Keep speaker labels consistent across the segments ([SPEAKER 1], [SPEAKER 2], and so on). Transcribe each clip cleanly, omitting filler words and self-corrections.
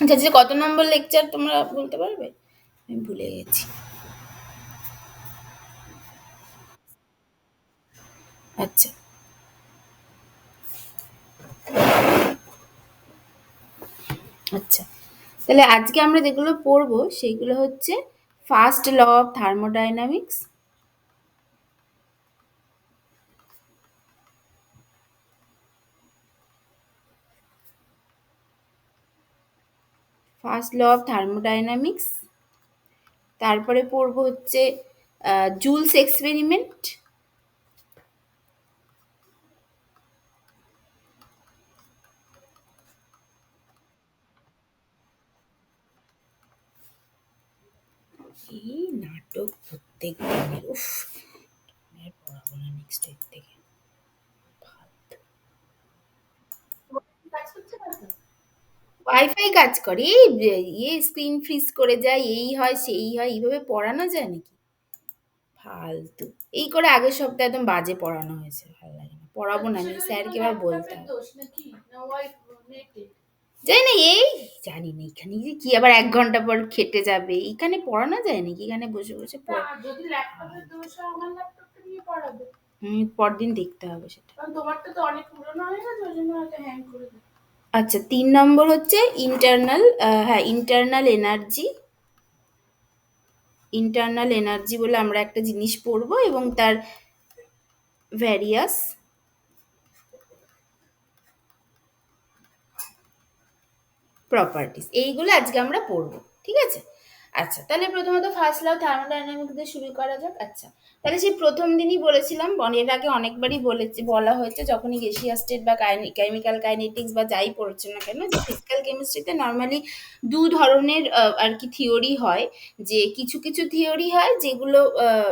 [SPEAKER 1] আচ্ছা, যে কত নম্বর লেকচার তোমরা বলতে পারবে? আমি ভুলে গেছি। আচ্ছা, আচ্ছা। তাহলে আজকে আমরা যেগুলো পড়বো সেগুলো হচ্ছে first law of thermodynamics, first law of thermodynamics, তারপরে পড়বো হচ্ছে জুলস এক্সপেরিমেন্ট, এই নাটক প্রত্যেক দিনের, উফ, আর পড়াবো না নেক্সট উইক থেকে। ওয়াইফাই কাজ করে, এই ইয়ে স্ক্রিন ফ্রিজ করে যায়, এই হয় সেই হয়, এইভাবে পড়ানো যায় নাকি? ফালতু। এই করে আগের সপ্তাহে একদম বাজে পড়ানো হয়েছে, ভালো লাগে না, পড়াবো না আমি, স্যারকে এবার বলতে হবে। জানি না, এই জানি না এখানে যে কি আবার ১ ঘন্টা পর খেটে যাবে, এখানে পড়ানো যায় নাকি? এখানে বসে বসে যদি ল্যাপটপের দোষ হয় আমার ল্যাপটপটা নিয়ে পড়াবে। পরদিন দেখতে হবে সেটা, কারণ তোমারটা তো অনেক পুরনো হয়ে গেছে, ওই জন্য হয়তো হ্যাং করে দেবে। আচ্ছা, ৩ নম্বর হচ্ছে ইন্টারনাল, হ্যাঁ, ইন্টারনাল এনার্জি। ইন্টারনাল এনার্জি বলে আমরা একটা জিনিস পড়বো এবং তার ভ্যারিয়াস প্রপার্টিস, এইগুলো আজকে আমরা পড়বো, ঠিক আছে? আচ্ছা, তাহলে প্রথমত ফার্স্ট ল থার্মোডাইনামিক্স দিয়ে শুরু করা যাক। আচ্ছা, তাহলে সেই প্রথম দিনই বলেছিলাম, এর আগে অনেকবারই বলা হয়েছে, যখনই গ্যাসিয়াস স্টেট বা কেমিক্যাল কাইনেটিক্স বা যাই পড়ছে না কেন, যে ফিজিক্যাল কেমিস্ট্রিতে নর্মালি দু ধরনের আর কি থিওরি হয়, যে কিছু কিছু থিওরি হয় যেগুলো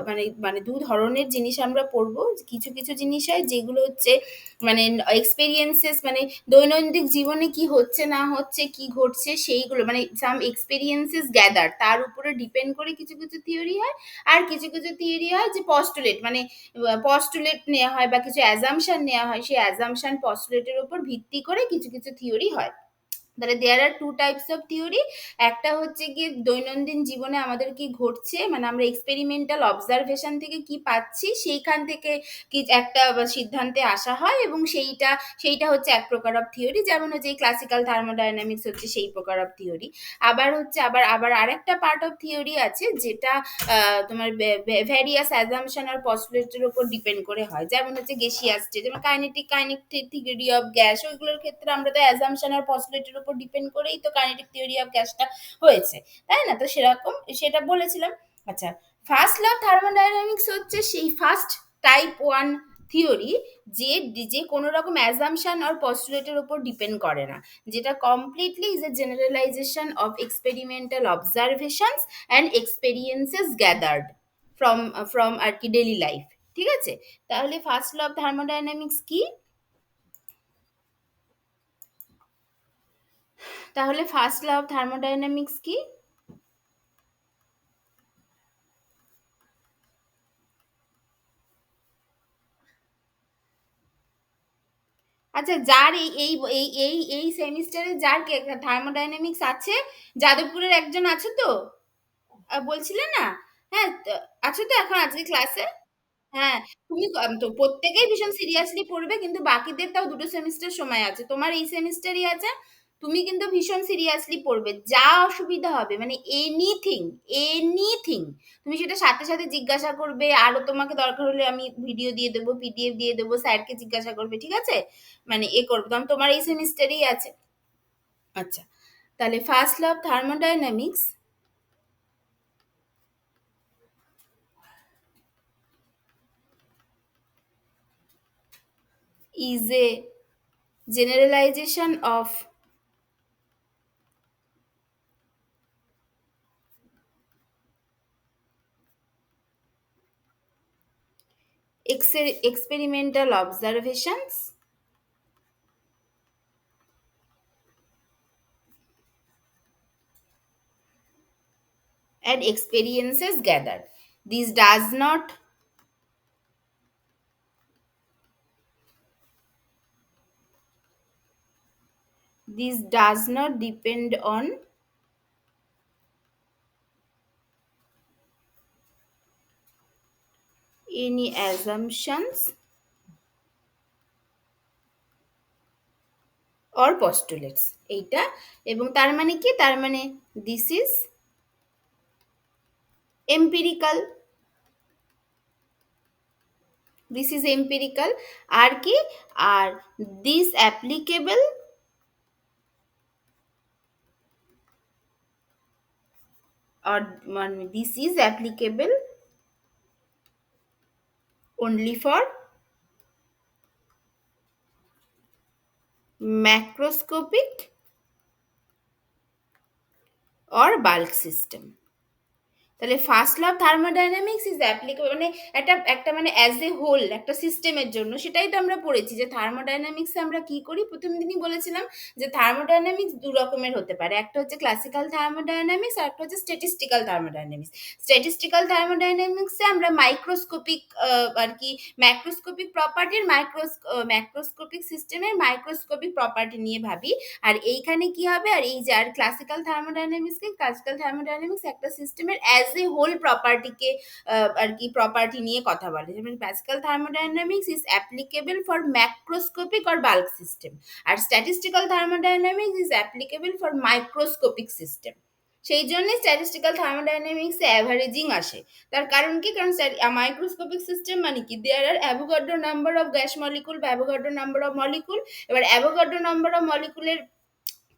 [SPEAKER 1] মানে মানে দু ধরনের জিনিস আমরা পড়বো। কিছু কিছু জিনিস হয় যেগুলো হচ্ছে মানে এক্সপেরিয়েন্সেস, মানে দৈনন্দিন জীবনে কি হচ্ছে না হচ্ছে, কি ঘটছে সেইগুলো, মানে সাম এক্সপেরিয়েন্সেস গ্যাদার, তার উপরে ডিপেন্ড করে কিছু কিছু থিওরি হয়। আর কিছু কিছু থিওরি হয় যে পস্টুলেট, মানে পস্টুলেট নেওয়া হয় বা কিছু অ্যাজাম্পশন নেওয়া হয়, সেই অ্যাজাম্পশন পস্টুলেটের উপর ভিত্তি করে কিছু কিছু থিওরি হয়। তাহলে দেয়ার আর টু টাইপস অফ থিওরি। একটা হচ্ছে গিয়ে দৈনন্দিন জীবনে আমাদের কি ঘটছে, মানে আমরা এক্সপেরিমেন্টাল অবজারভেশন থেকে কি পাচ্ছি, সেইখান থেকে কি একটা সিদ্ধান্তে আসা হয়, এবং সেইটা সেইটা হচ্ছে এক প্রকার অফ থিওরি, যেমন হচ্ছে এই ক্লাসিক্যাল থার্মোডাইনামিক্স হচ্ছে সেই প্রকার অফ থিওরি। আবার হচ্ছে আবার আবার আরেকটা পার্ট অফ থিওরি আছে যেটা তোমার ভ্যারিয়াস অ্যাজাম্পশন আর পস্টুলেটের উপর ডিপেন্ড করে হয়, যেমন হচ্ছে গেসিয়াস স্টেট, যেমন কাইনেটিক থিওরি অফ গ্যাস, ওইগুলোর ক্ষেত্রে আমরা তো অ্যাজাম্পশন আর পস্টুলেটের উপর ডিপেন্ড করেই তো কাইনেটিক থিওরি অফ গ্যাসটা হয়েছে, তাই না? তো সেরকম সেটা বলেছিলাম। আচ্ছা, ফার্স্ট ল অফ থার্মোডাইনামিক্স হচ্ছে সেই ফার্স্ট টাইপ ওয়ান থিওরি, যে যে কোনো রকম অ্যাজাম্পশন আর পস্টুলেটের উপর ডিপেন্ড করে না, যেটা completely is a generalisation of experimental observations and experiences gathered from আর কি ডেইলি লাইফ, ঠিক আছে? তাহলে ফার্স্ট ল অফ থার্মোডাইনামিক্স কি? তাহলে ফার্স্ট ল অফ থার্মোডাইনামিক্স কি? আচ্ছা, যার এই এই এই এই এই সেমিস্টারে যার থার্মোডাইনামিক্স আছে, যাদবপুরের একজন আছে তো, বলছিলে না? হ্যাঁ, আছো তো এখন আজকে ক্লাসে? হ্যাঁ, তুমি তো প্রত্যেকেই ভীষণ সিরিয়াসলি পড়বে, কিন্তু বাকিদের তাও ২ টো সেমিস্টার সময় আছে। তোমার এই সেমিস্টারই আছে। তুমি কিন্তু ভীষণ সিরিয়াসলি পড়বে। যা অসুবিধা হবে, মানে এনিথিং, এনিথিং, তুমি সেটা সাথে, সাথে জিজ্ঞাসা করবে। আরো তোমাকে দরকার হলে আমি ভিডিও দিয়ে দেবো, পিডিএফ দিয়ে দেবো, স্যারকে জিজ্ঞাসা করবে, ঠিক আছে? মানে করবে। কারণ তোমার এই সেমিস্টারেই আছে। আচ্ছা, তাহলে first law of thermodynamics is a generalization of experimental observations and experiences gathered. This does not this does not depend on any assumptions or postulates এইটা এবং তার মানে কি তার মানে this is empirical this is empirical আর কি আর this applicable or মানে this is applicable only for macroscopic or bulk system তাহলে first law of thermodynamics is applicable মানে একটা একটা মানে অ্যাজ এ হোল একটা সিস্টেমের জন্য সেটাই তো আমরা পড়েছি যে থার্মোডাইনামিক্সে আমরা কি করি প্রথম দিনই বলেছিলাম যে থার্মোডাইনামিক্স দু রকমের হতে পারে একটা হচ্ছে ক্লাসিক্যাল থার্মোডাইনামিক্স আর একটা হচ্ছে স্ট্যাটিস্টিক্যাল থার্মোডাইনামিক্স স্ট্যাটিস্টিক্যাল থার্মোডাইনামিক্সে আমরা মাইক্রোস্কোপিক আর কি ম্যাক্রোস্কোপিক প্রপার্টির ম্যাক্রোস্কোপিক সিস্টেমের মাইক্রোস্কোপিক প্রপার্টি নিয়ে ভাবি আর এইখানে কি হবে আর এই যে আর ক্লাসিক্যাল থার্মোডাইনামিক্স একটা সিস্টেমের অ্যাজ এ হোল প্রপার্টিকে আর কি প্রপার্টি নিয়ে কথা বলে যেমন classical thermodynamics is applicable for macroscopic or bulk system আর statistical thermodynamics is applicable for microscopic system সেই জন্য স্ট্যাটিস্টিক্যাল থার্মোডাইনামিক্সে অ্যাভারেজিং আসে তার কারণ কি কারণ মাইক্রোস্কোপিক সিস্টেম মানে কি there are Avogadro number of gas molecule বা অ্যাভোগাড্রো নাম্বার অফ মলিকুল এবার অ্যাভোগাড্রো নাম্বার অফ মলিকুলের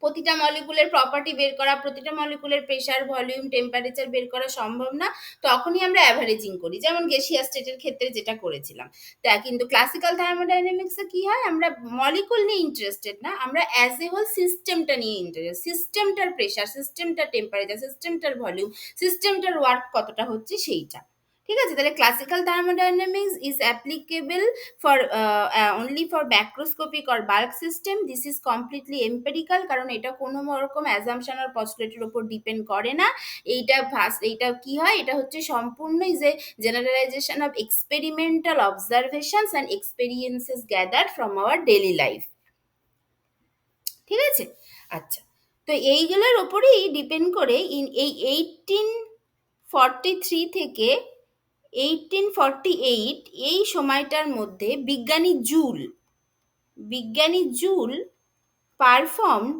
[SPEAKER 1] প্রতিটা মলিকুলের প্রপার্টি বের করা প্রতিটা মলিকুলের প্রেশার ভলিউম টেম্পারেচার বের করা সম্ভব না তখনই আমরা অ্যাভারেজিং করি যেমন গ্যাসিয়াস স্টেটের ক্ষেত্রে যেটা করেছিলাম তা কিন্তু ক্লাসিক্যাল থার্মোডাইনামিক্সে কি হয় আমরা মলিকুল নিয়ে ইন্টারেস্টেড না আমরা অ্যাজ এ হোল সিস্টেমটা নিয়ে ইন্টারেস্ট সিস্টেমটার প্রেশার সিস্টেমটার টেম্পারেচার সিস্টেমটার ভলিউম সিস্টেমটার ওয়ার্ক কতটা হচ্ছে সেইটা ঠিক আছে তাহলে classical thermodynamics is applicable for only for macroscopic or bulk system this is completely empirical কারণ এটা কোনো রকম অ্যাজাম্পশন আর পস্টুলেটের উপর ডিপেন্ড করে না এইটা ফার্স্ট এইটা কি হয় এটা হচ্ছে সম্পূর্ণ is a generalisation of experimental observations and experiences gathered from our daily life ঠিক আছে আচ্ছা তো এইগুলোর ওপরেই ডিপেন্ড করে এই 1843 থেকে 1848 এই সময়টার মধ্যে বিজ্ঞানী joule performed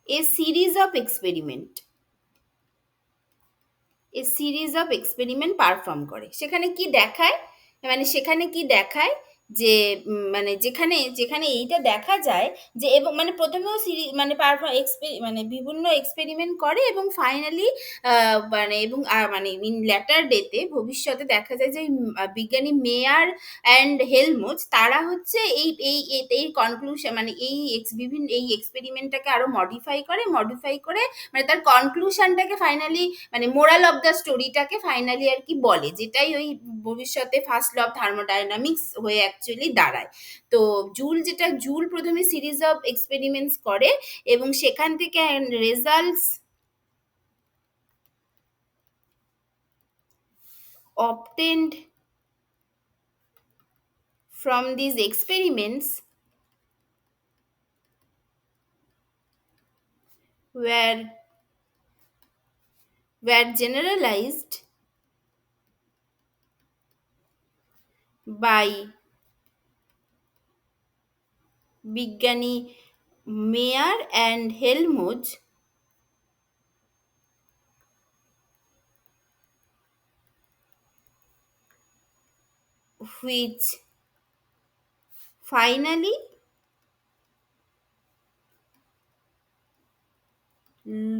[SPEAKER 1] A series of experiment perform করে সেখানে কি দেখায় যে মানে যেখানে যেখানে এইটা দেখা যায় যে এবং মানে প্রথমেও মানে মানে বিভিন্ন এক্সপেরিমেন্ট করে এবং ফাইনালি মানে এবং মানে ইন ল্যাটার ডেতে ভবিষ্যতে দেখা যায় যে বিজ্ঞানী মেয়ার অ্যান্ড হেলমুথ তারা হচ্ছে এই কনক্লুশন মানে বিভিন্ন এই এক্সপেরিমেন্টটাকে আরো মডিফাই করে মানে তার কনক্লুশনটাকে ফাইনালি মানে মোরাল অফ দ্য স্টোরিটাকে ফাইনালি আর কি বলে যেটাই ওই ভবিষ্যতে ফার্স্ট ল অফ থার্মোডাইনামিক্স হয়ে অ্যাকচুয়ালি দাঁড়ায় তো জুল প্রথমে সিরিজ অফ এক্সপেরিমেন্টস করে এবং সেখান থেকে results obtained from these experiments were generalized by বিজ্ঞানী মেয়ার and Helmholtz which finally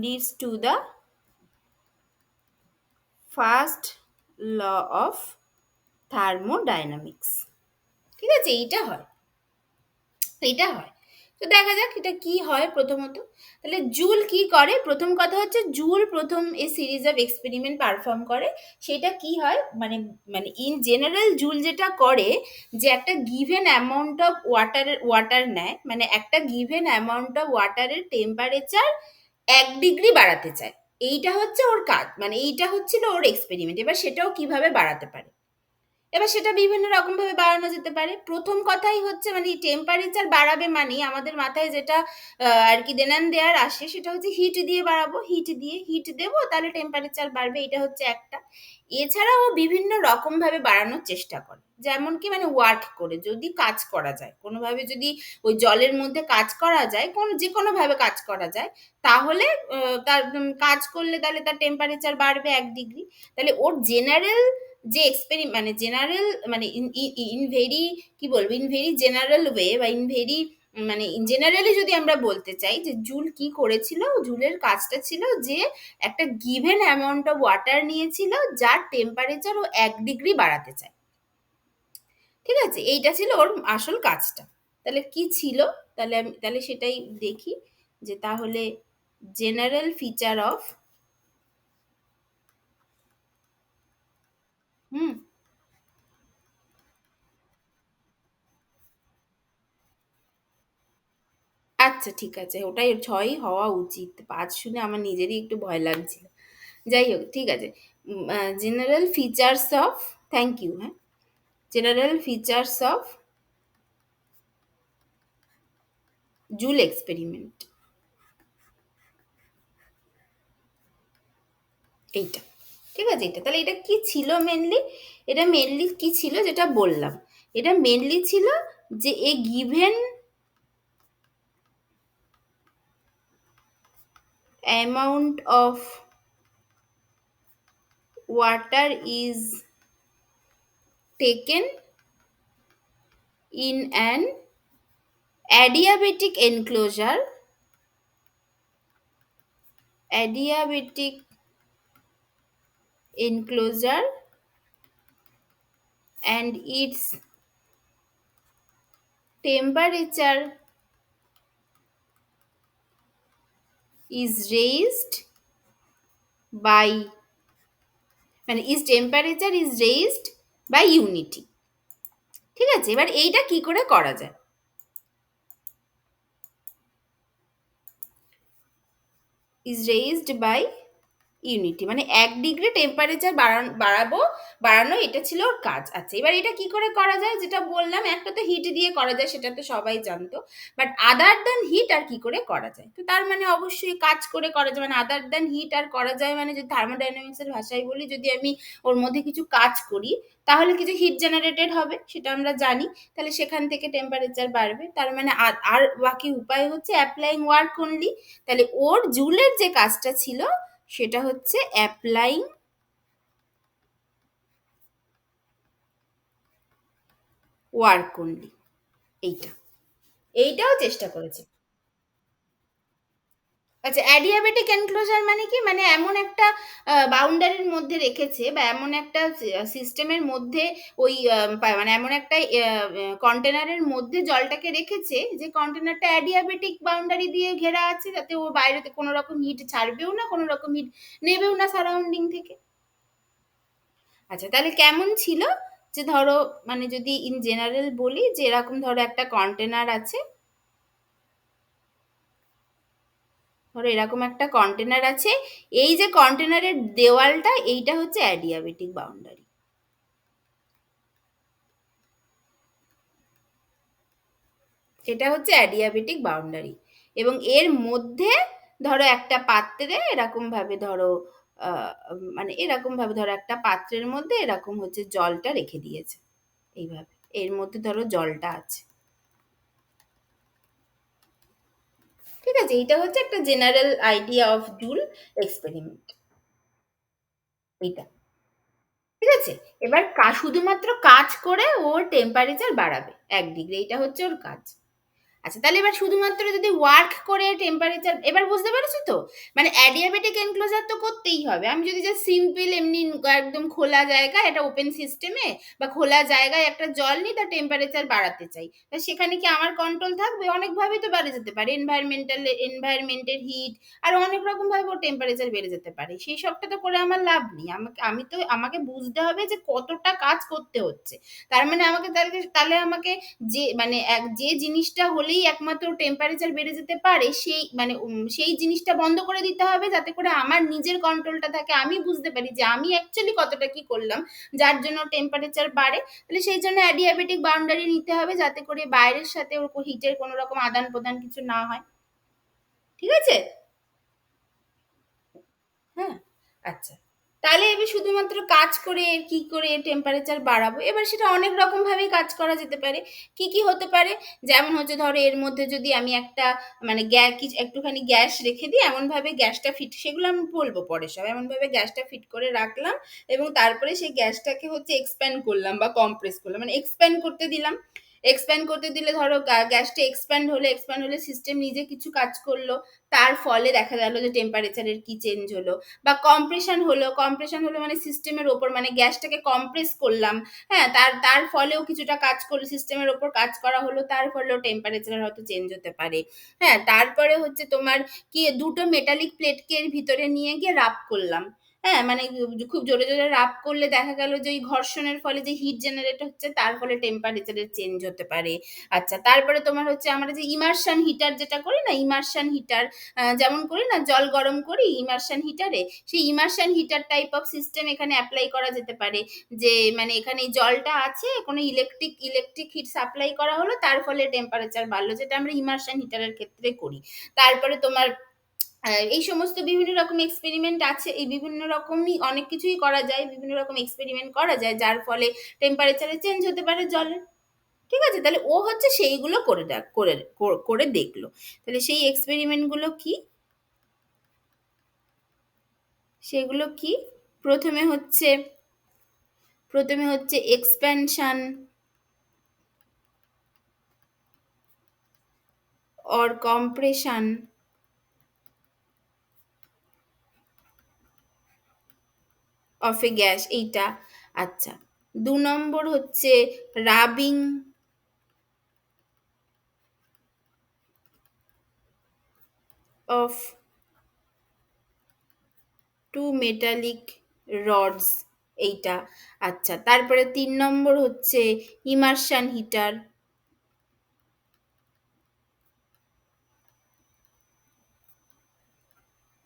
[SPEAKER 1] leads to the first law of thermodynamics ঠিক আছে এইটা হয় তো দেখা যাক এটা কি হয় প্রথমত তাহলে জুল কি করে প্রথম কথা হচ্ছে জুল প্রথম এই সিরিজ অফ এক্সপেরিমেন্ট পারফর্ম করে সেটা কি হয় মানে মানে ইন জেনারেল জুল যেটা করে যে একটা গিভেন অ্যামাউন্ট অফ ওয়াটার নেয় মানে একটা গিভেন অ্যামাউন্ট অফ ওয়াটারের টেম্পারেচার 1 ডিগ্রি বাড়াতে চায় এইটা হচ্ছে ওর কাজ মানে এইটা হচ্ছিল ওর এক্সপেরিমেন্ট এবার সেটাও কিভাবে বাড়াতে পারে এবার সেটা বিভিন্ন রকমভাবে বাড়ানো যেতে পারে। প্রথম কথাই হচ্ছে মানে টেম্পারেচার বাড়াবে মানেই আমাদের মাথায় যেটা আর কি দেনান দেয়ার আসে সেটা হচ্ছে হিট দিয়ে বাড়াবো। হিট দেবো তাহলে টেম্পারেচার বাড়বে। এটা হচ্ছে একটা। এছাড়াও ও বিভিন্ন রকমভাবে বাড়ানোর চেষ্টা করে। যেমন কি মানে ওয়ার্ক করে যদি কাজ করা যায়। কোনোভাবে যদি ওই জলের মধ্যে কাজ করা যায়, যেকোনোভাবে কাজ করা যায়, তাহলে তার কাজ করলে তাহলে তার টেম্পারেচার বাড়বে ১ ডিগ্রি। তাহলে ওর জেনারেল যে মানে জেনারেল মানে ইন ভেরি কি বলবো ইন ভেরি জেনারেল ওয়ে বা ইন ভেরি মানে জেনারেলি যদি আমরা বলতে চাই যে জুল কি করেছিল, জুলের কাজটা ছিল যে একটা গিভেন অ্যামাউন্ট অফ ওয়াটার নিয়েছিল যার টেম্পারেচার ও ১ ডিগ্রি বাড়াতে চায়। ঠিক আছে, এইটা ছিল ওর আসল কাজটা। তাহলে কি ছিল, তাহলে সেটাই দেখি যে তাহলে জেনারেল ফিচার অফ হুম আচ্ছা ঠিক আছে, ওটাই ৬ই হওয়া উচিত। ৫ শুনে আমার নিজেরই একটু ভয় লাগছিল। যাই হোক, ঠিক আছে। General features of thank you, হ্যাঁ। General features of Joule experiment, এইটা। ঠিক আছে, এটা তাহলে এটা কি ছিল মেনলি? এটা মেনলি কি ছিল যেটা বললাম। এটা মেনলি ছিল যে a given amount of water is taken in an adiabatic enclosure, adiabatic enclosure, and its temperature is raised by মানে is temperature is raised by unity। ঠিক আছে, এবার এইটা কি করে করা যায়? is raised by ইউনিটি মানে ১ ডিগ্রি টেম্পারেচার বাড়াবো, বাড়ানো এটা ছিল ওর কাজ। আচ্ছা, এবার এটা কি করে করা যায়? যেটা বললাম, একটা তো হিট দিয়ে করা যায়, সেটা তো সবাই জানতো। বাট আদার দ্যান হিট আর কি করে করা যায়? তো তার মানে অবশ্যই কাজ করে করা যায়। মানে আদার দ্যান হিট আর করা যায় মানে যদি থার্মোডাইনামিক্স এর ভাষায় বলি, যদি আমি ওর মধ্যে কিছু কাজ করি তাহলে কিছু হিট জেনারেটেড হবে, সেটা আমরা জানি। তাহলে সেখান থেকে টেম্পারেচার বাড়বে। তার মানে আর বাকি উপায় হচ্ছে অ্যাপ্লাইং ওয়ার্ক অনলি। তাহলে ওর জুলের যে কাজটা ছিল সেটা হচ্ছে অ্যাপ্লাইং ওয়ার্ক অনলি, এইটা। এইটাও চেষ্টা করেছে। আচ্ছা, অ্যাডিয়াবেটিক এনক্লোজার মানে কি? মানে এমন একটা বাউন্ডারির মধ্যে রেখেছে বা এমন একটা সিস্টেমের মধ্যে ওই মানে এমন একটা কন্টেনারের মধ্যে জলটাকে রেখেছে যে কন্টেনারটা অ্যাডিয়াবেটিক বাউন্ডারি দিয়ে ঘেরা আছে, যাতে ও বাইরেতে কোনো রকম হিট ছাড়বেও না, কোনো রকম হিট নেবেও না সারাউন্ডিং থেকে। আচ্ছা, তাহলে কেমন ছিল? যে ধরো মানে যদি ইন জেনারেল বলি যে এরকম ধরো একটা কন্টেনার আছে, ধরো এরকম একটা কন্টেনার আছে। এই যে কন্টেনারের দেওয়ালটা এইটা হচ্ছে অ্যাডিয়াবেটিক বাউন্ডারি। এটা হচ্ছে অ্যাডিয়াবেটিক বাউন্ডারি এবং এর মধ্যে ধরো একটা পাত্রে এরকম ভাবে ধরো মানে এরকম ভাবে ধরো একটা পাত্রের মধ্যে এরকম হচ্ছে জলটা রেখে দিয়েছে এইভাবে। এর মধ্যে ধরো জলটা আছে। ঠিক আছে, এইটা হচ্ছে একটা general idea of Joule experiment, এইটা। ঠিক আছে, এবার শুধুমাত্র কাজ করে ওর টেম্পারেচার বাড়াবে ১ ডিগ্রি, এইটা হচ্ছে ওর কাজ। আচ্ছা, তাহলে এবার শুধুমাত্র যদি ওয়ার্ক করে টেম্পারেচার, এবার বুঝতে পেরেছো তো? মানে অ্যাডিয়াবেটিক এনক্লোজার তো করতেই হবে। আমি যদি জাস্ট সিম্পল এমনি একদম খোলা জায়গা, এটা ওপেন সিস্টেমে বা খোলা জায়গায় একটা জল নিই, তার টেম্পারেচার বাড়াতে চাই, তা সেখানে কি আমার কন্ট্রোল থাকবে? অনেকভাবেই তো বেড়ে যেতে পারে। এনভায়রনমেন্টের হিট আর অনেক রকম ভাবে ওর টেম্পারেচার বেড়ে যেতে পারে। সেই সবটা তো করে আমার লাভ নেই। আমাকে বুঝতে হবে যে কতটা কাজ করতে হচ্ছে। তার মানে আমাকে তাহলে আমাকে যে মানে যে জিনিসটা হলেই হলেই একমাত্র টেম্পারেচার বেড়ে যেতে পারে, সেই মানে সেই জিনিসটা বন্ধ করে দিতে হবে, যাতে করে আমার নিজের কন্ট্রোলটা থাকে, আমি বুঝতে পারি যে আমি অ্যাকচুয়ালি কতটা কি করলাম যার জন্য টেম্পারেচার বাড়ে। তাহলে সেই জন্য অ্যাডিয়াবেটিক বাউন্ডারি নিতে হবে, যাতে করে বাইরের সাথে ওর হিটের কোনো রকম আদান প্রদান কিছু না হয়। ঠিক আছে? হ্যাঁ, আচ্ছা। তাহলে এবার শুধুমাত্র কাজ করে কি করে টেম্পারেচার বাড়াবো? এবার সেটা অনেক রকম ভাবেই কাজ করা যেতে পারে। কি, কি হতে পারে? যেমন হচ্ছে ধরো এর মধ্যে যদি আমি একটা মানে একটুখানি গ্যাস রেখে দিই, এমনভাবে গ্যাসটা ফিট, সেগুলো আমি বলবো পরে সব। এমনভাবে গ্যাসটা ফিট করে রাখলাম এবং তারপরে সেই গ্যাসটাকে হচ্ছে এক্সপ্যান্ড করলাম বা কম্প্রেস করলাম। মানে এক্সপ্যান্ড করতে দিলাম। এক্সপ্যান্ড করতে দিলে ধরো গ্যাসটা এক্সপ্যান্ড হলে সিস্টেম নিজে কিছু কাজ করলো। তার ফলে দেখা গেল যে টেম্পারেচারের কি চেঞ্জ হলো। বা কম্প্রেশন হলো মানে সিস্টেমের ওপর, মানে গ্যাসটাকে কম্প্রেস করলাম। হ্যাঁ, তার তার ফলেও কিছুটা কাজ করলো, সিস্টেমের ওপর কাজ করা হলো, তার ফলেও টেম্পারেচার হয়তো চেঞ্জ হতে পারে। হ্যাঁ, তারপরে হচ্ছে তোমার কি দুটো মেটালিক প্লেটকে এর ভিতরে নিয়ে গিয়ে রাব করলাম। হ্যাঁ, মানে খুব জোরে জোরে রাব করলে দেখা গেল যে ওই ঘর্ষণের ফলে যে হিট জেনারেট হচ্ছে তার ফলে টেম্পারেচারের চেঞ্জ হতে পারে। আচ্ছা, তারপরে তোমার হচ্ছে আমরা যে ইমার্শন হিটার যেটা করি না, ইমার্শন হিটার যেমন করি না, জল গরম করি ইমার্শন হিটারে, সেই immersion heater type of system এখানে অ্যাপ্লাই করা যেতে পারে। যে মানে এখানে জলটা আছে, কোনো ইলেকট্রিক হিট সাপ্লাই করা হলো, তার ফলে টেম্পারেচার বাড়লো, যেটা আমরা ইমার্শন হিটারের ক্ষেত্রে করি। তারপরে তোমার এই সমস্ত বিভিন্ন রকম এক্সপেরিমেন্ট আছে, এই বিভিন্ন রকমই অনেক কিছুই করা যায়, বিভিন্ন রকম এক্সপেরিমেন্ট করা যায় যার ফলে টেম্পারেচারে চেঞ্জ হতে পারে জলের। ঠিক আছে? তাহলে ও হচ্ছে সেইগুলো করে দেখ করে করে দেখলো। তাহলে সেই এক্সপেরিমেন্ট গুলো কি? সেগুলো কি? প্রথমে হচ্ছে expansion or compression of a gas, এইটা। আচ্ছা, 2 নম্বর হচ্ছে rubbing of two metallic rods, এইটা। আচ্ছা, তারপরে 3 নম্বর হচ্ছে ইমার্শন হিটার,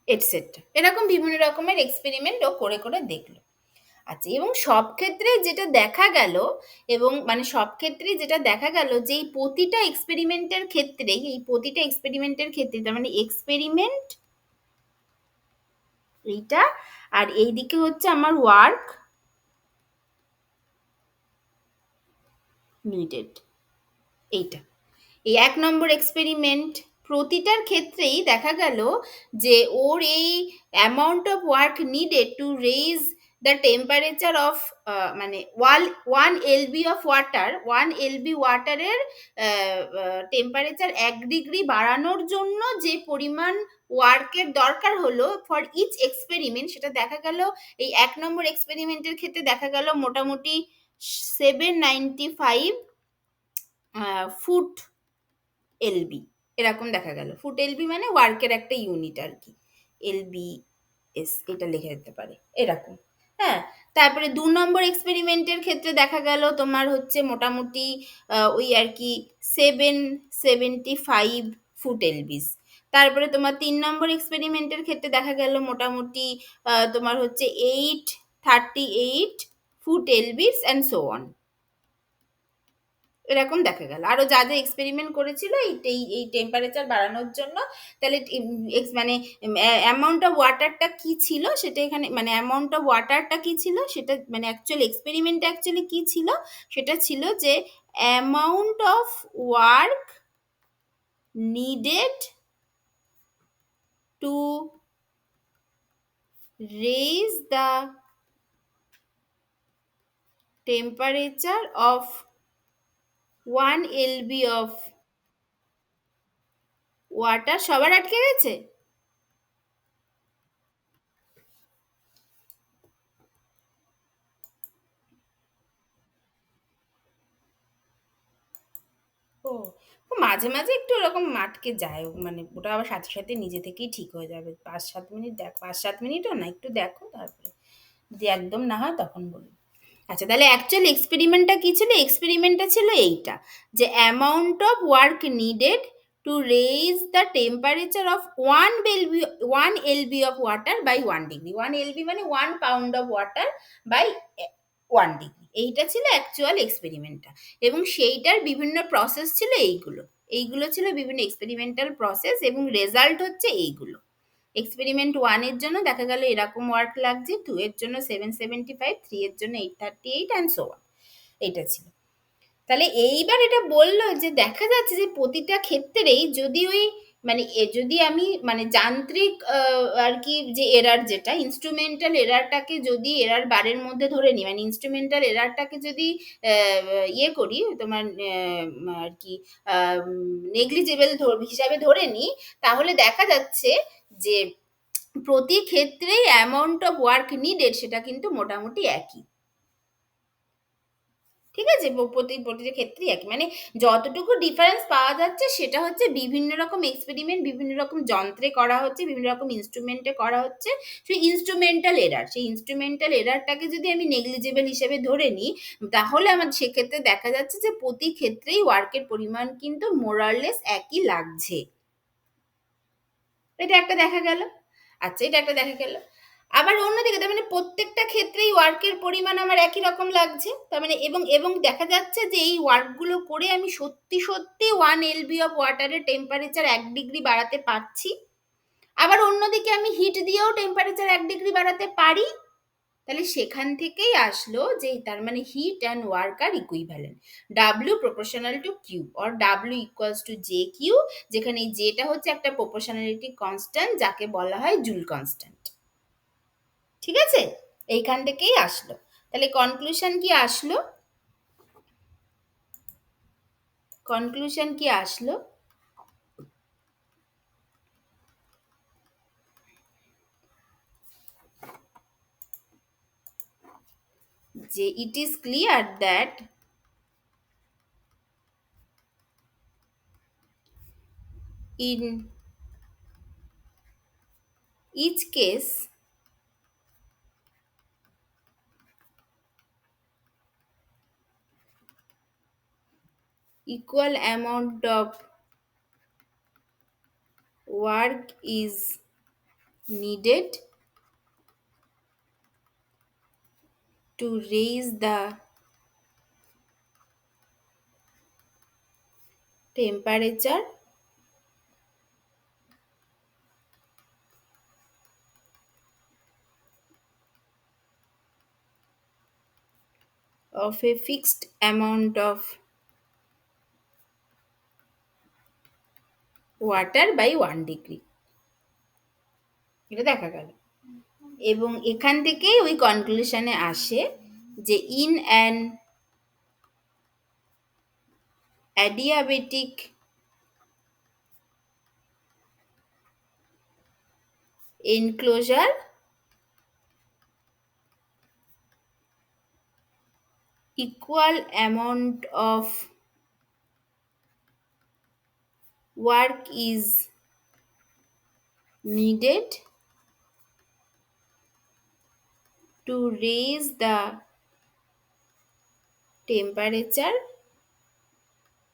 [SPEAKER 1] এটসেট্রা। এরকম বিভিন্ন রকমের এক্সপেরিমেন্ট ও করে করে দেখলো। আচ্ছা, এবং সব ক্ষেত্রে যেটা দেখা গেল, এবং মানে সব ক্ষেত্রেই যেটা দেখা গেল যে এই প্রতিটা এক্সপেরিমেন্টের ক্ষেত্রে, তার মানে এক্সপেরিমেন্ট এইটা, আর এইদিকে হচ্ছে আমার ওয়ার্ক নিডেড, এইটা। এই 1 নম্বর এক্সপেরিমেন্ট প্রতিটার ক্ষেত্রেই দেখা গেল যে ওর এই amount of work needed to raise the temperature of মানে ওয়ান এলবি অফ ওয়াটারের টেম্পারেচার 1 ডিগ্রি বাড়ানোর জন্য যে পরিমাণ ওয়ার্কের দরকার হলো ফর ইচ এক্সপেরিমেন্ট, সেটা দেখা গেল এই 1 নম্বর এক্সপেরিমেন্টের ক্ষেত্রে দেখা গেল মোটামুটি 795 ফুট এলবি, এরকম দেখা গেল। ফুট এলবি মানে ওয়ার্কের একটা ইউনিট আর কি, এলবি এস এটা লেখা যেতে পারে এরকম। হ্যাঁ, তারপরে 2 নম্বর এক্সপেরিমেন্টের ক্ষেত্রে দেখা গেল তোমার হচ্ছে মোটামুটি ওই আর কি 775 ফুট এলবিস। তারপরে তোমার 3 নম্বর এক্সপেরিমেন্টের ক্ষেত্রে দেখা গেল মোটামুটি তোমার হচ্ছে 838 ফুট এলবিস অ্যান্ড সো অন, এরকম দেখা গেল। আরো যা যা এক্সপেরিমেন্ট করেছিল এই টেম্পারেচার বাড়ানোর জন্য। তাহলে মানে অ্যামাউন্ট অফ ওয়াটারটা কি ছিল সেটা এখানে, মানে অ্যামাউন্ট অফ ওয়াটারটা কি ছিল সেটা, মানে অ্যাকচুয়ালি এক্সপেরিমেন্ট অ্যাকচুয়ালি কি ছিল, সেটা ছিল যে amount of work needed to raise the temperature of 1 lb of water. সবার আটকে গেছে? ও, ও মাঝে মাঝে একটু ওরকম আটকে যায়, মানে ওটা আবার সাথে সাথে নিজে থেকেই ঠিক হয়ে যাবে। 5-7 মিনিট দেখো, 5-7 মিনিটও না, একটু দেখো, তারপরে যদি একদম না হয় তখন বলবো। আচ্ছা, তাহলে অ্যাকচুয়াল এক্সপেরিমেন্টটা কি ছিল? এক্সপেরিমেন্টটা ছিল এইটা, যে amount of work needed to raise the temperature of one LB of water by 1 degree. 1 LB মানে 1 pound of water by 1 degree. এইটা ছিল অ্যাকচুয়াল এক্সপেরিমেন্টটা। এবং সেইটার বিভিন্ন প্রসেস ছিল এইগুলো। এইগুলো ছিল বিভিন্ন এক্সপেরিমেন্টাল প্রসেস, এবং রেজাল্ট হচ্ছে এইগুলো। এক্সপেরিমেন্ট 1 এর জন্য দেখা গেল এরকম ওয়ার্ক লাগছে, 2 এর জন্য 775, 3 এর জন্য 838 অ্যান্ড সো অন। এটা ছিল। তাহলে এইবার এটা বললো যে দেখা যাচ্ছে যে প্রতিটা ক্ষেত্রেই যদি ওই মানে যদি আমি মানে যান্ত্রিক আর কি যে এরার, যেটা ইনস্ট্রুমেন্টাল এরারটাকে যদি এরার বারের মধ্যে ধরে নিই, মানে ইনস্ট্রুমেন্টাল এরারটাকে যদি ইয়ে করি তোমার আর কি নেগলিজেবল হিসাবে ধরে নিই, তাহলে দেখা যাচ্ছে যে প্রতি ক্ষেত্রেই অ্যামাউন্ট অফ ওয়ার্ক নিডেড সেটা কিন্তু মোটামুটি একই। ঠিক আছে, প্রতিটা ক্ষেত্রেই একই, মানে যতটুকু ডিফারেন্স পাওয়া যাচ্ছে সেটা হচ্ছে বিভিন্ন রকম এক্সপেরিমেন্ট বিভিন্ন রকম যন্ত্রে করা হচ্ছে, বিভিন্ন রকম ইনস্ট্রুমেন্টে করা হচ্ছে। সেই ইনস্ট্রুমেন্টাল এরারটাকে যদি আমি নেগলিজেবল হিসেবে ধরে নিই, তাহলে আমার সেক্ষেত্রে দেখা যাচ্ছে যে প্রতি ক্ষেত্রেই ওয়ার্কের পরিমাণ কিন্তু মোরারলেস একই লাগছে। এটা একটা দেখা গেল। আচ্ছা, এটা একটা দেখা গেল। আবার অন্যদিকে তার মানে প্রত্যেকটা ক্ষেত্রেই ওয়ার্কের পরিমাণ আমার একই রকম লাগছে, তার মানে এবং এবং দেখা যাচ্ছে যে এই ওয়ার্কগুলো করে আমি সত্যি সত্যি 1 LB অফ ওয়াটারের টেম্পারেচার 1 ডিগ্রি বাড়াতে পারছি। আবার অন্যদিকে আমি হিট দিয়েও টেম্পারেচার 1 ডিগ্রি বাড়াতে পারি। তাহলে সেখান থেকেই আসলো যে তার মানে heat and work are equivalent, W proportional to Q or W equals to J Q, যেখানে এই জেটা হচ্ছে একটা প্রপোর্শনালিটি কনস্ট্যান্ট যাকে বলা হয় জুল কনস্ট্যান্ট। ঠিক আছে, এইখান থেকেই আসলো। তাহলে কনক্লুশন কি আসলো? কনক্লুশন কি আসলো? যে it is clear that in each case equal amount of work is needed to raise the temperature of a fixed amount of water by 1 degree. এটা দেখা গেল। এবং এখান থেকেই ওই কনক্লুশনে আসে যে in an adiabatic enclosure equal amount of work is needed to raise the temperature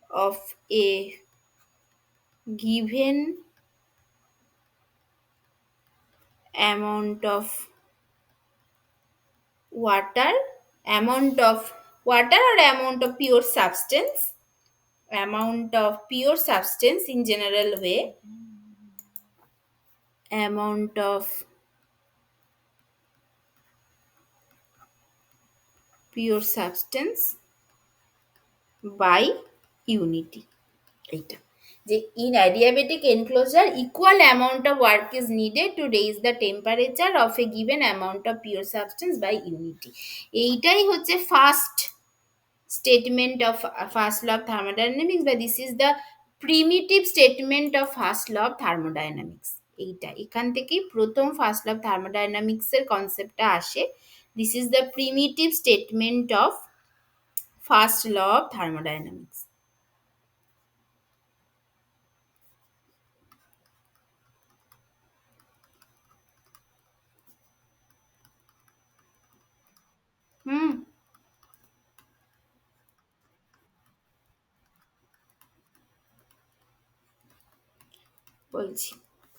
[SPEAKER 1] of a given amount of water, amount of water or amount of pure substance, amount of pure substance in general way, amount of pure substance by unity। এইটা যে in adiabatic enclosure equal amount of work is needed to raise the temperature of a given amount of pure substance by unity। এইটাই হচ্ছে first statement of first law of thermodynamics, বা this is the primitive statement of first law of thermodynamics। এইটা এখান থেকেই প্রথম first law of thermodynamics এর কনসেপ্টটা আসে। This is the primitive statement of first law of thermodynamics. হুম। বলছি,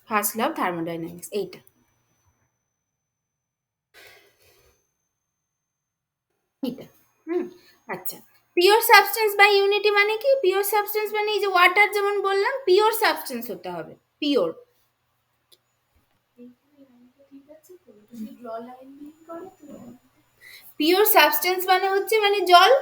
[SPEAKER 1] ফার্স্ট ল অফ থার্মোডাইনামিক্স এইটা। এটা হুম আচ্ছা, পিওর সাবস্টেন্স বাই ইউনিটি মানে কি? পিওর সাবস্টেন্স মানে এই যে ওয়াটার যেমন বললাম, পিওর সাবস্টেন্স হতে হবে, পিওর। পিওর সাবস্টেন্স মানে হচ্ছে মানে জল,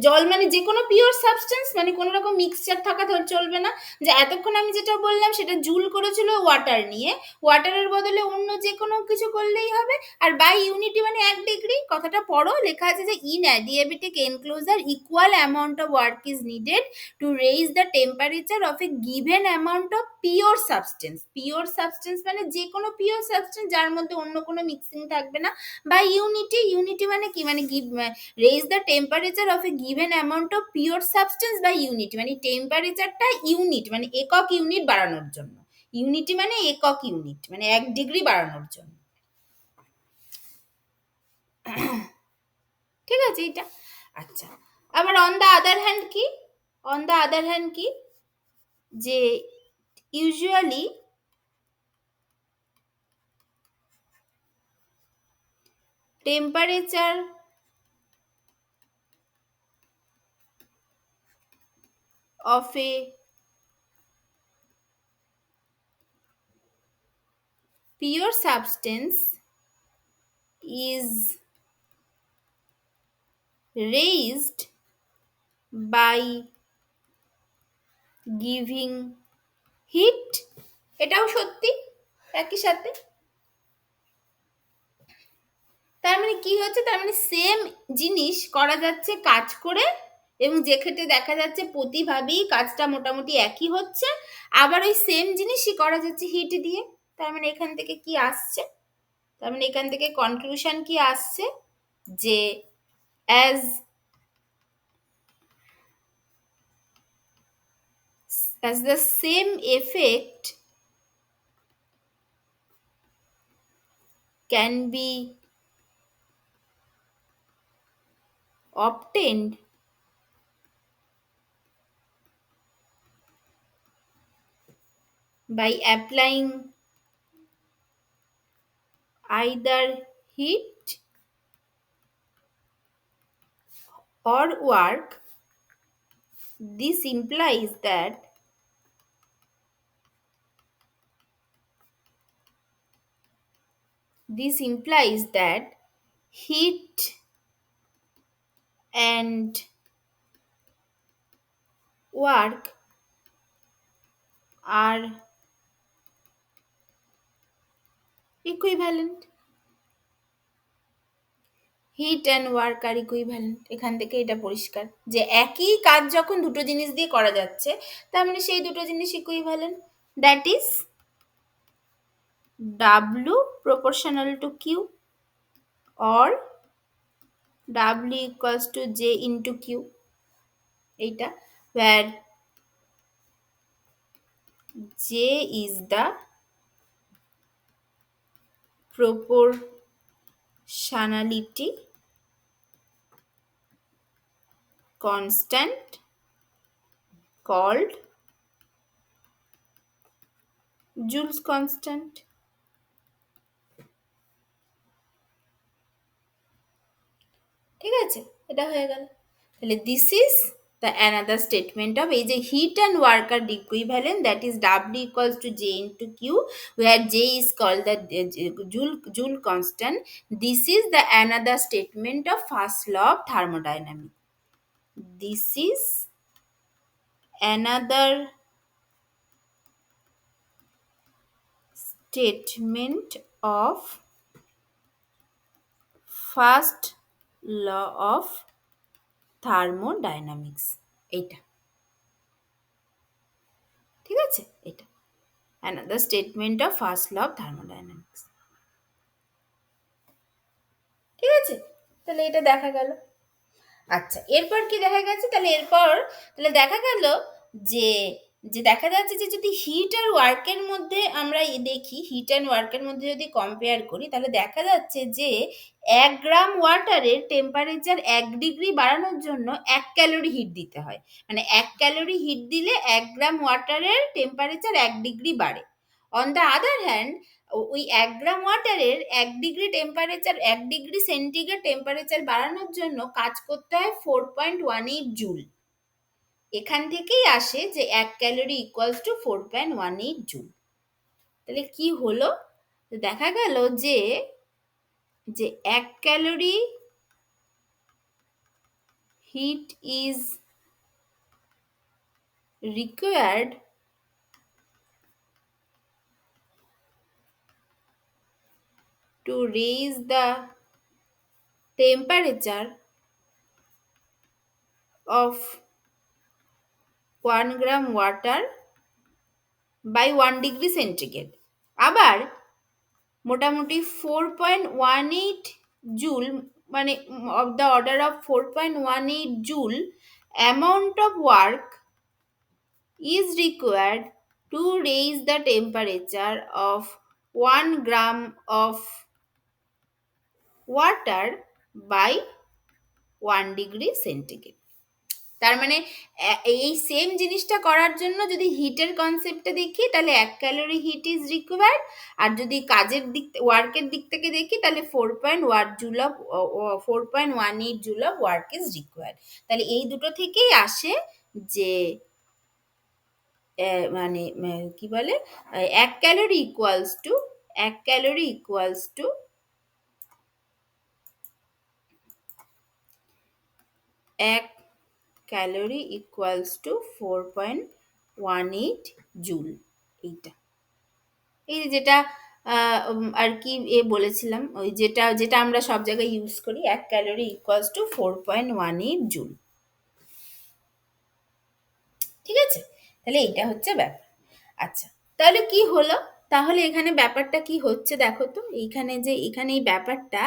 [SPEAKER 1] জল মানে যে কোনো পিওর সাবস্টেন্স, মানে কোনো রকম মিক্সচার থাকা চলবে না। যে এতক্ষণ আমি যেটা বললাম সেটা জুল করেছিল ওয়াটার নিয়ে, ওয়াটারের বদলে অন্য যে কোনো কিছু করলেই হবে। আর বাই ইউনিটি মানে 1 ডিগ্রি, কথাটা পড়ো, লেখা আছে যে in adiabatic enclosure equal amount of work is needed to raise the temperature of A given amount of pure substance. Pure substance মানে যে কোনো পিওর সাবস্টেন্স যার মধ্যে অন্য কোনো মিক্সিং থাকবে না। বাই ইউনিটি, ইউনিটি মানে কি? মানে raise the temperature of a given amount of pure substance by unit, মানে টেম্পারেচারটা ইউনিট মানে একক ইউনিট বাড়ানোর জন্য। ইউনিটি মানে একক ইউনিট, মানে 1 ডিগ্রি বাড়ানোর জন্য। ঠিক আছে এটা। আচ্ছা, আবার অন দ্য আদার হ্যান্ড কি? অন দ্য আদার হ্যান্ড কি? যে usually temperature of a pure substance is raised by giving heat. এটাও সত্যি একই সাথে। তার মানে কি হচ্ছে? তার মানে সেম জিনিস করা যাচ্ছে কাজ করে, এবং যে ক্ষেত্রে দেখা যাচ্ছে প্রতিভাবেই কাজটা মোটামুটি একই হচ্ছে, আবার ওই সেম জিনিসই করা যাচ্ছে হিট দিয়ে। তার মানে এখান থেকে কি আসছে? তার মানে এখান থেকে কনক্লুশন কি আসছে? যে as as the same effect can be obtained by applying either heat or work, this implies that heat and work are equivalent. Heat and work are equivalent, এখান থেকে এটা পরিষ্কার যে একই কাজ যখন দুটো জিনিস দিয়ে করা যাচ্ছে, তার মানে সেই দুটো জিনিস equivalent. That is W proportional to Q or W equals to J into Q, এইটা where J is the proportionality constant called Joule's constant. ঠিক আছে, এটা হয়ে গেল। তাহলে this is the another statement of এই যে heat and work are equivalent, that is W equals to J into Q, where J is called the Joule constant. This is the another statement of first law of thermodynamics. This is another statement of first law of thermodynamics, এইটা ঠিক আছে। এটা another statement of first law of thermodynamics, ঠিক আছে। তাহলে এটা দেখা গেল। আচ্ছা, এরপর কি দেখা গেছে? তাহলে এরপর তাহলে দেখা গেল যে যে দেখা যাচ্ছে যে যদি হিট আর ওয়ার্কের মধ্যে আমরা দেখি, হিট অ্যান্ড ওয়ার্কের মধ্যে যদি কম্পেয়ার করি, তাহলে দেখা যাচ্ছে যে 1 গ্রাম ওয়াটারের টেম্পারেচার 1 ডিগ্রি বাড়ানোর জন্য 1 ক্যালোরি হিট দিতে হয়। মানে 1 ক্যালোরি হিট দিলে 1 গ্রাম ওয়াটারের টেম্পারেচার 1 ডিগ্রি বাড়ে। অন দ্য আদার হ্যান্ড, ওই 1 গ্রাম ওয়াটারের 1 degree temperature, 1 degree centigrade temperature বাড়ানোর জন্য কাজ করতে হয় 4.18 জুল। এখান থেকেই আসে যে 1 ক্যালোরি ইকুয়ালস টু 4.18 জুল। তাহলে কি হলো? দেখা গেল যে যে 1 calorie heat is required to raise the temperature of 1 gram water by 1 degree centigrade. আবার মোটামুটি 4.18 জুল, মানে of the order of 4.18 joule amount of work is required to raise the temperature of 1 gram of water by 1 degree centigrade. তার মানে এই same জিনিসটা করার জন্য যদি হিটের কনসেপ্টটা দেখি, তাহলে 1 ক্যালোরি হিট ইজ রিকোয়ার্ড। আর যদি কাজের দিক, ওয়ার্কের দিক থেকে দেখি, তাহলে 4.18 joule of work is required. তাহলে এই দুটো থেকেই আসে যে মানে কি বলে, 1 ক্যালোরি ইকুয়ালস টু 4.18 জুল। এইটা, এই যেটা আর কি বলেছিলাম, ওই যেটা যেটা আমরা সব জায়গায় ইউজ করি, 1 ক্যালোরি ইকুয়ালস টু 4.18 জুল। ঠিক আছে? তাহলে এইটা হচ্ছে ব্যাপার। আচ্ছা, তাহলে কি হলো? তাহলে এখানে ব্যাপারটা কি হচ্ছে দেখো তো, এইখানে যে এখানে এই ব্যাপারটা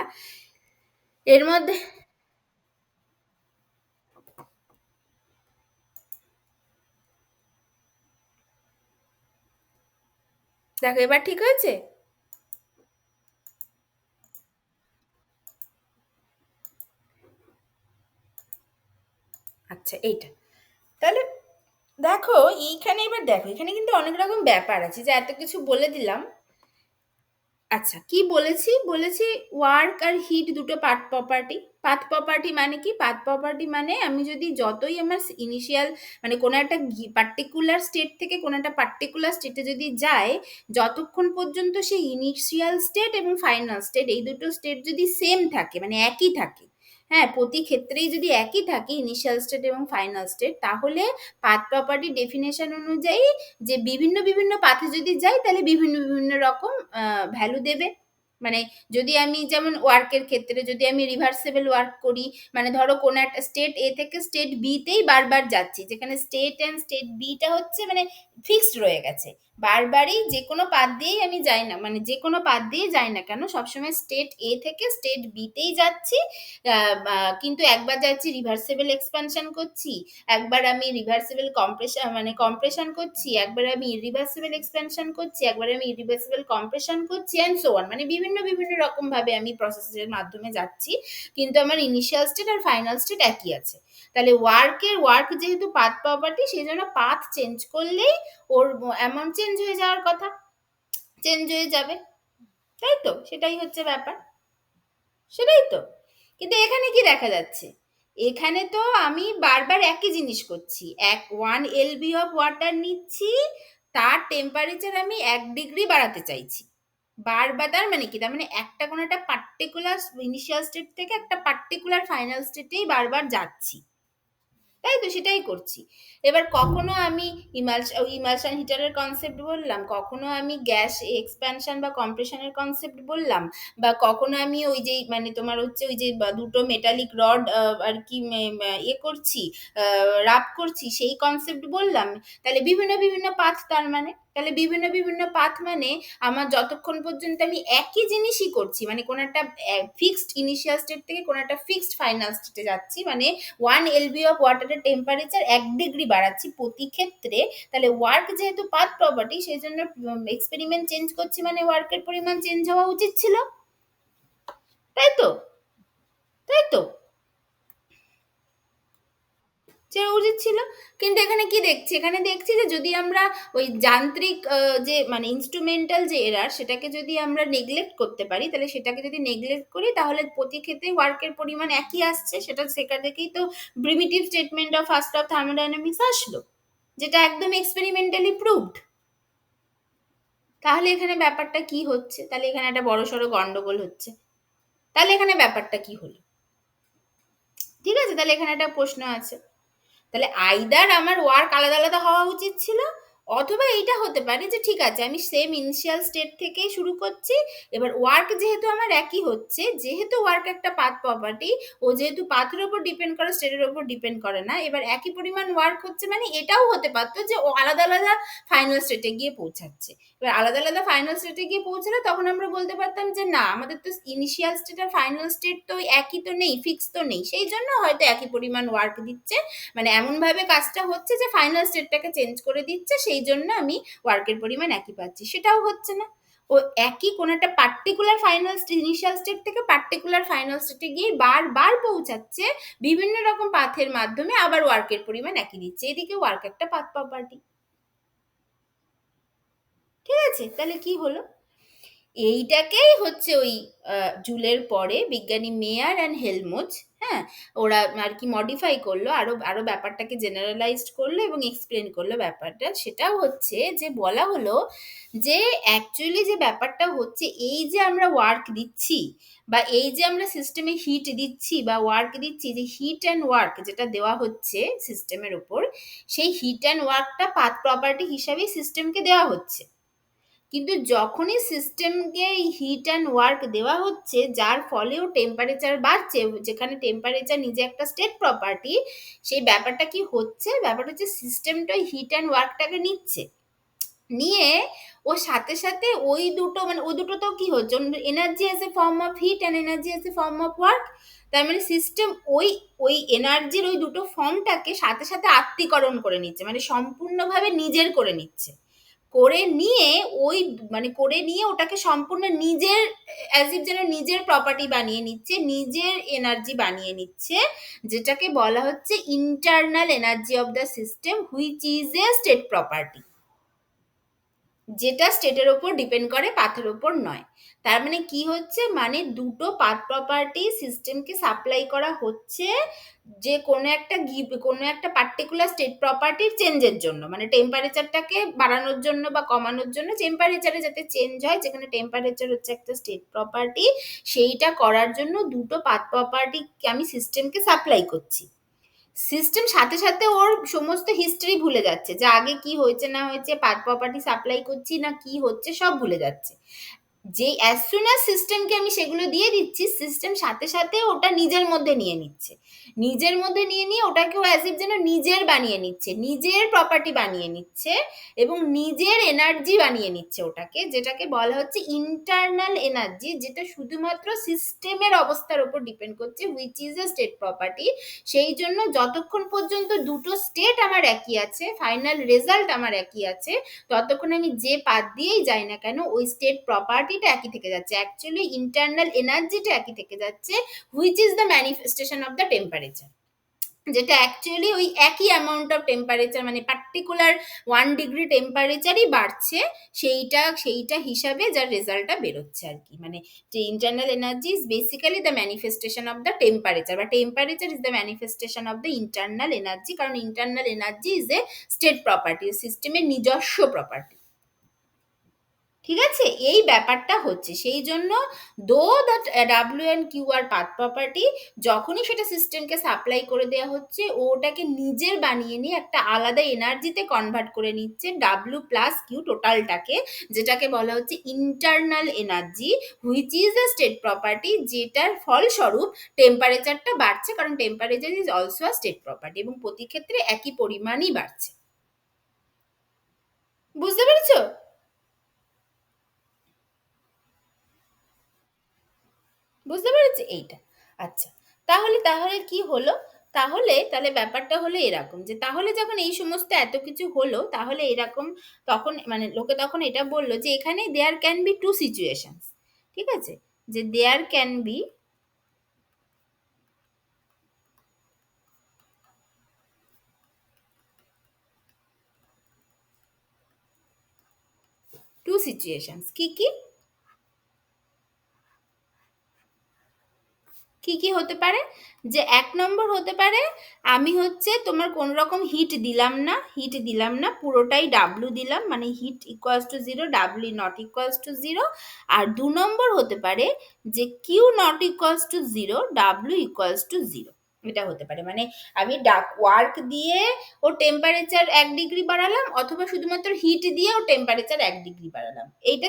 [SPEAKER 1] এর মধ্যে দেখো, এবার ঠিক হয়েছে? আচ্ছা, এইটা তাহলে দেখো, এইখানে এবার দেখো, এখানে কিন্তু অনেক রকম ব্যাপার আছে, যে এত কিছু বলে দিলাম। আচ্ছা, কি বলেছি? বলেছি ওয়ার্ক আর হিট দুটো পাথ প্রপার্টি। পাথ প্রপার্টি মানে কি? পাথ প্রপার্টি মানে আমি যদি যতই আমার ইনিশিয়াল, মানে কোনো একটা পার্টিকুলার স্টেট থেকে কোনো একটা পার্টিকুলার স্টেটে যদি যায়, যতক্ষণ পর্যন্ত সেই ইনিশিয়াল স্টেট এবং ফাইনাল স্টেট, এই দুটো স্টেট যদি সেম থাকে, মানে একই থাকে, হ্যাঁ, প্রতি ক্ষেত্রেই যদি একই থাকে ইনিশিয়াল স্টেট এবং ফাইনাল স্টেট, তাহলে পাথ প্রপার্টি ডেফিনেশন অনুযায়ী যে বিভিন্ন বিভিন্ন পাথে যদি যাই, তাহলে বিভিন্ন বিভিন্ন রকম ভ্যালু দেবে। মানে যদি আমি যেমন ওয়ার্কের ক্ষেত্রে যদি আমি রিভার্সেবল ওয়ার্ক করি, মানে ধরো কোনো একটা স্টেট এ থেকে স্টেট বি তেই বারবার যাচ্ছি, যেখানে স্টেট অ্যান্ড স্টেট বিটা হচ্ছে মানে ফিক্সড রয়ে গেছে, বারবারই যে কোনো পাথ দিয়েই আমি যাই না, মানে যে কোনো পাথ দিয়ে যাই না কেন, সবসময় স্টেট এ থেকে স্টেট বিতেই যাচ্ছি। কিন্তু একবার যাচ্ছি রিভার্সেবল এক্সপানশন করছি, একবার আমি রিভার্সিবল কম্প্রেশন মানে কম্প্রেশন করছি, একবার আমি ইরিভার্সিবল এক্সপেনশন করছি, একবার আমি ইরিভার্সিবল কম্প্রেশন করছি, অ্যান্ড সো অন। মানে বিভিন্ন বিভিন্ন রকম ভাবে আমি প্রসেসের মাধ্যমে যাচ্ছি, কিন্তু আমার ইনিশিয়াল স্টেট আর ফাইনাল স্টেট একই আছে। তাহলে ওয়ার্ক যেহেতু পাথ প্রপার্টি, সেই জন্য পাথ চেঞ্জ করলেই ওর অ্যামাউন্ট চেঞ্জ হয়ে যাওয়ার কথা, চেঞ্জ হয়ে যাবে, তাই তো? সেটাই হচ্ছে ব্যাপার, সেটাই তো। কিন্তু এখানে কি দেখা যাচ্ছে? এখানে তো আমি বারবার একই জিনিস করছি, 1 LB অফ ওয়াটার নিচ্ছি, তার টেম্পারেচার আমি 1 ডিগ্রি বাড়াতে চাইছি বারবার। তার মানে কি? তার মানে একটা কোনো একটা পার্টিকুলার ইনিশিয়াল স্টেট থেকে একটা পার্টিকুলার ফাইনাল স্টেটেই বারবার যাচ্ছি, তাই তো? সেটাই করছি। এবার কখনো আমি ইমালশন হিটারের কনসেপ্ট বললাম, কখনো আমি গ্যাস এক্সপ্যানশন বা কম্প্রেশনের কনসেপ্ট বললাম, বা কখনো আমি ওই যে মানে তোমার হচ্ছে ওই যে দুটো মেটালিক রড আর কি করছি, রাব করছি, সেই কনসেপ্ট বললাম। তাহলে বিভিন্ন বিভিন্ন পাথ, তার মানে তাহলে বিভিন্ন বিভিন্ন পাথ মানে আমার যতক্ষণ পর্যন্ত আমি একই জিনিসই করছি, মানে কোনো একটা ফিক্সড ইনিশিয়াল স্টেট থেকে কোনো একটা ফিক্সড ফাইনাল স্টেটে যাচ্ছি, মানে 1 LB অফ ওয়াটারের টেম্পারেচার 1 ডিগ্রি বাড়াচ্ছি প্রতি ক্ষেত্রে, তাহলে ওয়ার্ক যেহেতু পাথ প্রপার্টি সেই জন্য এক্সপেরিমেন্ট চেঞ্জ করছি, মানে ওয়ার্কের পরিমাণ চেঞ্জ হওয়া উচিত ছিল, তাই তো? তাই তো যে উচিত ছিল। কিন্তু এখানে কি দেখছি, এখানে দেখছি যে যদি আমরা ওই যান্ত্রিক যে মানে ইনস্ট্রুমেন্টাল যে এরার সেটাকে যদি আমরা নেগলেক্ট করতে পারি, তাহলে সেটাকে যদি নেগলেক্ট করি তাহলে প্রতি ক্ষেত্রে ওয়ার্কের পরিমাণ একই আসছে, সেটা সেখান থেকেই তো primitive statement of first of thermodynamics আসলো, যেটা একদম এক্সপেরিমেন্টালি প্রুভড। তাহলে এখানে ব্যাপারটা কি হচ্ছে, তাহলে এখানে একটা বড়সড় গন্ডগোল হচ্ছে। তাহলে এখানে ব্যাপারটা কি হলো? ঠিক আছে, তাহলে এখানে একটা প্রশ্ন আছে। তাহলে আইদার আমার ওয়ার্ক আলাদা আলাদা হওয়া উচিত ছিল, অথবা এইটা হতে পারে যে ঠিক আছে আমি সেম ইনিশিয়াল স্টেট থেকেই শুরু করছি, এবার ওয়ার্ক যেহেতু আমার একই হচ্ছে, যেহেতু ওয়ার্ক একটা পাথ প্রপার্টি, ও যেহেতু পাথের ওপর ডিপেন্ড করে স্টেটের ওপর ডিপেন্ড করে না, এবার একই পরিমাণ ওয়ার্ক হচ্ছে, মানে এটাও হতে পারতো যে ও আলাদা আলাদা ফাইনাল স্টেটে গিয়ে পৌঁছাচ্ছে। এবার আলাদা আলাদা ফাইনাল স্টেটে গিয়ে পৌঁছালে তখন আমরা বলতে পারতাম যে না, আমাদের তো ইনিশিয়াল স্টেট আর ফাইনাল স্টেট তো একই তো নেই, ফিক্স তো নেই, সেই জন্য হয়তো একই পরিমাণ ওয়ার্ক দিচ্ছে, মানে এমন ভাবে কাজটা হচ্ছে যে ফাইনাল স্টেটটাকে চেঞ্জ করে দিচ্ছে, সেই জন্য আমি ওয়ার্কের পরিমাণ একই পাচ্ছি, সেটাও হচ্ছে না। ও একই কোন একটা পার্টিকুলার ফাইনাল ইনিশিয়াল স্টেট থেকে পার্টিকুলার ফাইনাল স্টেটে গিয়ে বারবার পৌঁছাচ্ছে বিভিন্ন রকম পাথের মাধ্যমে, আবার ওয়ার্কের পরিমাণ একই দিচ্ছে, এদিকে ওয়ার্ক একটা পাথ প্রপার্টি। ঠিক আছে, তাহলে কি হলো? এইটাকেই হচ্ছে ওই জুলের পরে বিজ্ঞানী মেয়ার অ্যান্ড হেলমোজ, হ্যাঁ, ওরা আর কি মডিফাই করলো, আরো আরো ব্যাপারটাকে জেনারেলাইজড করলো এবং এক্সপ্লেন করলো ব্যাপারটা, সেটাও হচ্ছে যে বলা হলো যে অ্যাকচুয়ালি যে ব্যাপারটা হচ্ছে এই যে আমরা ওয়ার্ক দিচ্ছি, বা এই যে আমরা সিস্টেমে হিট দিচ্ছি বা ওয়ার্ক দিচ্ছি, যে হিট অ্যান্ড ওয়ার্ক যেটা দেওয়া হচ্ছে সিস্টেমের উপর, সেই হিট অ্যান্ড ওয়ার্কটা পাথ প্রপার্টি হিসাবেই সিস্টেমকে দেওয়া হচ্ছে। কিন্তু যখনই সিস্টেমকে হিট অ্যান্ড ওয়ার্ক দেওয়া হচ্ছে, যার ফলেও টেম্পারেচার বাড়ছে, যেখানে টেম্পারেচার নিজে একটা স্টেট প্রপার্টি, সেই ব্যাপারটা কি হচ্ছে, ব্যাপারটা হচ্ছে সিস্টেমটা হিট অ্যান্ড ওয়ার্কটাকে নিচ্ছে, নিয়ে ও সাথে সাথে ওই দুটো মানে ওই দুটোতেও কি হচ্ছে, energy as a form of heat and energy as a form of work, তার মানে সিস্টেম ওই ওই এনার্জির ওই দুটো ফর্মটাকে সাথে সাথে আত্মীকরণ করে নিচ্ছে, মানে সম্পূর্ণভাবে নিজের করে নিচ্ছে, করে নিয়ে ওই মানে করে নিয়ে ওটাকে সম্পূর্ণ নিজের অ্যাজ ইফ যেন নিজের প্রপার্টি বানিয়ে নিচ্ছে, নিজের এনার্জি বানিয়ে নিচ্ছে, যেটাকে বলা হচ্ছে internal energy of the system which is a state property, যেটা স্টেটের ওপর ডিপেন্ড করে, পাথের ওপর নয়। তার মানে কি হচ্ছে, মানে দুটো পাথ প্রপার্টি সিস্টেমকে সাপ্লাই করা হচ্ছে, যে কোনো একটা পার্টিকুলার স্টেট প্রপার্টির চেঞ্জের জন্য, মানে টেম্পারেচারটাকে বাড়ানোর জন্য বা কমানোর জন্য, টেম্পারেচারে যাতে চেঞ্জ হয়, যেখানে টেম্পারেচার হচ্ছে একটা স্টেট প্রপার্টি, সেইটা করার জন্য দুটো পাথ প্রপার্টি আমি সিস্টেমকে সাপ্লাই করছি। সিস্টেম সাথে সাথে ওর সমস্ত হিস্ট্রি ভুলে যাচ্ছে, যে আগে কি হয়েছে না হয়েছে, পাথ প্রপার্টি সাপ্লাই করছি না কি হচ্ছে, সব ভুলে যাচ্ছে। যে অ্যাজ সুন অ্যাজ সিস্টেমকে আমি সেগুলো দিয়ে দিচ্ছি, সিস্টেম সাথে সাথে ওটা নিজের মধ্যে নিয়ে নিচ্ছে, নিজের মধ্যে নিয়ে নিয়ে ওটাকেও অ্যাজ ইফ যেন নিজের বানিয়ে নিচ্ছে, নিজের প্রপার্টি বানিয়ে নিচ্ছে, এবং নিজের এনার্জি বানিয়ে নিচ্ছে ওটাকে, যেটাকে বলা হচ্ছে ইন্টারনাল এনার্জি, যেটা শুধুমাত্র সিস্টেমের অবস্থার উপর ডিপেন্ড করছে, which is a state property. সেই জন্য যতক্ষণ পর্যন্ত দুটো স্টেট আমার একই আছে, ফাইনাল রেজাল্ট আমার একই আছে, ততক্ষণ আমি যে পাথ দিয়েই যাই না কেন ওই স্টেট প্রপার্টিটা একই থেকে যাচ্ছে, অ্যাকচুয়ালি ইন্টারনাল এনার্জিটা একই থেকে যাচ্ছে, which is the manifestation of the temperature, যেটা অ্যাকচুয়ালি ওই একই অ্যামাউন্ট অফ টেম্পারেচার, মানে পার্টিকুলার 1 ডিগ্রি টেম্পারেচারই বাড়ছে, সেইটা সেইটা হিসাবে যার রেজাল্টটা বেরোচ্ছে আর কি, মানে যে internal energy is basically the manifestation of the temperature, বা temperature is the manifestation of the internal energy, কারণ internal energy is a state property, সিস্টেমের নিজস্ব প্রপার্টি। ঠিক আছে, এই ব্যাপারটা হচ্ছে, সেই জন্য though that W and Q are path property, যখনই সেটা সিস্টেমকে সাপ্লাই করে দেওয়া হচ্ছে, ও ওটাকে নিজের বানিয়ে নিয়ে একটা আলাদা এনার্জিতে কনভার্ট করে নিচ্ছে, ডাব্লিউ প্লাস কিউ টোটালটাকে, যেটাকে বলা হচ্ছে internal energy which is a state property, যেটার ফলস্বরূপ টেম্পারেচারটা বাড়ছে, কারণ temperature is also a state property, এবং প্রতি ক্ষেত্রে একই পরিমাণই বাড়ছে। বুঝতে পেরেছো? বুঝতে পেরেছি এইটা। আচ্ছা, তাহলে তাহলে কি হলো? তাহলে ব্যাপারটা হলো এরকম যে তাহলে যখন এই সমস্ত এত কিছু হলো তাহলে এরকম, তখন মানে লোকে তখন এটা বলল যে এখানে there can be two situations. ঠিক আছে? যে there can be two situations. কি কি? কি কি হতে পারে? যে এক নম্বর হতে পারে, আমি হচ্ছে তোমার কোন রকম হিট দিলাম না, পুরোটাই ডাব্লু দিলাম, মানে heat equals to zero, W not equals to zero. আর দু নম্বর হতে পারে যে Q not equals to zero, W equals to zero. এটা হতে পারে, মানে আমি ওয়ার্ক দিয়ে ও টেম্পারেচার 1 ডিগ্রি বাড়ালাম, অথবা শুধুমাত্র হিট দিয়ে ও টেম্পারেচার 1 ডিগ্রি বাড়ালাম। এইটা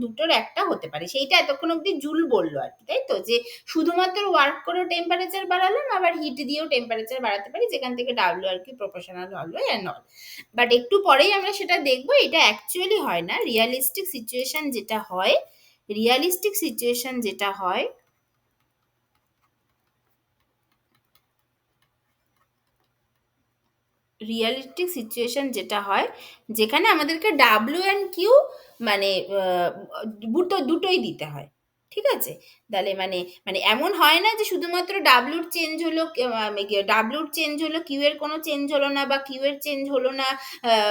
[SPEAKER 1] দুটোর একটা হতে পারে। সেইটা এতক্ষণ অব্দি জুল বললো আর কি, তাই তো? যে শুধুমাত্র ওয়ার্ক করেও টেম্পারেচার বাড়ালাম, আবার হিট দিয়েও টেম্পারেচার বাড়াতে পারি, যেখান থেকে ডাব্লিউ আর কি প্রপোর্শনাল হলো অ্যান্ড অল। বাট একটু পরেই আমরা সেটা দেখবো, এটা অ্যাকচুয়ালি হয় না। রিয়ালিস্টিক সিচুয়েশন যেটা হয়, রিয়ালিস্টিক সিচুয়েশন যেটা হয় রিয়ালিস্টিক সিচুয়েশন যেটা হয়, যেখানে আমাদেরকে ডাব্লিউ অ্যান্ড কিউ মানে দুটোই দিতে হয়। ঠিক আছে? তাহলে মানে মানে এমন হয় না যে শুধুমাত্র ডাব্লিউর চেঞ্জ হলো, ডাব্লিউর চেঞ্জ হলো, কিউ এর কোনো চেঞ্জ হলো না, বা কিউ এর চেঞ্জ হলো না,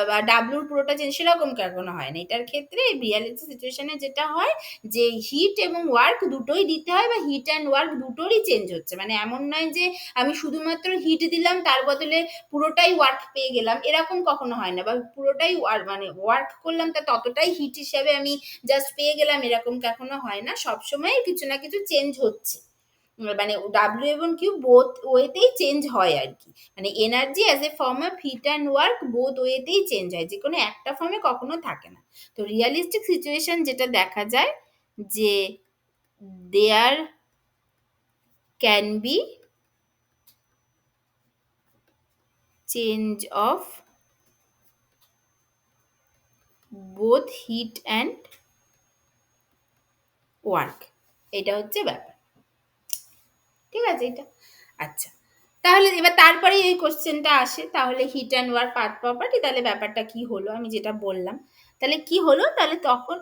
[SPEAKER 1] বা ডাব্লিউর পুরোটা চেঞ্জ, সেরকম কখনো হয় না। এটার ক্ষেত্রে রিয়ালিস্টিক সিচুয়েশনে যেটা হয় যে হিট এবং ওয়ার্ক দুটোই দিতে হয়, বা হিট অ্যান্ড ওয়ার্ক দুটোরই চেঞ্জ হচ্ছে। মানে এমন নয় যে আমি শুধুমাত্র হিট দিলাম, তার বদলে পুরোটাই ওয়ার্ক পেয়ে গেলাম, এরকম কখনো হয় না। বা পুরোটাই মানে ওয়ার্ক করলাম, তা ততটাই হিট হিসাবে আমি জাস্ট পেয়ে গেলাম, এরকম কখনো হয় না। সবসময় কিছু না কিছু চেঞ্জ হচ্ছে। মানে ডাব্লিউ এবং কিউ বোথ ওয়েতেই চেঞ্জ হয় আর কি। মানে energy as a form of heat and work both ওয়েতেই চেঞ্জ হয়, যে কোনো একটা ফর্মে কখনো থাকে না। তো রিয়ালিস্টিক সিচুয়েশন যেটা দেখা যায় যে there can be change of both heat and work. এটা হচ্ছে ব্যাপার। ঠিক আছে এটা? আচ্ছা, তাহলে এবার তারপরে এই কোশ্চেনটা আসে, তাহলে heat and work path property, তাহলে ব্যাপারটা কি হলো আমি যেটা বললাম। তাহলে কি হলো? তাহলে তখন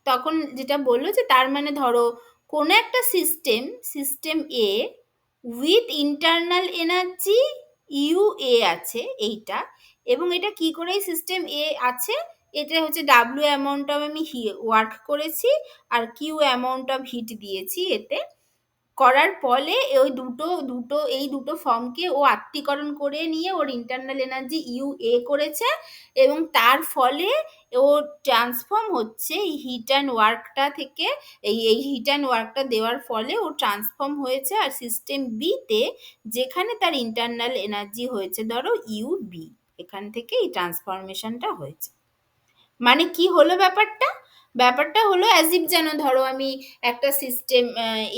[SPEAKER 1] তখন যেটা বললো যে তার মানে ধরো কোনো একটা system A with internal energy U A আছে এইটা, এবং এটা কি করে সিস্টেম এ আছে, এটা হচ্ছে ডাব্লিউ অ্যামাউন্ট অফ আমি ওয়ার্ক করেছি, আর কিউ অ্যামাউন্ট অফ হিট দিয়েছি এতে। করার ফলে ওই এই দুটো ফর্মকে ও আত্মীকরণ করে নিয়ে ওর ইন্টারনাল এনার্জি ইউ এ করেছে, এবং তার ফলে ও ট্রান্সফর্ম হচ্ছে এই হিট অ্যান্ড ওয়ার্কটা থেকে। এই হিট অ্যান্ড ওয়ার্কটা দেওয়ার ফলে ও ট্রান্সফর্ম হয়েছে আর সিস্টেম বি তে, যেখানে তার ইন্টারনাল এনার্জি হয়েছে ধরো ইউ বি। এখান থেকে এই ট্রান্সফরমেশনটা হয়েছে। মানে কি হলো ব্যাপারটা? ব্যাপারটা হলো অ্যাজ ইফ, যেন ধরো আমি একটা সিস্টেম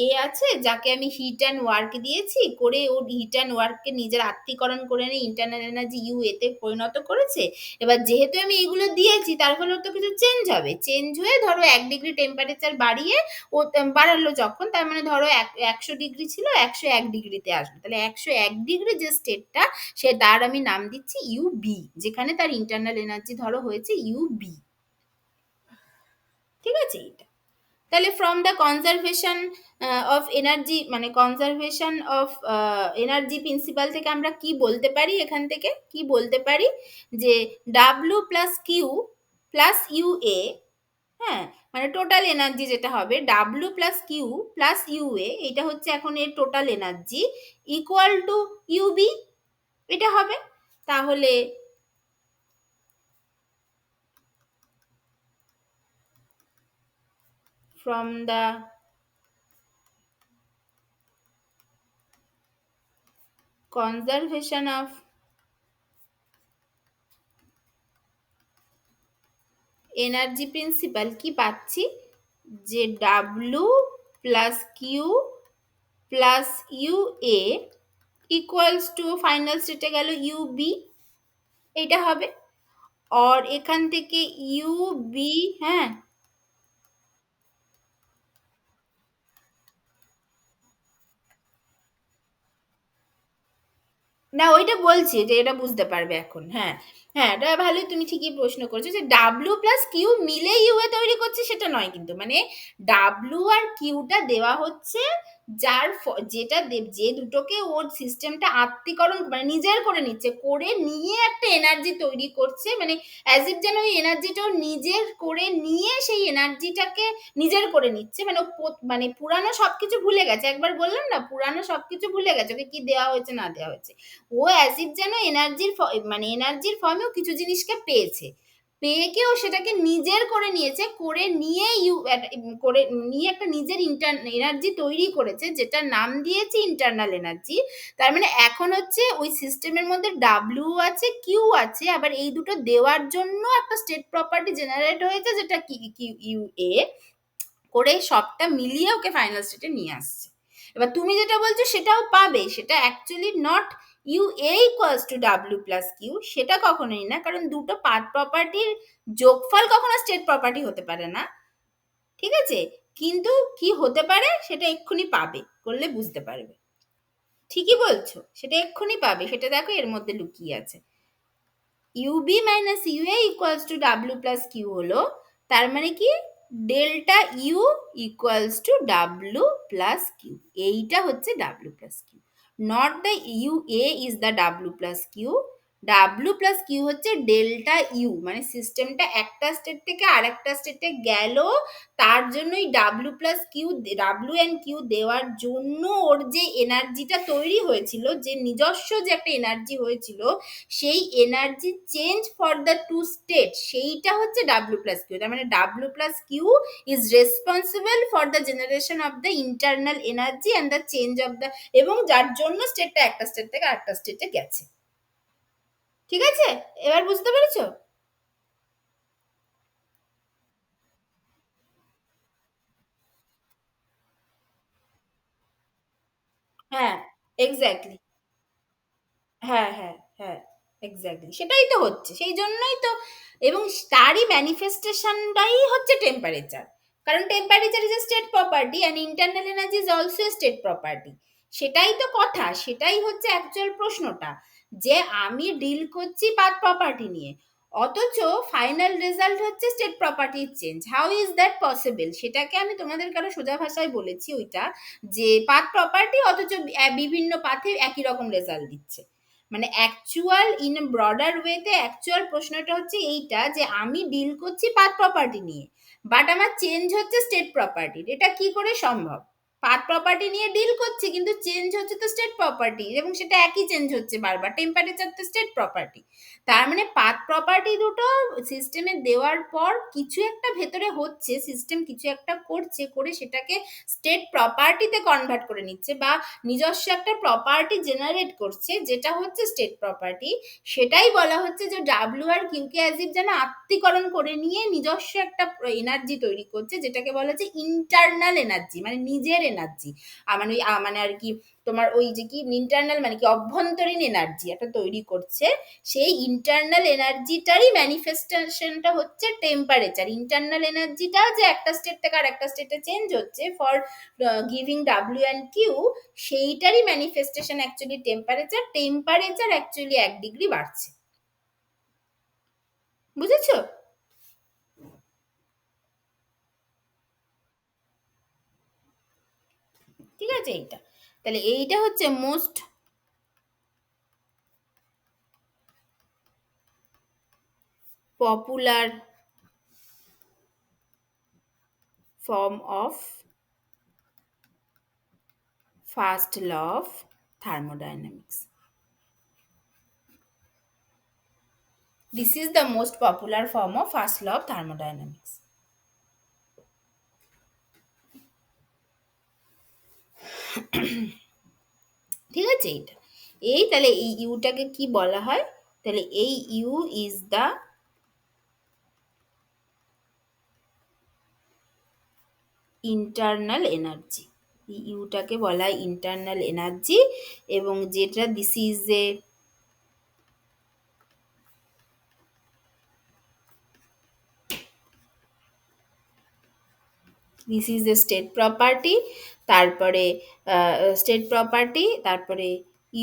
[SPEAKER 1] এ আছে, যাকে আমি হিট অ্যান্ড ওয়ার্ক দিয়েছি, করে ও হিট অ্যান্ড ওয়ার্ককে নিজের আত্মীকরণ করে নিয়ে ইন্টারনাল এনার্জি ইউ এতে পরিণত করেছে। এবার যেহেতু আমি এগুলো দিয়েছি, তার ফলে তো কিছু চেঞ্জ হবে, চেঞ্জ হয়ে ধরো 1 ডিগ্রি টেম্পারেচার বাড়িয়ে ও বাড়ালো যখন, তার মানে ধরো 100 ডিগ্রি ছিল, 101 ডিগ্রিতে আসবে। তাহলে 101 ডিগ্রি যে স্টেটটা, সে তার আমি নাম দিচ্ছি ইউ বি, যেখানে তার ইন্টারনাল এনার্জি ধরো হয়েছে ইউ বি। ঠিক আছে এটা? তাহলে from the conservation of energy, মানে কনজারভেশন অফ এনার্জি প্রিন্সিপাল থেকে আমরা কি বলতে পারি, এখান থেকে কি বলতে পারি যে W plus Q plus U A, হ্যাঁ, মানে টোটাল এনার্জি যেটা হবে W plus Q plus U A, এটা হচ্ছে এখন এর total energy, equal to UB. এটা হবে। তাহলে from the conservation of energy principle কি পাচ্ছি, যে W plus Q plus U A equals to final স্টেটে গেল ইউ বি। এইটা হবে। আর এখান থেকে ইউ বি, হ্যাঁ, না ওইটা বলছি যে এটা বুঝতে পারবে এখন, হ্যাঁ। হ্যাঁ, এটা ভালোই, তুমি ঠিকই প্রশ্ন করছো যে ডাব্লিউ প্লাস কিউ মিলে ইউ এ তৈরি করছে সেটা নয় কিন্তু, মানে ডাব্লিউ আর কিউটা দেওয়া হচ্ছে যেটা যে দুটোকে ওর সিস্টেমটা আত্মীকরণ মানে নিজের করে নিচ্ছে, করে নিয়ে একটা এনার্জি তৈরি করছে, মানে অ্যাজ ইফ যেন ওই এনার্জিটা নিজের করে নিয়ে সেই এনার্জিটাকে নিজের করে নিচ্ছে, মানে মানে পুরানো সবকিছু ভুলে গেছে, একবার বললাম না পুরানো সবকিছু ভুলে গেছে, ওকে কি দেওয়া হয়েছে না দেওয়া হয়েছে, ও অ্যাজ ইফ যেন মানে এনার্জির ফর্মেও কিছু জিনিসকে পেয়েছে, পেয়ে কি ও সেটাকে নিজের করে নিয়েছে, করে নিয়ে করে নিয়ে একটা নিজের এনার্জি তৈরি করেছে যেটা নাম দিয়েছে ইন্টারনাল এনার্জি। তার মানে এখন হচ্ছে ওই সিস্টেমের মধ্যে ডাব্লিউ আছে, কিউ আছে, আবার এই দুটো দেওয়ার জন্য একটা স্টেট প্রপার্টি জেনারেট হয়েছে যেটা কি কিউ ইউ এ, করে সবটা মিলিয়ে ওকে ফাইনাল স্টেটে নিয়ে আসছে। এবার তুমি যেটা বলছো সেটাও পাবে, সেটা actually not U A equals to W plus Q, সেটা কখনোই না, কারণ দুটো পার্ট প্রপার্টির যোগফল কখনো স্টেট প্রপার্টি হতে পারে না, ঠিক আছে? কিন্তু কি হতে পারে সেটা এক্ষুনি পাবে, করলে বুঝতে পারবে। ঠিকই বলছো, সেটা এক্ষুনি পাবে, সেটা দেখো এর মধ্যে লুকিয়ে আছে। UB minus UA equals to W plus Q হলো, তার মানে কি delta U equals to W plus Q, এইটা হচ্ছে W plus Q, not the U A is the W plus Q. W plus Q হচ্ছে ডেল্টা ইউ, মানে সিস্টেমটা একটা স্টেট থেকে আরেকটা স্টেটে গেল, তার জন্যই W plus Q, W and Q দেওয়ার জন্য ওর যে এনার্জিটা তৈরি হয়েছিল, যে নিজস্ব যে একটা এনার্জি হয়েছিল, সেই energy change for the to state, সেইটা হচ্ছে ডাব্লিউ প্লাস কিউ। তার মানে W plus Q is responsible for the generation of the internal energy and the change of the, এবং যার জন্য স্টেটটা একটা স্টেট থেকে আরেকটা স্টেটে গেছে। ঠিক আছে, এবার বুঝতে পেরেছো? হ্যাঁ, এক্স্যাক্টলি। হ্যাঁ, হ্যাঁ, হ্যাঁ, এক্স্যাক্টলি সেটাই তো হচ্ছে, সেই জন্যই তো, এবং তারই ম্যানিফেস্টেশনটাই হচ্ছে টেম্পারেচার, কারণ temperature is a state property and internal energy is also a state property. সেটাই তো কথা, সেটাই হচ্ছে অ্যাকচুয়াল প্রশ্নটা, যে আমি ডিল করছি পাথ প্রপার্টি নিয়ে, অথচ ফাইনাল রেজাল্ট হচ্ছে স্টেট প্রপার্টির change, how is that possible, সেটাকে আমি তোমাদের কারো সোজা ভাষায় বলেছি ওইটা, যে পাথ প্রপার্টি অথচ বিভিন্ন পাথে একই রকম রেজাল্ট দিচ্ছে, মানে অ্যাকচুয়াল ইন ব্রডার ওয়েতে অ্যাকচুয়াল প্রশ্নটা হচ্ছে এইটা, যে আমি ডিল করছি পাথ প্রপার্টি নিয়ে, বাট আমার চেঞ্জ হচ্ছে স্টেট প্রপার্টির, এটা কি করে সম্ভব? পাথ প্রপার্টি নিয়ে ডিল করছি কিন্তু চেঞ্জ হচ্ছে তো স্টেট প্রপার্টি, এবং সেটা একই চেঞ্জ হচ্ছে বারবার, টেম্পারেচার তো স্টেট প্রপার্টি। তার মানে পাথ প্রপার্টি দুটো সিস্টেমে দেওয়ার পর কিছু একটা ভেতরে হচ্ছে, সিস্টেম কিছু একটা করছে, করে সেটাকে স্টেট প্রপার্টিতে কনভার্ট করে নিচ্ছে, বা নিজস্ব একটা প্রপার্টি জেনারেট করছে যেটা হচ্ছে স্টেট প্রপার্টি। সেটাই বলা হচ্ছে যে ডাব্লিউ আর কিউকে অ্যাজ ইফ যেন আত্মীকরণ করে নিয়ে নিজস্ব একটা এনার্জি তৈরি করছে, যেটাকে বলা হচ্ছে ইন্টারনাল এনার্জি, মানে নিজের এনার্জি, মানে মানে আর কি তোমার ওই যে কি ইন্টারনাল মানে কি অভ্যন্তরীণ এনার্জি একটা তৈরি করছে, সেই ইন্টারনাল এনার্জিটারই ম্যানিফেস্টেশনটা হচ্ছে টেম্পারেচার, ইন্টারনাল এনার্জিটা যে একটা স্টেট থেকে আর একটা স্টেটে চেঞ্জ হচ্ছে for giving W and Q, সেইটারই manifestation actually temperature, temperature actually 1 degree বাড়ছে। বুঝেছো? ঠিক আছে, এইটা তাহলে এইটা হচ্ছে most popular form of first law of thermodynamics. This is the most popular form of first law of thermodynamics. ঠিক আছে, এইটা, এই তাহলে এই ইউটাকে কি বলা হয়, তাহলে এই U is the internal energy, এই ইউটাকে বলা হয় ইন্টারনাল এনার্জি, এবং যেটা this is a this is the state property. তারপরে স্টেট প্রপার্টি, তারপরে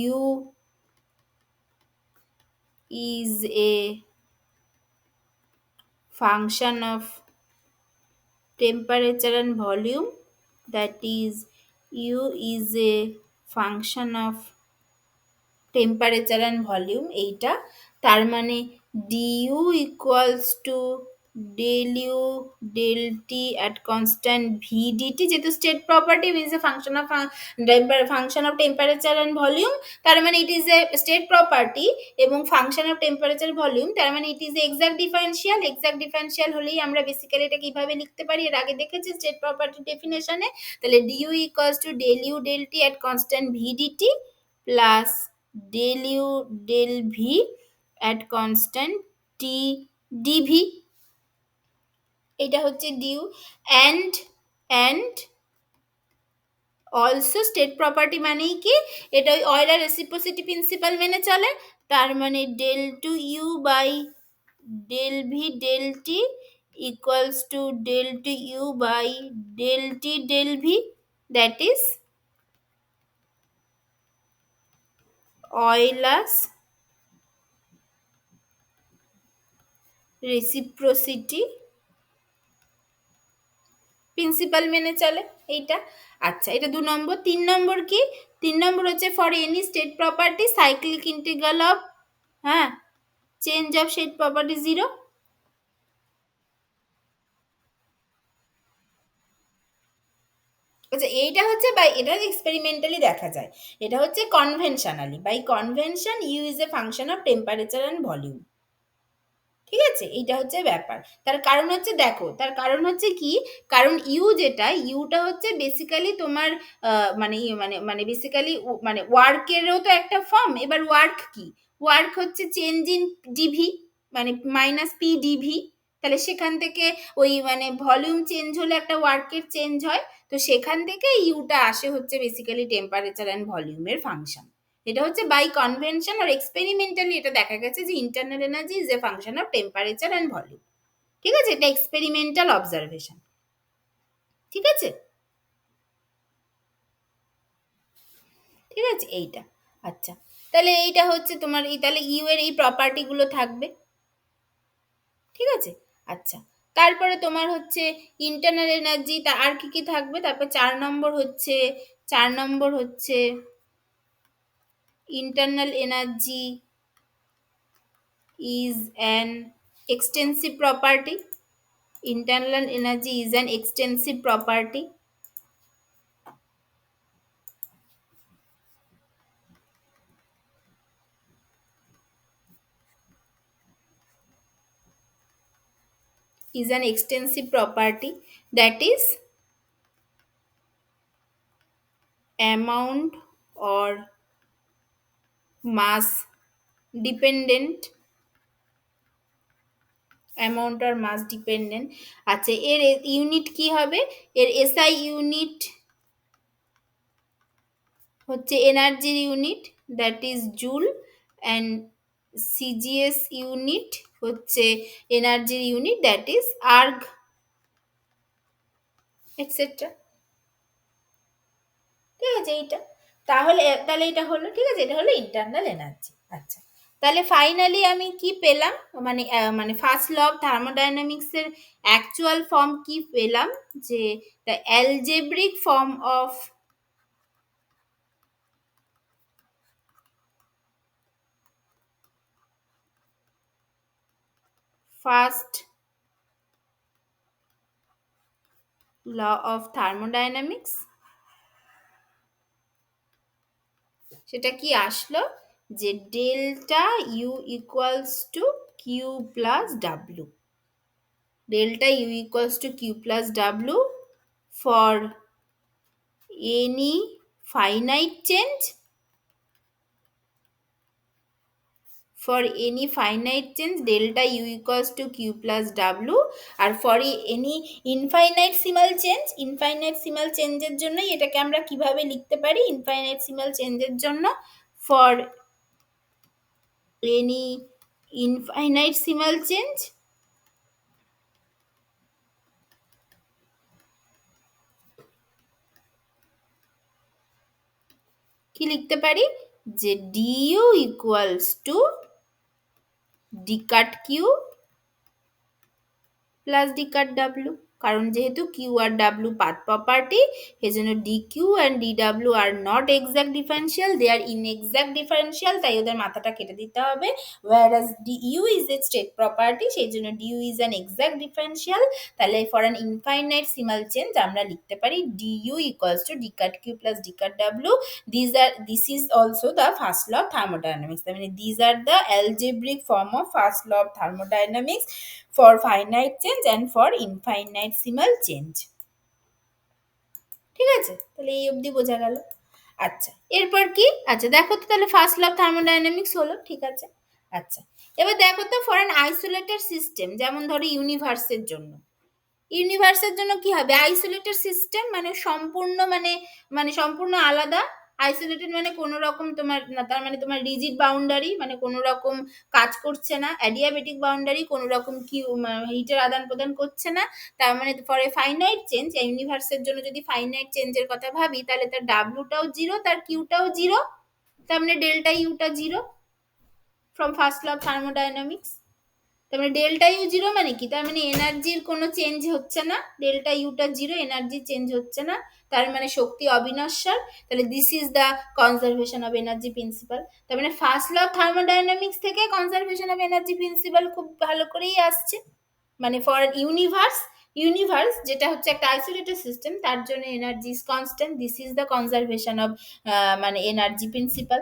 [SPEAKER 1] U is a function of temperature and volume, that is u is a function of temperature and volume এইটা। তার মানে dU equals to del U del T at constant V dT, যেহেতু state property is a function of temperature and volume, তার মানে it is a state property এবং function of temperature volume, তার মানে it is exact differential. Exact differential হলেই আমরা basically এটা কিভাবে লিখতে পারি, এর আগে দেখেছি স্টেট প্রপার্টি ডেফিনেশনে। তাহলে dU equals to del U del T at constant V dT plus del u del v at constant t dv, এটা হচ্ছে dU. And also state property মানেই কি, এটা ওই অয়েলার রেসিপ্রোসিটি প্রিন্সিপাল মেনে চলে। তার মানে del two U by del V del T equals to del two U by del T del V, that is Euler's reciprocity principle মেনে চলে এইটা। আচ্ছা, এটা 2 নম্বর। 3 নম্বর কি, 3 নম্বর হচ্ছে for any state property cyclic integral of, হ্যাঁ, চেঞ্জ অফ স্টেট প্রপার্টি 0। আচ্ছা, এইটা হচ্ছে বাই, এটা এক্সপেরিমেন্টালি দেখা যায়। এটা হচ্ছে conventionally, by convention U is a function of temperature and volume. ঠিক আছে, এইটা হচ্ছে ব্যাপার। তার কারণ হচ্ছে, দেখো তার কারণ হচ্ছে কি, কারণ ইউ যেটা, ইউটা হচ্ছে বেসিক্যালি তোমার মানে মানে বেসিক্যালি মানে ওয়ার্কেরও তো একটা ফর্ম। এবার ওয়ার্ক কি, ওয়ার্ক হচ্ছে চেঞ্জ ইন ডিভি, মানে মাইনাস পি ডিভি। তাহলে সেখান থেকে ওই মানে ভলিউম চেঞ্জ হলে একটা ওয়ার্কের চেঞ্জ হয়, তো সেখান থেকে ইউটা আসে হচ্ছে বেসিক্যালি টেম্পারেচার অ্যান্ড ভলিউমের ফাংশন। এটা হচ্ছে বাই কনভেনশন আর এক্সপেরিমেন্টালি এটা দেখা গেছে যে internal energy is a function of temperature and volume. ঠিক আছে, এটা এক্সপেরিমেন্টাল অবজারভেশন। ঠিক আছে, ঠিক আছে এইটা। আচ্ছা, তাহলে এইটা হচ্ছে তোমার এই, তাহলে ইউ এর এই প্রপার্টিগুলো থাকবে। ঠিক আছে, আচ্ছা, তারপরে তোমার হচ্ছে ইন্টারনাল এনার্জি, তা আর কি কি থাকবে, তারপর 4 নম্বর হচ্ছে, 4 নম্বর হচ্ছে internal energy is an extensive property. Internal energy is an extensive property. Is an extensive property, that is amount or mass dependent, amount or mass dependent। আচ্ছা, এর ইউনিট কি হবে, এর এসআই ইউনিট হচ্ছে এনার্জির unit, that is joule, and CGS unit হচ্ছে এনার্জির unit, that is erg, etcetera. ঠিক আছে, এইটা তাহলে, তাহলে এটা হলো, ঠিক আছে, এটা হলো ইন্টারনাল এনার্জি। আচ্ছা, তাহলে ফাইনালি আমি কি পেলাম, মানে মানে ফার্স্ট ল অফ থার্মোডাইনামিক্স এর অ্যাকচুয়াল ফর্ম কি পেলাম, যে the algebraic form of first law of thermodynamics, সেটা কি আসলো, যে delta U equals to Q plus W, delta u equals to q plus w for any finite change, for any finite change delta u equals to q plus w, আর for any infinitesimal change, infinitesimal change এর জন্য এটাকে আমরা কিভাবে লিখতে পারি, infinitesimal change এর জন্য for any infinitesimal change কি লিখতে পারি, যে dU equals to d cut Q plus d cut W. কারণ যেহেতু কিউ আর ডাব্লিউ পাথ প্রপার্টি, সেজন্য d Q and d W are not exact differential, they are inexact differential, তাই ওদের মাথাটা কেটে দিতে হবে। whereas du is a state property, সেই জন্য du is an exact differential। তাহলে ফর অ্যান ইনফাইনাইট সিমাল চেঞ্জ আমরা লিখতে পারি du equals to d cut q plus d cut w। This is also the first law of thermodynamics। I mean, these are the algebraic form of first law of thermodynamics for finite change and for infinitesimal change। ঠিক আছে, তাহলে এই অবধি বোঝা গেল। আচ্ছা, এরপর কি, আচ্ছা দেখো তো, তাহলে ফার্স্ট ল অফ থার্মোডাইনামিক্স হলো, ঠিক আছে। আচ্ছা, এবার দেখো তো ফর অ্যান আইসোলেটেড সিস্টেম, যেমন ধরো ইউনিভার্সের জন্য, ইউনিভার্সের জন্য কি হবে, আইসোলেটেড সিস্টেম মানে সম্পূর্ণ, মানে মানে সম্পূর্ণ আলাদা। আইসোলেটেড মানে কোনো রকম তোমার না, তার মানে তোমার রিজিড বাউন্ডারি, মানে কোনো রকম কাজ করছে না, অ্যাডিয়াবেটিক বাউন্ডারি, কোনো রকম কি হিটের আদান প্রদান করছে না। তার মানে ফর এ ফাইনাইট চেঞ্জ, ইউনিভার্সের জন্য যদি ফাইনাইট চেঞ্জের কথা ভাবি, তাহলে তার ডাব্লুটাও জিরো, তার কিউটাও জিরো, তার মানে ডেল্টা ইউটা zero from first law of thermodynamics. তার মানে ডেল্টা ইউ জিরো মানে কি, তার মানে এনার্জির কোনো চেঞ্জ হচ্ছে না, ডেল্টা ইউটা জিরো, এনার্জি চেঞ্জ হচ্ছে না, তার মানে শক্তি অবিনশ্বর। তাহলে this is the conservation of energy principle. তার মানে ফার্স্ট ল অফ থার্মোডাইনামিক্স থেকে কনজারভেশন অফ এনার্জি প্রিন্সিপাল খুব ভালো করেই আসছে। মানে ফর ইউনিভার্স, ইউনিভার্স যেটা হচ্ছে একটা আইসোলেটেড সিস্টেম, তার জন্য energy is constant, this is the conservation of মানে এনার্জি প্রিন্সিপাল।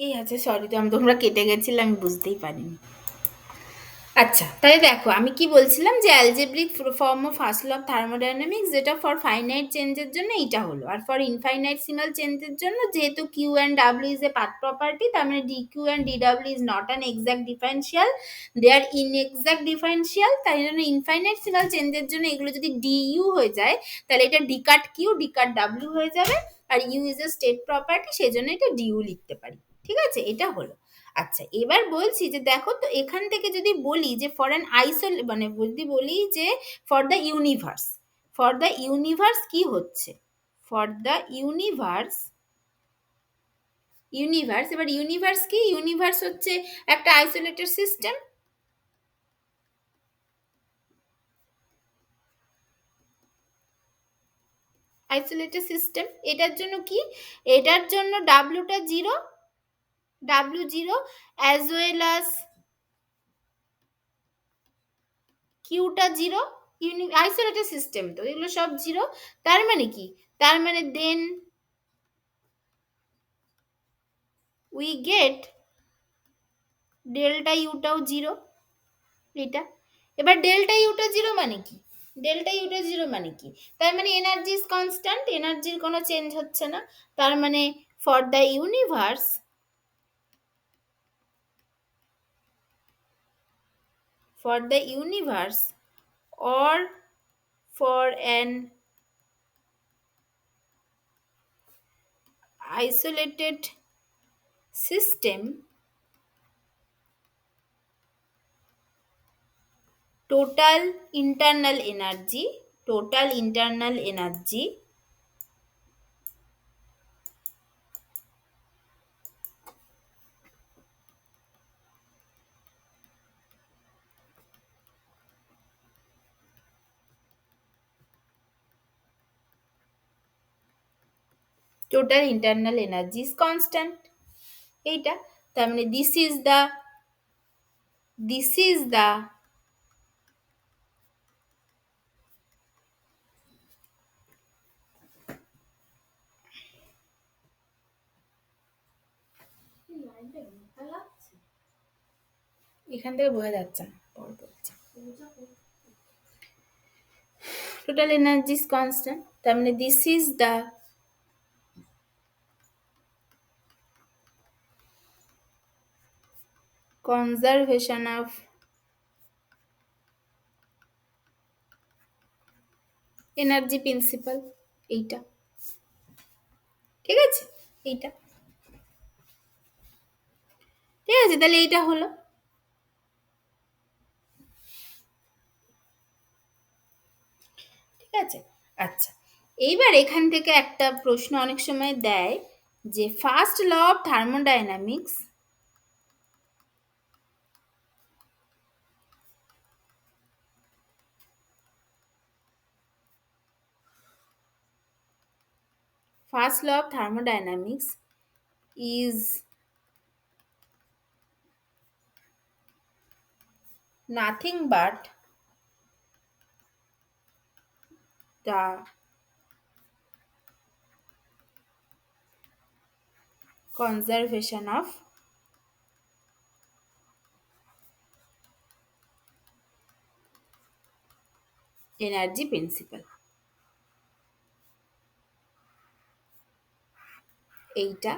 [SPEAKER 1] এই আছে, সরি তো, আমি তোমরা কেটে গেছিলে, আমি বুঝতেই পারিনি। আচ্ছা, তাহলে দেখো আমি কি বলছিলাম, যে algebraic form of first law of thermodynamics, যেটা ফর ফাইনাইট চেঞ্জের জন্য এইটা হলো, আর ফর ইনফাইনাইটসিমাল চেঞ্জের জন্য যেহেতু Q and W is a path property, তার মানে d Q and d W is not an exact differential, they are inexact differential. তাই জন্য ইনফাইনাইটসিমাল চেঞ্জের জন্য এগুলো যদি ডি ইউ হয়ে যায়, তাহলে এটা d cut Q d cut W হয়ে যাবে, আর U is a state property, সেই জন্য এটা ডিইউ লিখতে পারি। ঠিক আছে, এটা হলো। আচ্ছা, এবার বলছি যে দেখো তো এখান থেকে যদি বলি যে ফর অ্যান মানে যদি বলি যে for the universe, for the universe কি হচ্ছে, ফর দ্য ইউনিভার্স, ইউনিভার্স, এবার ইউনিভার্স কি, ইউনিভার্স হচ্ছে একটা আইসোলেটেড সিস্টেম, আইসোলেটেড সিস্টেম। এটার জন্য কি, এটার জন্য ডাব্লিউটা zero, W zero as well as কিউটা জিরো, আইসোলেটেড সিস্টেম তো এগুলো সব জিরো। তার মানে কি, তার মানে দেন উই গেট ডেল্টা ইউটাও জিরো, এটা। এবার ডেল্টা ইউটা জিরো মানে কি, ডেল্টা ইউটা জিরো মানে কি, তার মানে এনার্জি ইজ কনস্ট্যান্ট, এনার্জির কোনো চেঞ্জ হচ্ছে না। তার মানে for the universe, for the universe or for an isolated system, total internal energy, total internal energy total internal energy is constant, এইটা। তার মানে this is the এখান থেকে বোঝা যাচ্ছে না, পরে বলছি। টোটাল এনার্জি ইজ কনস্ট্যান্ট, তার মানে this is the conservation of energy principle, এইটা। ঠিক আছে, এইটা। ঠিক আছে, তাহলে এইটা হলো। ঠিক আছে, আচ্ছা। এইবার এখান থেকে একটা প্রশ্ন অনেক সময় দেয় যে first law of thermodynamics, first law of thermodynamics is nothing but the conservation of energy principle, এইটা।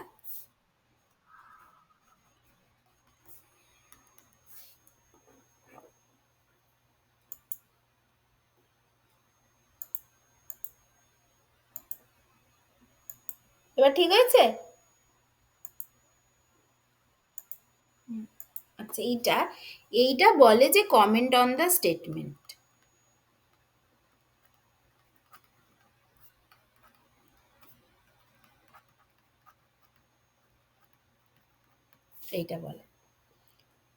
[SPEAKER 1] এবার ঠিক আছে। আচ্ছা, এইটা, এইটা বলে যে কমেন্ট অন দ্য স্টেটমেন্ট, এইটা বলে।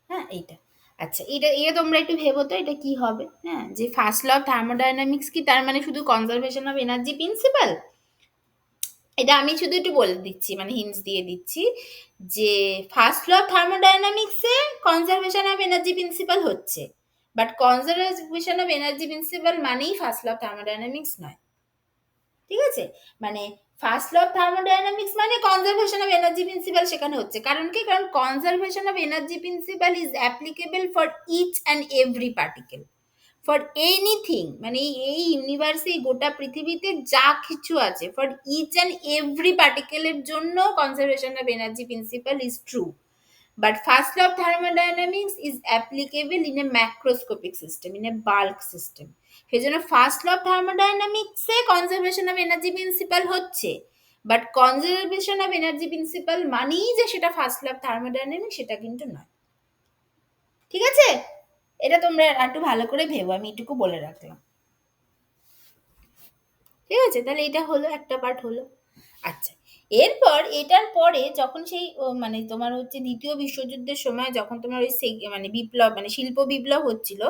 [SPEAKER 1] হ্যাঁ, এইটা। আচ্ছা, এটা তোমরা একটু ভেবো তো এটা কি হবে। হ্যাঁ, যে ফার্স্ট ল অফ থার্মোডাইনামিক্স কি, তার মানে শুধু কনজারভেশন অফ এনার্জি প্রিন্সিপাল। এটা আমি শুধু একটু বলে দিচ্ছি, মানে হিন্টস দিয়ে দিচ্ছি যে ফার্স্ট ল অফ থার্মোডাইনামিক্সে কনজারভেশন অফ এনার্জি প্রিন্সিপাল হচ্ছে, but conservation of energy principle মানেই ফার্স্ট ল অফ থার্মোডাইনামিক্স নয়। ঠিক আছে, মানে ফার্স্ট ল অফ থার্মোডাইনামিক্স মানে কনজারভেশন অফ এনার্জি প্রিন্সিপাল সেখানে হচ্ছে, কারণ কি, কারণ conservation of energy principle is applicable for each and every particle, for anything, মানে এই ইউনিভার্সে গোটা পৃথিবীতে যা কিছু আছে, ফর ইচ অ্যান্ড এভরি পার্টিকেলের জন্য conservation of energy principle is true, but first law of thermodynamics is applicable in a macroscopic system, in a bulk system. সেজন্য ফার্স্ট ল অফ থার্মোডাইনামিক্সে কনজারভেশন অফ এনার্জি প্রিন্সিপাল হচ্ছে, but conservation of energy principle মানেই যে সেটা first law of thermodynamic সেটা কিন্তু নয়। ঠিক আছে, এটা তোমরা একটু ভালো করে ভেবো, আমি এটুকু বলে রাখলাম। ঠিক আছে, তাহলে এটা হলো একটা পার্ট হলো। আচ্ছা, এরপর এটার পরে যখন সেই মানে তোমার হচ্ছে দ্বিতীয় বিশ্বযুদ্ধের সময় যখন তোমার ওই মানে বিপ্লব মানে শিল্প বিপ্লব হচ্ছিল,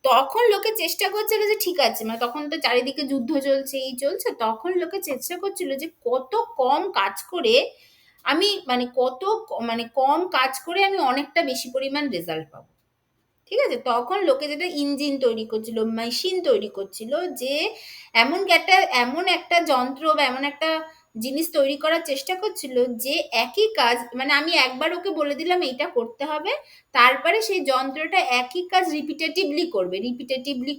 [SPEAKER 1] তখন লোকে চেষ্টা করছিল যে ঠিক আছে, মানে তখন তো চারিদিকে যুদ্ধ চলছে এই চলছে, তখন লোকে চেষ্টা করছিল যে কত কম কাজ করে আমি মানে মানে কম কাজ করে আমি অনেকটা বেশি পরিমাণ রেজাল্ট পাবো। ঠিক আছে, তখন লোকে যেটা ইঞ্জিন তৈরি করছিল, মেশিন তৈরি করছিল, যে এমন একটা যন্ত্র বা এমন একটা জিনিস তৈরি করার চেষ্টা করছিল যে একই কাজ মানে আমি একবার ওকে বলে দিলাম এইটা করতে হবে, তারপরে সেই যন্ত্রটা একই কাজ রিপিটেটিভলি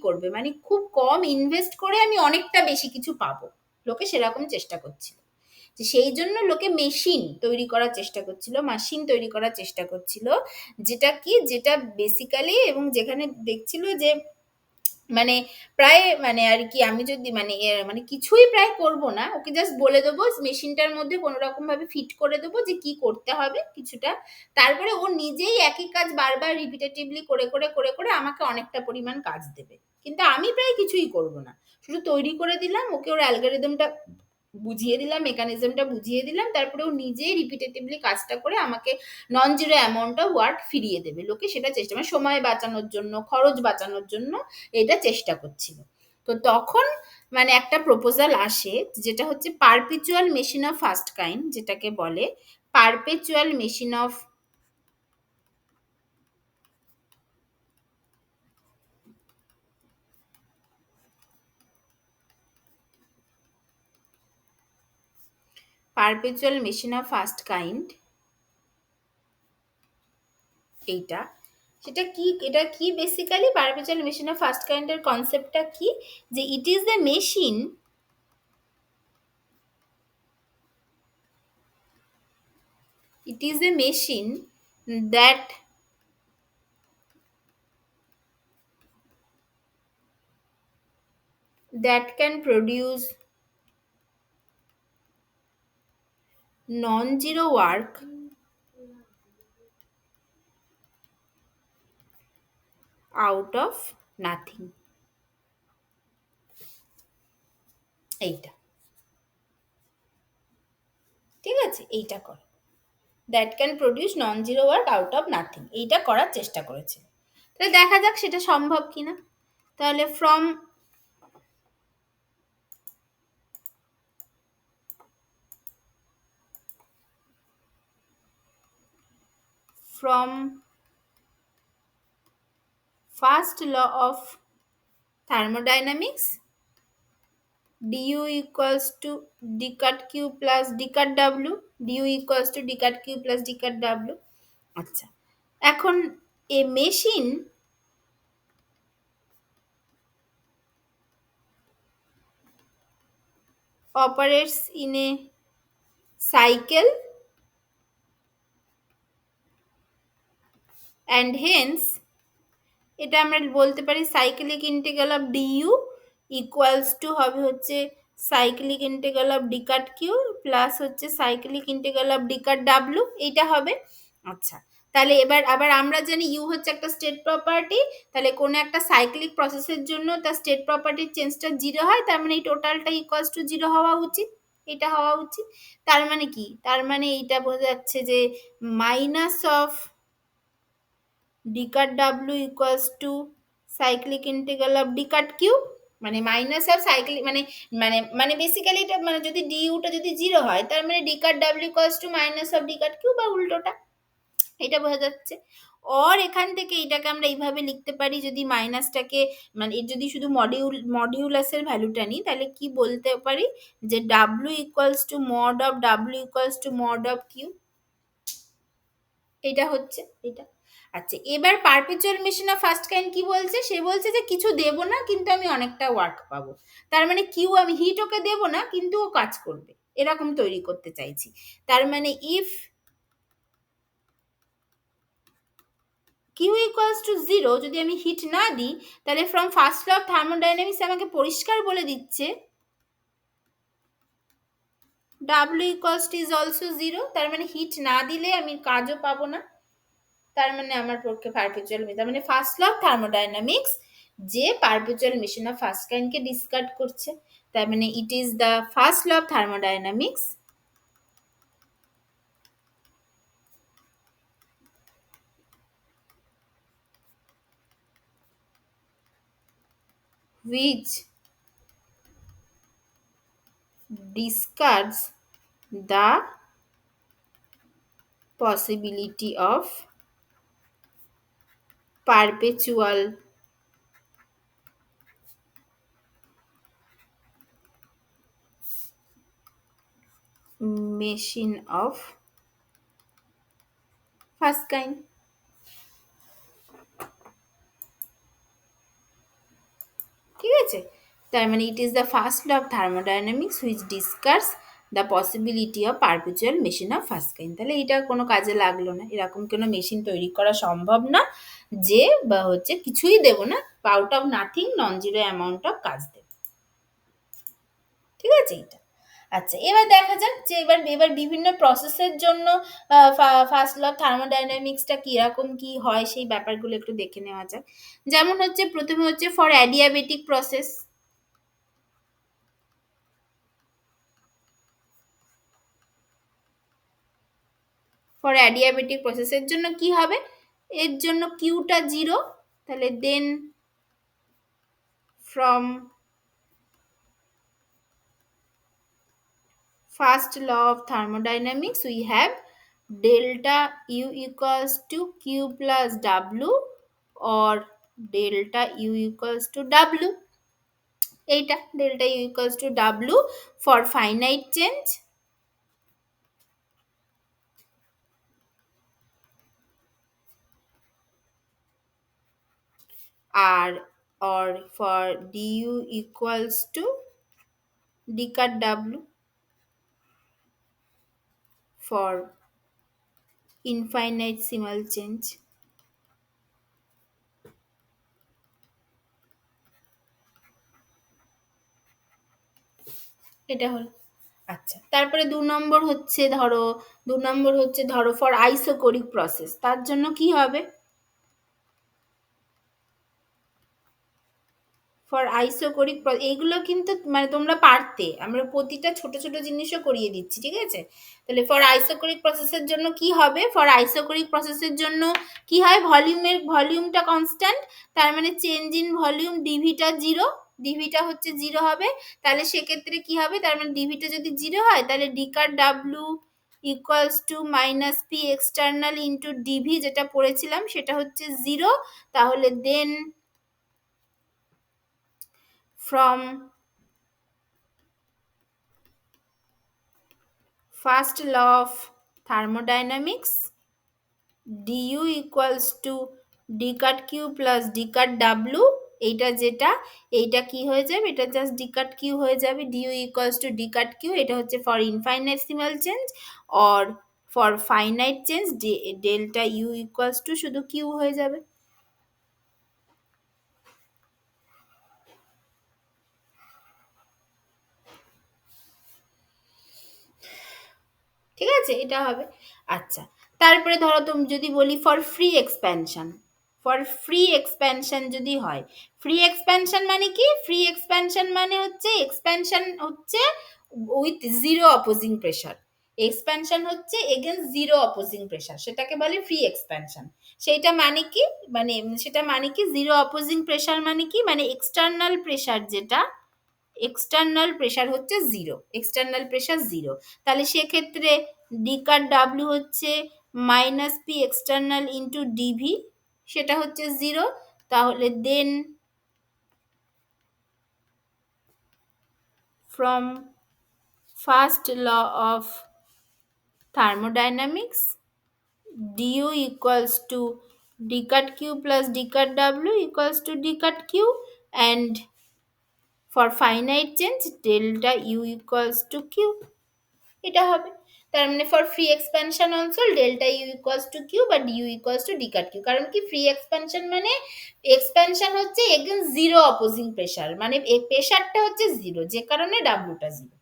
[SPEAKER 1] করবে, মানে খুব কম ইনভেস্ট করে আমি অনেকটা বেশি কিছু পাবো। লোকে সেরকম চেষ্টা করছিল, যে সেই জন্য লোকে মেশিন তৈরি করার চেষ্টা করছিল, যেটা বেসিক্যালি এবং যেখানে দেখছিল যে মানে প্রায় মানে আর কি আমি যদি মানে মানে কিছুই প্রায় করব না, ওকে জাস্ট বলে দেবো মেশিনটার মধ্যে কোনো রকম ভাবে ফিট করে দেবো যে কি করতে হবে কিছুটা, তারপরে ও নিজেই একই কাজ বারবার রিপিটেটিভলি করে করে করে করে আমাকে অনেকটা পরিমাণ কাজ দেবে, কিন্তু আমি প্রায় কিছুই করব না, শুধু তৈরি করে দিলাম ওকে, ওর অ্যালগোরিদমটা বুঝিয়ে দিলাম, মেকানিজমটা বুঝিয়ে দিলাম, তারপরে ও নিজেই রিপিটেটিভলি কাজটা করে আমাকে non zero amount of work ফিরিয়ে দেবে। লোকে সেটা চেষ্টা মানে সময় বাঁচানোর জন্য, খরচ বাঁচানোর জন্য এটা চেষ্টা করছিল। তো তখন মানে একটা প্রপোজাল আসে যেটা হচ্ছে perpetual machine of first kind, যেটাকে বলে perpetual machine of perpetual machine of first kind. এইটা সেটা কি, এটা কি basically perpetual machine of first কাইন্ডের কনসেপ্টটা কি, যে it is a machine that can produce non-zero work out of nothing। এইটা ঠিক আছে, এইটা কর, that can produce non zero work out of nothing, এইটা করার চেষ্টা করেছে। তাহলে দেখা যাক সেটা সম্ভব কিনা। তাহলে from first law of thermodynamics, du equals to d cut q plus d cut w, du equals to d cut q plus d cut w। আচ্ছা, এখন এ machine operates in a cycle and hence এটা আমরা বলতে পারি cyclic integral of dU equals to হবে হচ্ছে cyclic integral of d cut Q plus হচ্ছে cyclic integral of d cut W, এইটা হবে। আচ্ছা, তাহলে এবার আবার আমরা জানি ইউ হচ্ছে একটা স্টেট প্রপার্টি, তাহলে কোনো একটা সাইক্লিক প্রসেসের জন্য তার স্টেট প্রপার্টির চেঞ্জটা জিরো হয়, তার মানে এই টোটালটা ইকুয়ালস টু জিরো হওয়া উচিত, এটা হওয়া উচিত। তার মানে কি, তার মানে এইটা বোঝা যাচ্ছে যে minus of d cut w equals to cyclic integral of d cut q, মানে মাইনাস অফ সাইক্লিক মানে মানে মানে বেসিক্যালি এটা মানে যদি ডিউটা যদি জিরো হয় তার মানে d cut w equals to minus of d cut q বা উল্টোটা, এটা বোঝা যাচ্ছে। অর এখান থেকে এটাকে আমরা এইভাবে লিখতে পারি, যদি মাইনাসটাকে মানে এর যদি শুধু মডিউলাসের ভ্যালুটা নিই তাহলে কি বলতে পারি, যে w equals to mod of w equals to mod of q, এটা হচ্ছে এটা। আচ্ছা, এবার perpetual machine of first kind কি বলছে, সে বলছে যে কিছু দেব না কিন্তু আমি অনেকটা ওয়ার্ক পাবো, তার মানে কিউ আমি হিট ওকে দেব না কিন্তু ও কাজ করবে, এরকম তৈরি করতে চাইছি। তার মানে if Q equals to zero, যদি আমি হিট না দিই তাহলে from first law of thermodynamics আমাকে পরিষ্কার বলে দিচ্ছে W equals to is also zero, তার মানে হিট না দিলে আমি কাজও পাবো না, তার মানে আমার পক্ষে পারপেচুয়াল, তার মানে ফার্স্ট ল অফ থার্মোডাইনামিক্স যে পারপেচুয়াল মেশিন অফ ফার্স্ট কাইন্ডকে ডিসকার্ড করছে, তার মানে it is the first law of thermodynamics which discards the possibility of perpetual machine of first kind. ঠিক আছে, তার মানে it is the first law of thermodynamics which discuss the possibility of perpetual machine of first kind. তাহলে এটা কোনো কাজে লাগলো না, এরকম কোনো মেশিন তৈরি করা সম্ভব না যে বা হচ্ছে কিছুই দেবো না, out of nothing non zero amount of কাজ দেবো। ঠিক আছে এটা। আচ্ছা এবার দেখা যাক যে এবার এবার বিভিন্ন প্রসেসের জন্য ফার্স্ট ল অফ থার্মোডাইনামিক্সটা কিরকম কি হয় সেই ব্যাপারগুলো একটু দেখে নেওয়া যাক। যেমন হচ্ছে প্রথমে হচ্ছে for adiabatic process, for adiabatic প্রসেসের জন্য কি হবে, এর জন্য কিউটা জিরো, তাহলে then from first law of thermodynamics we have delta U equals to Q plus W or delta U equals to W, এইটা delta U equals to W for finite change আর or for du equals to d cut W for infinitesimal change। এটা হলো। আচ্ছা তারপরে ২ নম্বর হচ্ছে ধরো, ২ নম্বর হচ্ছে ধরো ফর আইসোকোরিক প্রসেস, তার জন্য কি হবে, ফর আইসোকোরিক এইগুলো কিন্তু মানে তোমরা পারতে, আমরা প্রতিটা ছোট ছোট জিনিসও করিয়ে দিচ্ছি, ঠিক আছে। তাহলে ফর আইসোকোরিক প্রসেসের জন্য কি হবে, ফর আইসোকোরিক প্রসেসের জন্য কি হয়, ভলিউমটা কনস্ট্যান্ট, তার মানে চেঞ্জ ইন ভলিউম ডিভিটা জিরো, ডিভিটা হচ্ছে জিরো হবে, তাহলে সেক্ষেত্রে কি হবে, তার মানে ডিভিটা যদি জিরো হয় তাহলে d cut W equals to minus P external into dV যেটা পড়েছিলাম সেটা হচ্ছে জিরো, তাহলে দেন from first law of thermodynamics du equals to d cut q plus d cut w, এইটা যেটা এইটা কি হয়ে যাবে, এটা জাস্ট d cut q হয়ে যাবে, du equals to d cut q, এটা হচ্ছে for infinitesimal change or for finite change delta u equals to শুধু q হয়ে যাবে। ঠিক আছে এটা হবে। আচ্ছা তারপরে ধরো তুমি যদি বলি for free expansion, for free expansion যদি হয়, ফ্রি এক্সপ্যানশন মানে কি, ফ্রি এক্সপ্যানশন মানে হচ্ছে এক্সপ্যানশন হচ্ছে with zero opposing pressure, expansion হচ্ছে এগেনস্ট জিরো অপোজিং প্রেশার, সেটাকে বলে ফ্রি এক্সপ্যানশন। সেইটা মানে কি, মানে সেটা মানে কি জিরো অপোজিং প্রেশার মানে কি, মানে এক্সটার্নাল প্রেশার যেটা, এক্সটার্নাল প্রেশার হচ্ছে জিরো, এক্সটার্নাল প্রেশার জিরো, তাহলে সেক্ষেত্রে ডি কার ডাব্লিউ হচ্ছে minus P external into dV, সেটা হচ্ছে জিরো, তাহলে then from first law of thermodynamics du equals to d cut q plus d cut w equals to d cut q and for finite change delta u equals to q, এটা হবে। তার মানে for free expansion also delta U equals to Q বা dU equals to d cut Q, কারণ কি free expansion মানে expansion হচ্ছে against zero opposing pressure, মানে প্রেশারটা হচ্ছে জিরো যে কারণে ডাব্লুটা জিরো,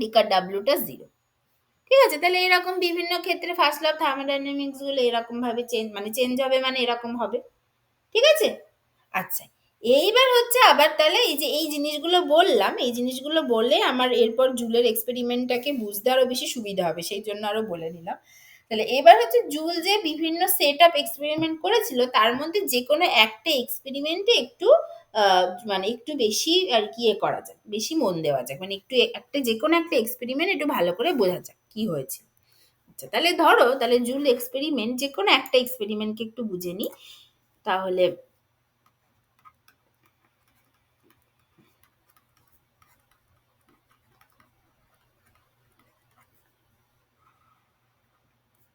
[SPEAKER 1] ডিকার ডাব্লিউটা জিরো। ঠিক আছে, তাহলে এরকম বিভিন্ন ক্ষেত্রে ফার্স্ট ল অফ থার্মোডাইনামিক্স গুলো এরকম ভাবে চেঞ্জ হবে, মানে এরকম হবে। ঠিক আছে। আচ্ছা, এইবার হচ্ছে আবার তাহলে এই যে এই জিনিসগুলো বললাম, এই জিনিসগুলো বললে আমার এরপর জুলের এক্সপেরিমেন্টটাকে বুঝতে আরো বেশি সুবিধা হবে, সেই জন্য আরো বলে নিলাম। তাহলে এবার হচ্ছে জুল যে বিভিন্ন সেট আপ এক্সপেরিমেন্ট করেছিল তার মধ্যে যে কোনো একটা এক্সপেরিমেন্টে একটু মানে একটু বেশি আর কি এ করা যাক, বেশি মন দেওয়া যাক, মানে একটু একটা যে কোনো একটা এক্সপেরিমেন্ট একটু ভালো করে বোঝা যাক কি হয়েছে। আচ্ছা, তাহলে ধরো তাহলে জুল এক্সপেরিমেন্ট যে কোনো একটা এক্সপেরিমেন্টকে একটু বুঝে নিই তাহলে।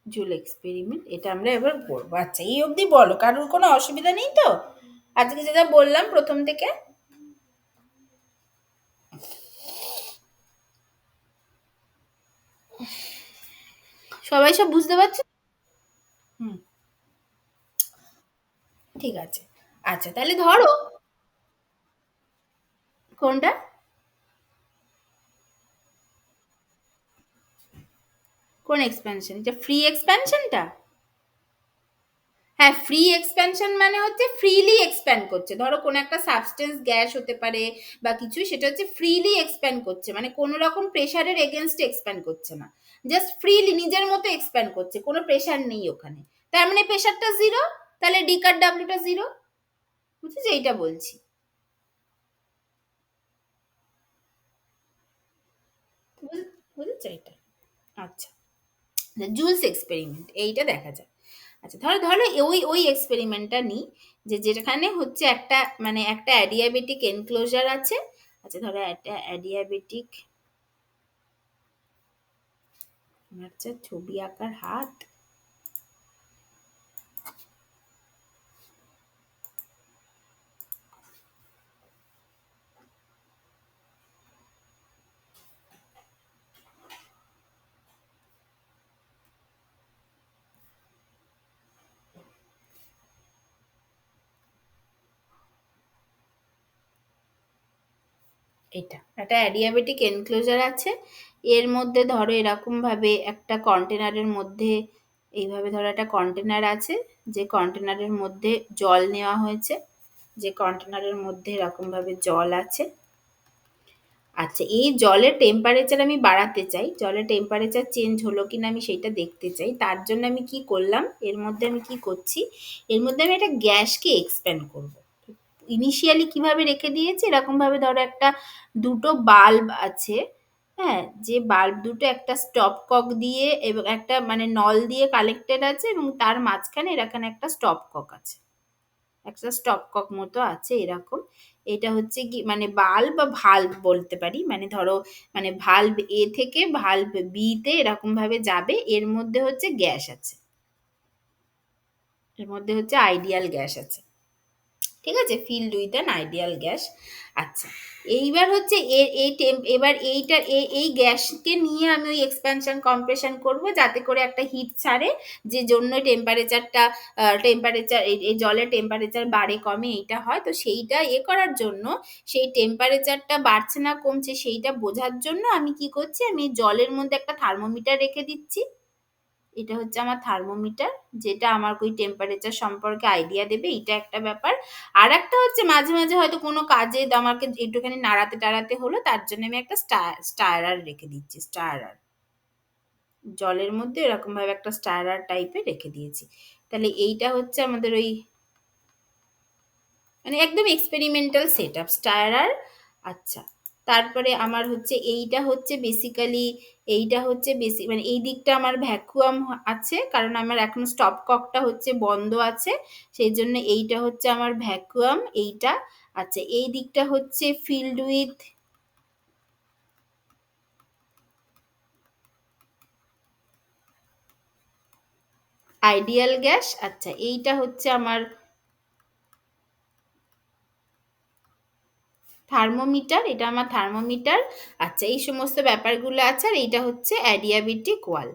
[SPEAKER 1] জুল এক্সপেরিমেন্ট এটা আমরা এবার করবো। আচ্ছা, এই অবধি বলো, কারোর কোনো অসুবিধা নেই তো আজকে যেটা বললাম প্রথম থেকে? সবাই সব বুঝতে পারছো? হুম, ঠিক আছে। আচ্ছা, তাহলে ধরো কোনটা? কোন এক্সপেনশন? এটা ফ্রি এক্সপেনশনটা? হ্যাঁ, ফ্রি এক্সপ্যানশন মানে হচ্ছে ফ্রিলি এক্সপ্যান্ড করছে, ধরো কোনো একটা সাবস্টেন্স গ্যাস হতে পারে বা কিছু, সেটা হচ্ছে ফ্রিলি এক্সপ্যান্ড করছে, মানে কোনো রকম প্রেশারের এগেনস্টে এক্সপ্যান্ড করছে না, জাস্ট ফ্রিলি নিজের মতো এক্সপ্যান্ড করছে, কোনো প্রেশার নেই ওখানে, তার মানে প্রেশারটা জিরো, তাহলে ডিকার ডাব্লিউটা জিরো। বুঝেছি, এইটা বলছি। বুঝেছো এটা? আচ্ছা, জুলস এক্সপেরিমেন্ট এইটা দেখা যায়। আচ্ছা, ধরো ধরো ওই ওই এক্সপেরিমেন্টটা নিই, যে যেখানে হচ্ছে একটা মানে একটা অ্যাডিয়াবেটিক এনক্লোজার আছে। আচ্ছা, ধরো একটা অ্যাডিয়াবেটিক, আচ্ছা ছবি আঁকার হাত। এটা একটা অ্যাডিয়াবেটিক এনক্লোজার আছে, এর মধ্যে ধরো এরকম ভাবে একটা কন্টেনারের মধ্যে, এইভাবে ধরো একটা কন্টেনার আছে, যে কন্টেনারের মধ্যে জল নেওয়া হয়েছে, যে কন্টেনারের মধ্যে এরকম ভাবে জল আছে। আচ্ছা, এই জলের টেম্পারেচার আমি বাড়াতে চাই, জলের টেম্পারেচার চেঞ্জ হলো কিনা আমি সেইটা দেখতে চাই, তার জন্য আমি কি করলাম, এর মধ্যে আমি কি করছি, এর মধ্যে আমি একটা গ্যাসকে এক্সপ্যান্ড করব। ইনিশিয়ালি কিভাবে রেখে দিয়েছি, এরকম ভাবে ধরো একটা দুটো বাল্ব আছে, হ্যাঁ, যে বাল্ব দুটো একটা স্টপ কক দিয়ে এবং একটা মানে নল দিয়ে কানেক্টেড আছে, এবং তার মাঝখানে এখানে একটা স্টপ কক আছে, একটা স্টপ কক মতো আছে এরকম। এটা হচ্ছে কি মানে বাল্ব বা ভাল্ব বলতে পারি, মানে ধরো মানে ভাল্ব এ থেকে ভাল্ব বি তে এরকম ভাবে যাবে, এর মধ্যে হচ্ছে গ্যাস আছে, এর মধ্যে হচ্ছে আইডিয়াল গ্যাস আছে। ঠিক আছে, filled with an ideal gas. আচ্ছা, এইবার হচ্ছে এর এই এবার এইটা এই গ্যাসকে নিয়ে আমি ওই এক্সপ্যানশন কম্প্রেশন করব, যাতে করে একটা হিট ছাড়ে, যে জন্য টেম্পারেচারটা টেম্পারেচার এই জলের টেম্পারেচার বাড়ে কমে এইটা হয়, তো সেইটা করার জন্য, সেই টেম্পারেচারটা বাড়ছে না কমছে সেইটা বোঝার জন্য আমি কি করছি, আমি জলের মধ্যে একটা থার্মোমিটার রেখে দিচ্ছি। এটা হচ্ছে আমার থার্মোমিটার, যেটা আমার ওই টেম্পারেচার সম্পর্কে আইডিয়া দেবে, এটা একটা ব্যাপার। আর একটা হচ্ছে মাঝে মাঝে হয়তো কোনো কাজে আমাকে একটুখানি নাড়াতে টাড়াতে হলো, তার জন্য আমি একটা স্টায়ারার রেখে দিচ্ছি, স্টায়ারার, জলের মধ্যে এরকম ভাবে একটা স্টায়ারার টাইপের রেখে দিয়েছি। তাহলে এইটা হচ্ছে আমাদের ওই মানে একদম এক্সপেরিমেন্টাল সেট আপ স্টায়ারার। আচ্ছা, তারপরে আমার হচ্ছে এইটা হচ্ছে বেসিক্যালি, এইটা হচ্ছে বেসি মানে এই দিকটা আমার ভ্যাকুয়াম আছে, কারণ আমার এখন স্টপ ককটা হচ্ছে বন্ধ আছে, সেই জন্য এইটা হচ্ছে আমার ভ্যাকুয়াম এইটা। আচ্ছা, এই দিকটা হচ্ছে ফিল্ড উইথ আইডিয়াল গ্যাস। আচ্ছা, এইটা হচ্ছে আমার থার্মোমিটার, এটা আমার থার্মোমিটার। আচ্ছা, এই সমস্ত ব্যাপারগুলো আছে, আর এইটা হচ্ছে অ্যাডিয়াবেটিক ওয়াল,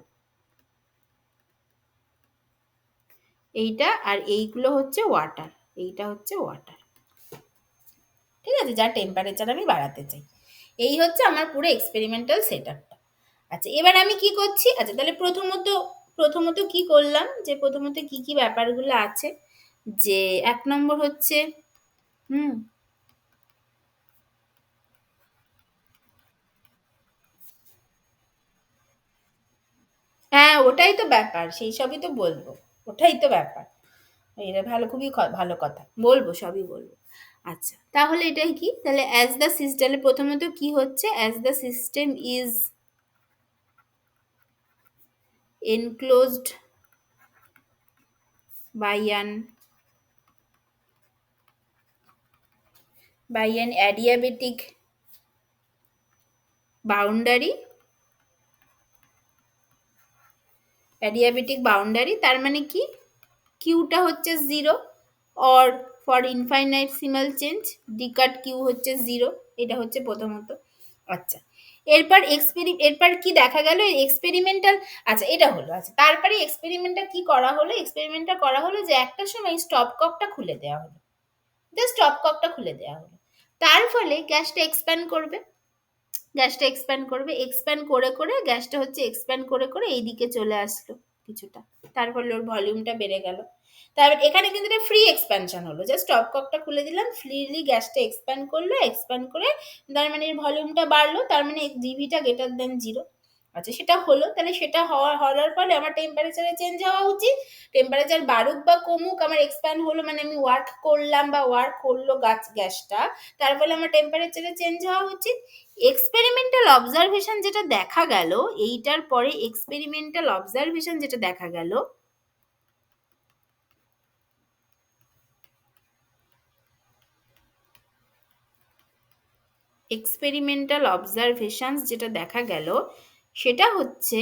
[SPEAKER 1] এইটা, আর এইগুলো হচ্ছে ওয়াটার, এইটা হচ্ছে ওয়াটার। ঠিক আছে, যার টেম্পারেচার আমি বাড়াতে চাই। এই হচ্ছে আমার পুরো এক্সপেরিমেন্টাল সেট আপটা। আচ্ছা, এবার আমি কি করছি? আচ্ছা, তাহলে প্রথমত কি করলাম, যে প্রথমত কি কি ব্যাপারগুলো আছে, যে 1 নম্বর হচ্ছে হুম হ্যাঁ, ওটাই তো ব্যাপার, সেই সবই তো বলবো, ওটাই তো ব্যাপার। এটা ভালো, খুবই ভালো কথা, বলবো, সবই বলবো। আচ্ছা, তাহলে এটাই কি, তাহলে অ্যাজ দ্য সিস্টেম, প্রথমত কি হচ্ছে, as the system is enclosed by an adiabatic boundary, তার মানে কি, কিউটা হচ্ছে 0, or for infinitesimal change d cut Q হচ্ছে 0। এটা হচ্ছে প্রথমত। আচ্ছা, এরপর কি দেখা গেল এক্সপেরিমেন্টাল। আচ্ছা, এটা হলো। আচ্ছা, তারপরে এক্সপেরিমেন্টটা কি করা হলো, এক্সপেরিমেন্টটা করা হলো যে একটা সময় স্টপ ককটা খুলে দেওয়া হলো, জাস্ট স্টপ ককটা খুলে দেওয়া হলো। তার ফলে গ্যাসটা এক্সপ্যান্ড করবে, এক্সপ্যান্ড করে করে গ্যাসটা হচ্ছে এক্সপ্যান্ড করে করে এইদিকে চলে আসলো কিছুটা, তার ফলে ওর ভলিউমটা বেড়ে গেল। তারপর এখানে কিন্তু এটা ফ্রি এক্সপ্যানশন হলো, জাস্ট স্টপ ককটা খুলে দিলাম, ফ্রিলি গ্যাসটা এক্সপ্যান্ড করলো, এক্সপ্যান্ড করে তার মানে এর ভলিউমটা বাড়লো, তার মানে জিভিটা গ্রেটার দেন 0। আচ্ছা, সেটা হলো, তাহলে সেটা হওয়ার ফলে আমার টেম্পারেচারে চেঞ্জ হওয়া উচিত। টেম্পারেচার বাড়ুক বা কমুক, আমার এক্সপ্যান্ড হলো মানে আমি ওয়ার্ক করলাম বা ওয়ার্ক করলো গ্যাসটা, তার ফলে আমার টেম্পারেচারে চেঞ্জ হওয়া উচিত। এক্সপেরিমেন্টাল অবজারভেশন যেটা দেখা গেল, এইটার পরে এক্সপেরিমেন্টাল অবজারভেশন যেটা দেখা গেল, এক্সপেরিমেন্টাল অবজারভেশনস যেটা দেখা গেল সেটা হচ্ছে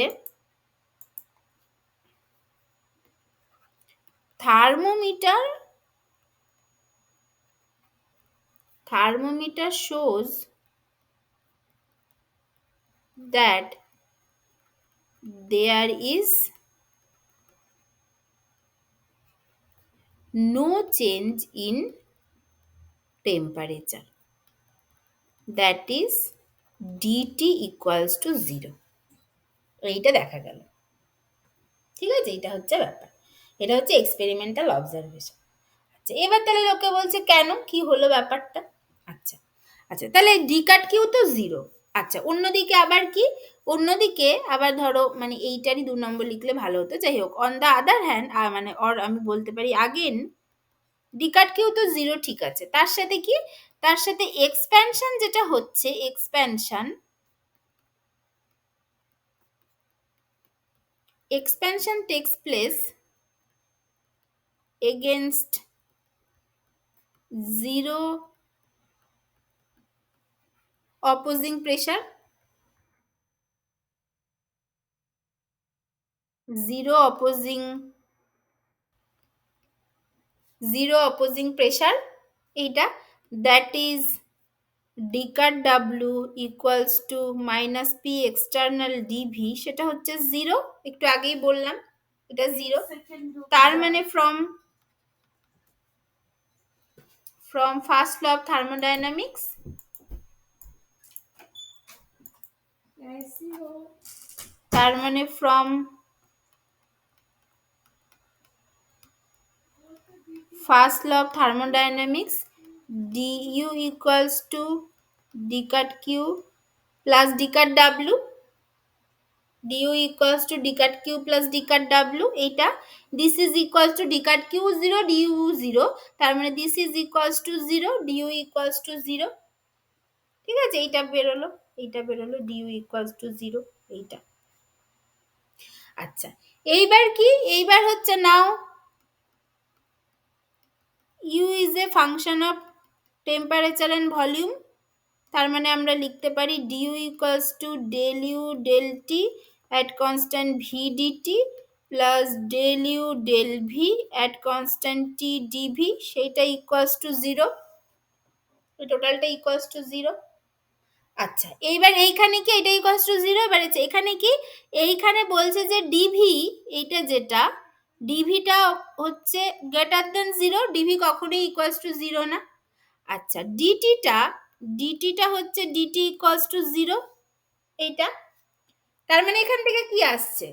[SPEAKER 1] thermometer shows that there is no change in temperature, that is dt equals to 0। এইটা দেখা গেল, ঠিক আছে, এটা হচ্ছে ব্যাপার, এটা হচ্ছে এক্সপেরিমেন্টাল অবজারভেশন। আচ্ছা, এবার তাহলে লোকে বলছে কেন, কি হলো ব্যাপারটা? আচ্ছা, আচ্ছা, তাহলে ডিকাট কিউ তো 0। আচ্ছা, অন্যদিকে আবার কি, অন্যদিকে আবার ধরো মানে এইটারই 2 নম্বর লিখলে ভালো হতো, যাই হোক, অন দ্য আদার হ্যান্ড মানে আমি বলতে পারি আগেন ডিকাট কিউ তো 0, ঠিক আছে, তার সাথে কি, তার সাথে এক্সপ্যানশন যেটা হচ্ছে, expansion takes place against 0 opposing pressure, 0 opposing 0 opposing pressure, এইটা, that is d cut W equals to minus P external dV, সেটা হচ্ছে 0, একটু আগেই বললাম এটা 0। তার মানে from first law of thermodynamics, তার মানে from first law of thermodynamics du equals to dcat q plus dcat w, du equals to dcat q plus dcat w, এইটা this is equals to dcat q 0 du 0, তার মানে this is equals to 0 du equals to 0, ঠিক আছে, এইটা বেরোলো du equals to 0, এইটা। আচ্ছা, এইবার কি, এইবার হচ্ছে নাও u is a function of temperature and volume, তার মানে আমরা লিখতে পারি du equals to del u del t at constant v dt plus del u del v at constant t dv, সেইটা equals to 0, এই টোটালটা equals to 0। আচ্ছা, এইবার এইখানে কি এটা ইকুয়ালস টু 0, এবার এখানে কি, এইখানে বলছে যে ডিভি, এইটা যেটা ডিভিটা হচ্ছে গ্রেটার দেন 0, ডিভি কখনোই ইকুয়ালস টু 0 না। আচ্ছা, ডিটিটা হচ্ছে ডিটি ইকুয়ালস টু জিরো, এইটা। তার মানে এখান থেকে কি আসছে,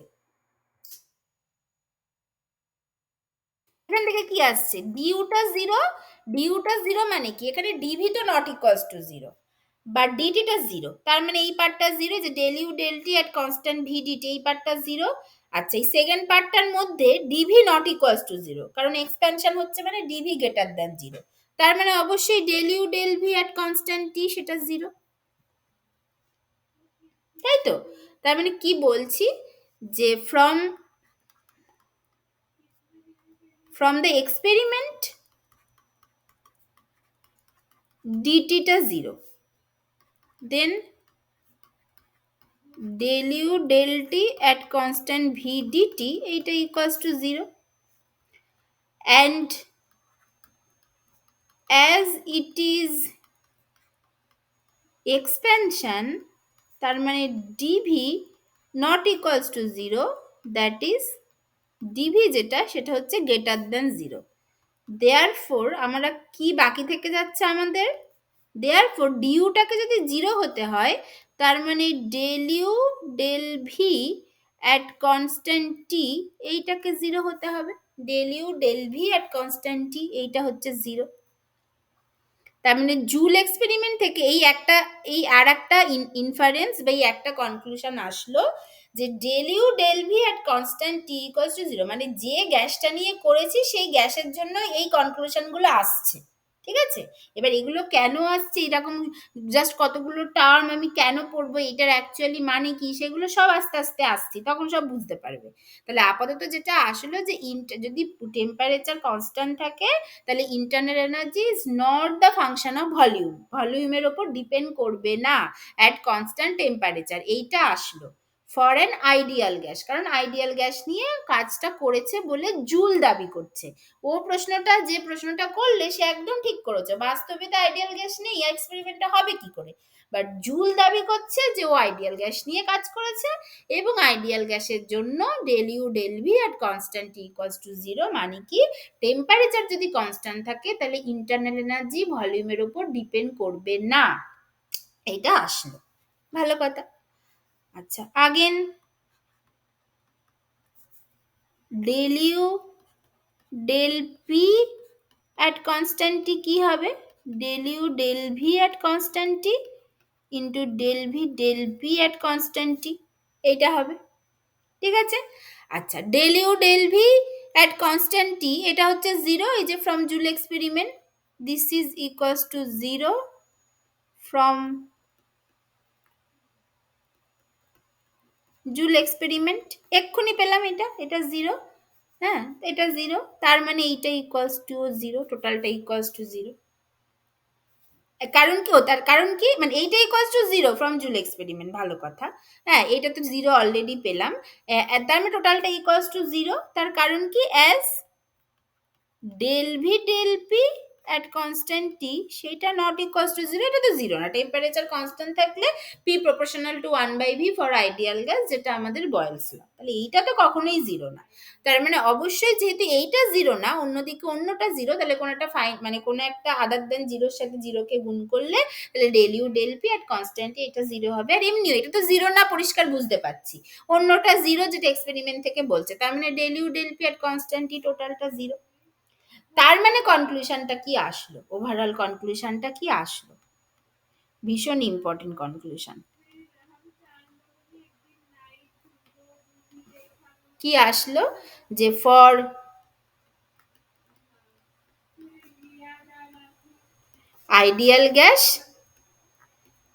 [SPEAKER 1] এখান থেকে কি আসছে, ডিউটা জিরো মানে কি, এখানে ডিভি তো নট ইকুয়ালস টু জিরো, বা ডিটিটা জিরো, তার মানে এই পার্টটা জিরো, যে del U del T at constant V dT, এই পার্টটা জিরো। আচ্ছা, এই সেকেন্ড পার্টটার মধ্যে dV not equals to zero, কারণ এক্সপ্যানশন হচ্ছে মানে ডিভি গ্রেটার দ্যান জিরো, তার মানে অবশ্যই del U del V at constant T সেটা জিরো, তাই তো? তার মানে কি বলছি, যে ফ্রম দ্য এক্সপেরিমেন্ট ডিটিটা zero, then del u del t at constant v dt এইটা equals to 0, and as it is expansion, তার মানে dv not equals to 0, that is dv যেটা সেটা হচ্ছে greater than 0, therefore আমরা কি বাকি থেকে যাচ্ছে আমাদের, therefore duটাকে যদি 0 হতে হয়, তার মানে del u del v at constant t এইটাকে 0 হতে হবে, del u del v at constant t এইটা হচ্ছে 0। তার মানে জুল এক্সপেরিমেন্ট থেকে এই আর একটা ইনফারেন্স বা এই একটা কনক্লুশন আসলো, যে del U del V at constant T equals to zero, মানে যে গ্যাসটা নিয়ে করেছি সেই গ্যাসের জন্য এই কনক্লুশন গুলো আসছে, ঠিক আছে? এবার এগুলো কেন আসছে, এরকম জাস্ট কতগুলো টার্ম আমি কেন পড়বো, এটার অ্যাকচুয়ালি মানে কি, সেগুলো সব আস্তে আস্তে আসছি, তখন সব বুঝতে পারবে। তাহলে আপাতত যেটা আসলো, যে যদি টেম্পারেচার কনস্ট্যান্ট থাকে, তাহলে internal energy is not the function of volume, ভলিউমের ওপর ডিপেন্ড করবে না অ্যাট কনস্ট্যান্ট টেম্পারেচার, এইটা আসলো ফর অ্যান আইডিয়াল গ্যাস, কারণ আইডিয়াল গ্যাস নিয়ে কাজটা করেছে বলে জুল দাবি করছে। ও যে প্রশ্নটা করলে সে একদম ঠিক করেছে, বাস্তবে তো আইডিয়াল গ্যাস নেই, এক্সপেরিমেন্টটা হবে কি করে, বাট জুল দাবি করছে যে ও আইডিয়াল গ্যাস নিয়ে কাজ করেছে, এবং আইডিয়াল গ্যাসের জন্য del U del V at constant equals to zero, মানে কি টেম্পারেচার যদি কনস্ট্যান্ট থাকে তাহলে ইন্টারনাল এনার্জি ভলিউমের উপর ডিপেন্ড করবে না, এটা আসলো, ভালো কথা। আচ্ছা, again del U del P at constant T কি হবে, del U del V at constant T into del V del P at constant T, এইটা হবে, ঠিক আছে? আচ্ছা, del U del V at constant T এটা হচ্ছে জিরো, এই যে from Joule experiment, this is equals to zero from Joule experiment, এক্ষুনি পেলাম এটা জিরো, হ্যাঁ এটা জিরো, তার মানে এইটা ইকুয়ালস টু জিরো, টোটালটা ইকুয়ালস টু জিরো, কারণ কি, তার কারণ কি, মানে এইটা equals to zero from Joule experiment, ভালো কথা, হ্যাঁ এটা তো জিরো অলরেডি পেলাম, তার মানে টোটালটা ইকুয়ালস টু জিরো, তার কারণ কি, as del V del P at constant T সেটা নট ইকুয়ালস টু জিরো, এটা তো জিরো না, টেম্পারেচার কনস্ট্যান্ট থাকলে P proportional to 1/v for ideal gas, যেটা আমাদের বয়েলস ল, তাহলে এইটা তো কখনোই জিরো না, তার মানে অবশ্যই যেহেতু এইটা জিরো না, অন্যদিকে অন্যটা জিরো, তাহলে কোনো একটা মানে কোনো একটা আদার দেন জিরোর সাথে জিরোকে গুণ করলে তাহলে del U del P at constant এটা জিরো হবে, আর এমনিও এটা তো জিরো না, পরিষ্কার বুঝতে পারছি, অন্যটা জিরো যেটা এক্সপেরিমেন্ট থেকে বলছে, তার মানে del U del P at constant টোটালটা জিরো, তার মানে কনক্লুশনটা কি আসলো, ওভারঅল কনক্লুশনটা কি আসলো, ভীষণ ইম্পর্টেন্ট কনক্লুশন, কি আসলো, যে for ideal gas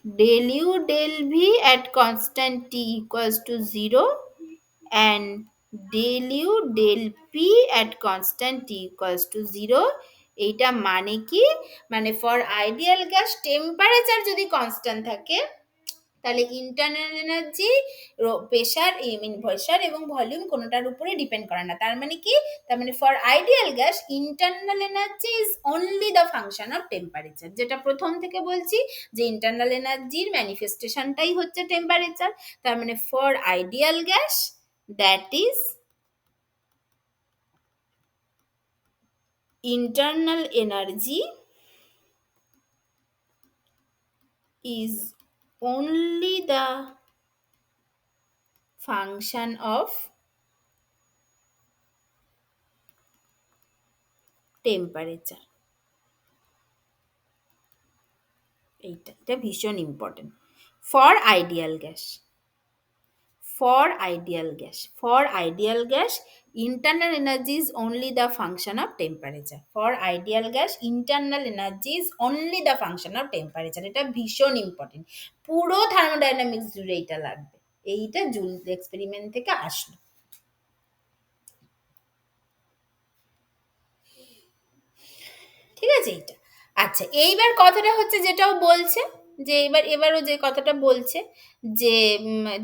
[SPEAKER 1] del u del v at constant t equals to 0 and del u del p at constant t equals to 0, এইটা মানে কি, মানে ফর আইডিয়াল গ্যাস টেম্পারেচার যদি কনস্ট্যান্ট থাকে তাহলে ইন্টারনাল এনার্জি প্রেশার এবং ভলিউম কোনোটার উপরে ডিপেন্ড করে না, তার মানে কি, তার মানে for ideal gas internal energy is only the function of temperature, যেটা প্রথম থেকে বলছি যে ইন্টারনাল এনার্জির ম্যানিফেস্টেশনটাই হচ্ছে টেম্পারেচার, তার মানে for ideal gas that is internal energy is only the function of temperature. এটা ভীষণ important for ideal gas. For ideal gas, internal energy is only the function of temperature. For ideal gas, internal energy is only the function of temperature. এটা ভীষণ important, পুরো thermodynamics জুড়ে এটা লাগবে। এইটা joule experiment থেকে আসলো। ঠিক আছে এইটা। আচ্ছা, এইবার কথাটা হচ্ছে যেটাও বলছে যে এবারও যে কথাটা বলছে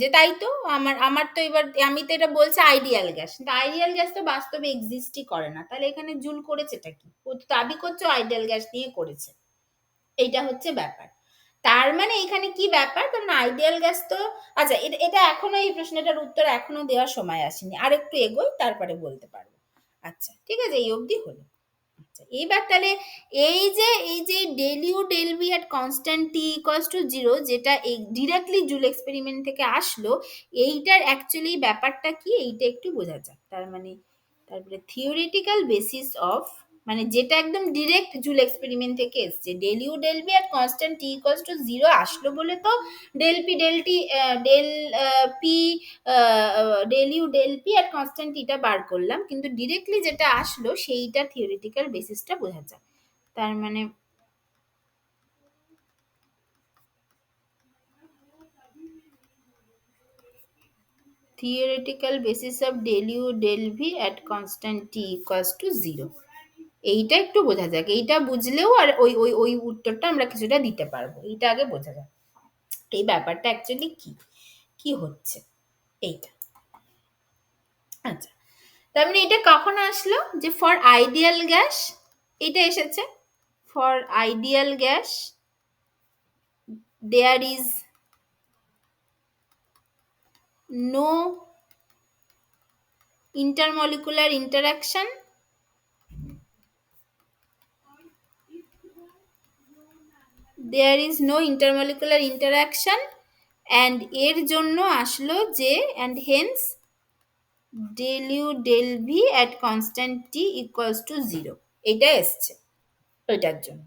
[SPEAKER 1] যে তাই তো আমার আমার তো এবার আমি তো এটা বলছে আইডিয়াল গ্যাস, কিন্তু আইডিয়াল গ্যাস তো বাস্তবে এক্সিস্টই করে না, তাহলে এখানে জুল করেছেটা কি? ও তো দাবি করছে আইডিয়াল গ্যাস নিয়ে করেছে, এইটা হচ্ছে ব্যাপার। তার মানে এখানে কি ব্যাপার, কারণ আইডিয়াল গ্যাস তো আচ্ছা এটা এটা এখনো এই প্রশ্নটার উত্তর এখনো দেওয়ার সময় আসেনি, আর একটু এগোই তারপরে বলতে পারবো। আচ্ছা ঠিক আছে, এই অবধি হলো। আচ্ছা এবার তাহলে এই যে del U del V at constant T equals to zero, যেটা এই ডিরেক্টলি জুল এক্সপেরিমেন্ট থেকে আসলো, এইটার অ্যাকচুয়ালি ব্যাপারটা কি এইটা একটু বোঝা যাক। তার মানে তারপরে থিওরিটিক্যাল বেসিস অফ, মানে যেটা একদম ডিরেক্ট জুল এক্সপেরিমেন্ট থেকে এসছে, del U del V at constant T equals to zero আসলো বলে তো del P del T del P del U del P at constant টিটা বার করলাম, কিন্তু ডিরেক্টলি যেটা আসলো সেইটা থিওরিটিক্যাল বেসিসটা বোঝা যায়। তার মানে theoretical basis of del u del v at constant t equals to 0, এইটা একটু বোঝা যাক। এইটা বুঝলেও আর ওই ওই ওই উত্তরটা আমরা কিছুটা দিতে পারবো, এইটা আগে বোঝা যাক এই ব্যাপারটা অ্যাকচুয়ালি কি কি হচ্ছে এইটা। আচ্ছা তার মানে এটা কখন আসলো, যে ফর আইডিয়াল গ্যাস এটা এসেছে, for ideal gas there is no intermolecular interaction there is no intermolecular interaction and এর জন্য আসলো যে and hence del u del v at constant t equals to 0, এটা এসছে ওইটার জন্য।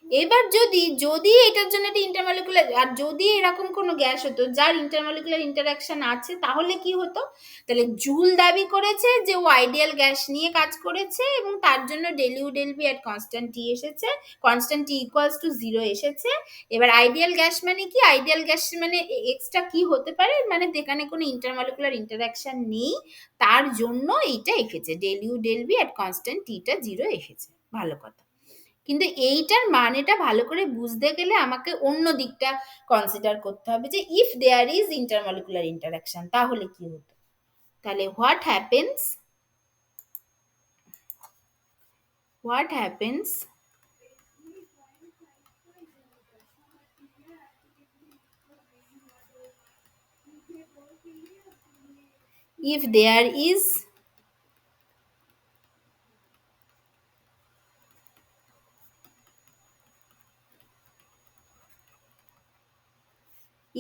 [SPEAKER 1] এবার যদি যদি এটার জন্য একটা ইন্টারমলিকুলার, আর যদি এরকম কোনো গ্যাস হতো যার ইন্টারমলিকুলার ইন্টারাকশন আছে, তাহলে কি হতো? তাহলে জুল দাবি করেছে যে ও আইডিয়াল গ্যাস নিয়ে কাজ করেছে এবং তার জন্য del U del V at constant T এসেছে, কনস্ট্যান্ট টি ইকুয়ালস টু 0 এসেছে। এবার আইডিয়াল গ্যাস মানে কি, আইডিয়াল গ্যাস মানে এক্সট্রা কি হতে পারে, মানে যেখানে কোনো ইন্টারমলিকুলার ইন্টারাকশন নেই, তার জন্য এইটা এসেছে del U del V at constant টিটা 0 এসেছে। ভালো কথা, কিন্তু এইটার মানেটা ভালো করে বুঝতে গেলে আমাকে অন্য দিকটা কনসিডার করতে হবে, যে if there is intermolecular interaction তাহলে কি হতো। তাহলে what happens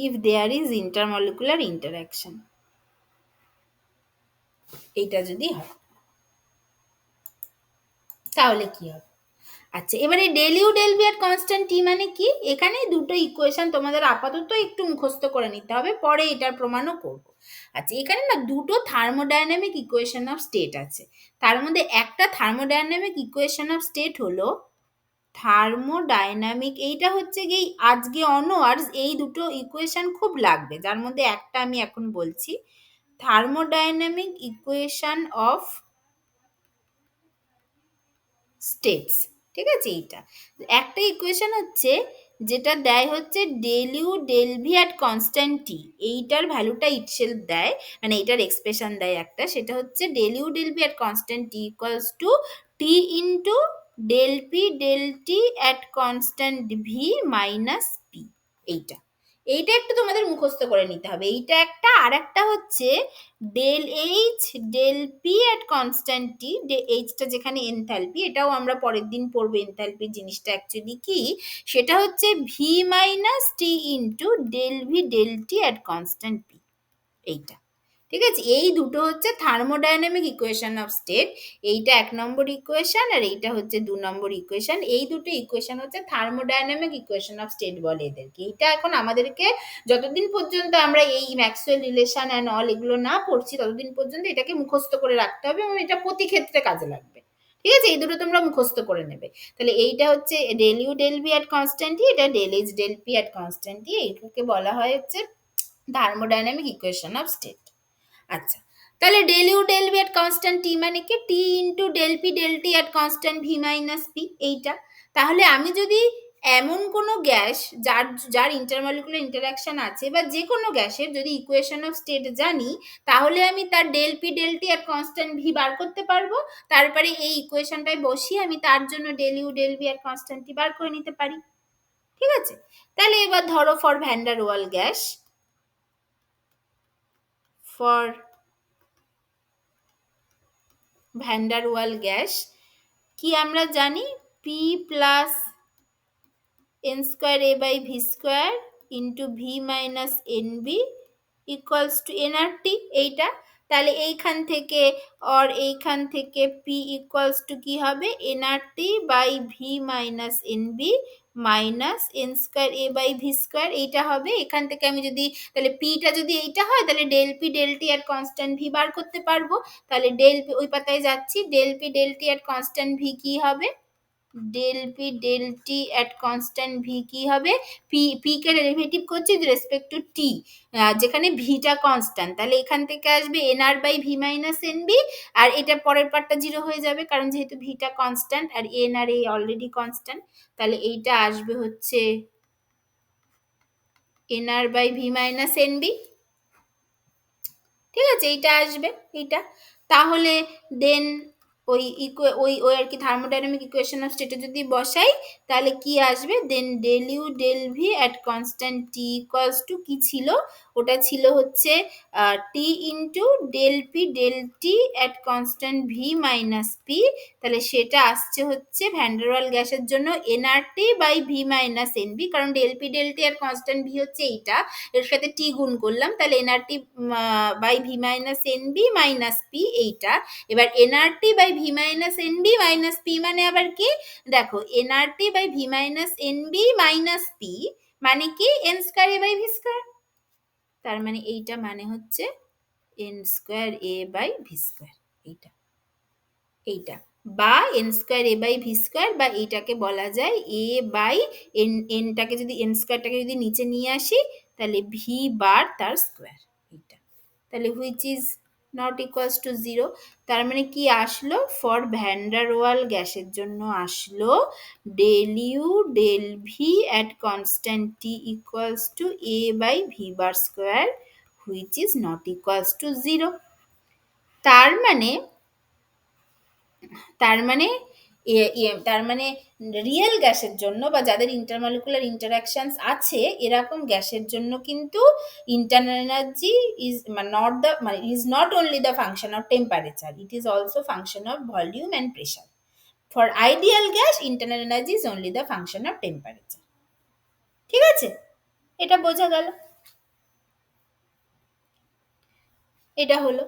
[SPEAKER 1] if there is intermolecular interaction, এইটা যদি হয় তাহলে কি হবে। আচ্ছা এবারে ডেল ইউ ডেল ভি আর কনস্ট্যান্ট টি মানে কি, এখানে দুটো ইকুয়েশন তোমাদের আপাতত একটু মুখস্থ করে নিতে হবে, পরে এটার প্রমাণও করব। আচ্ছা এখানে না দুটো থার্মোডাইনামিক ইকুয়েশন অফ স্টেট আছে, তার মধ্যে একটা থার্মোডাইনামিক ইকুয়েশন অফ স্টেট হলো থার্মোডাইনামিক, এইটা হচ্ছে কি আজকে অনওয়ার্ডস এই দুটো ইকুয়েশন খুব লাগবে, যার মধ্যে একটা আমি এখন বলছি, থার্মোডাইনামিক ইকুয়েশন অফ স্টেটস। ঠিক আছে, এইটা একটা ইকুয়েশন হচ্ছে যেটা দেয় হচ্ছে del U del V at constant T, এইটার ভ্যালুটা ইটসেলফ দেয়, মানে এইটার এক্সপ্রেশন দেয় একটা, সেটা হচ্ছে del U del V at constant T equals to T into del P del T at constant V minus P. এইটা এইটা একটু তোমাদের মুখস্থ করে নিতে হবে, এইটা একটা। আর একটা হচ্ছে del H del P at constant T, এইচটা যেখানে এনথ্যালপি, এটাও আমরা পরের দিন পড়বো এনথ্যালপির জিনিসটা অ্যাকচুয়ালি কি। সেটা হচ্ছে V minus T into del V del T at constant P, এইটা। ঠিক আছে, এই দুটো হচ্ছে থার্মোডাইনামিক ইকুয়েশন অফ স্টেট। এইটা 1 নম্বর ইকুয়েশন আর এইটা হচ্ছে 2 নম্বর ইকুয়েশন। এই দুটো ইকুয়েশন হচ্ছে থার্মোডাইনামিক ইকুয়েশন অফ স্টেট বলে এদেরকে। এইটা এখন আমাদেরকে যতদিন পর্যন্ত আমরা এই ম্যাক্সওয়েল রিলেশন অ্যান্ড অল এগুলো না পড়ছি ততদিন পর্যন্ত এটাকে মুখস্থ করে রাখতে হবে এবং এটা প্রতি ক্ষেত্রে কাজে লাগবে। ঠিক আছে, এই দুটো তোমরা মুখস্থ করে নেবে। তাহলে এইটা হচ্ছে del U del V at constant, এটা del H del P at constant, এইটাকে বলা হয় হচ্ছে থার্মোডাইনামিক ইকুয়েশন অফ স্টেট। আচ্ছা, তাহলে del U del V at constant T মানে কি T into del P del T at constant V minus P, এইটা। তাহলে আমি যদি এমন কোনো গ্যাস যার যার ইন্টারমলিকুলার ইন্টারাকশন আছে বা যে কোনো গ্যাসের যদি ইকুয়েশন অফ স্টেট জানি, তাহলে আমি তার del P del T at constant V বার করতে পারবো। তারপরে এই ইকুয়েশনটায় বসিয়ে আমি তার জন্য del U del V at constant T বার করে নিতে পারি। ঠিক আছে, তাহলে এবার ধরো for van der Waals gas, for van der Waals gas কি আমরা জানি, P plus n square a by V square into V minus n b equals to nRT, এইটা। তাহলে এইখান থেকে এইখান থেকে পি ইকুয়ালস টু কি হবে, nRT by V minus n b minus n square a by V square, এইটা হবে। এখান থেকে আমি যদি তাহলে পিটা যদি এইটা হয় তাহলে ডেল পি ডেল টি আর কনস্ট্যান্ট ভি বার করতে পারবো। তাহলে ডেল পি, ওই পাতায় যাচ্ছি, ডেল পি ডেল টি আর কনস্ট্যান্ট ভি কি হবে, del P del T at constant V কি হবে, পি পি কে ডেরিভেটিভ করছি উইথ রেসপেক্ট টু টি, যেখানে ভিটা কনস্ট্যান্ট, তাহলে এখান থেকে আসবে n R by V minus n b, আর এটা পরের পার্টটা জিরো হয়ে যাবে কারণ যেহেতু ভিটা কনস্ট্যান্ট আর এন আর এই অলরেডি কনস্ট্যান্ট। তাহলে এইটা আসবে হচ্ছে n R by V minus n b. ঠিক আছে, এইটা আসবে এইটা। তাহলে দেন ওই আর কি থার্মোডাইনামিক ইকুয়েশন অফ স্টেটে যদি বসাই তাহলে কি আসবে, then del U del V at constant T equals to কি ছিল, ওটা ছিল হচ্ছে T into del P del T at constant V minus P. তাহলে সেটা আসছে হচ্ছে ভ্যান্ডারওয়াল গ্যাসের জন্য nRT by V minus nb, কারণ ডেল পি ডেল টি আর কনস্ট্যান্ট ভি হচ্ছে এইটা, এর সাথে টি গুণ করলাম, তাহলে nRT by V minus nb minus P, এইটা। এবার nRT by V minus nb minus P মানে আবার কি, দেখো nRT by V minus nb minus P মানে কি n square a by V square, তার মানে এইটা মানে হচ্ছে n square a by V square, এইটা এইটা, বা n square a by V square, বা এইটাকে বলা যায় এ বাই এন, এনটাকে যদি এন স্কোয়ারটাকে যদি নিচে নিয়ে আসি তাহলে ভি বার তার স্কোয়ার, এইটা। তাহলে which is not equals to zero, তার মানে কি আসলো, ফর ভ্যান্ডার ওয়াল গ্যাসের জন্য আসলো del U del V at constant T equals to a by V bar square which is not equals to zero. তার মানে তার মানে তার মানে রিয়েল গ্যাসের জন্য বা যাদের ইন্টারমলিকুলার ইন্টারাকশনস আছে এরকম গ্যাসের জন্য কিন্তু internal energy is not the মানে is not only the function of temperature, it is also function of volume and pressure. For ideal gas internal energy is only the function of temperature. ঠিক আছে, এটা বোঝা গেল, এটা হলো।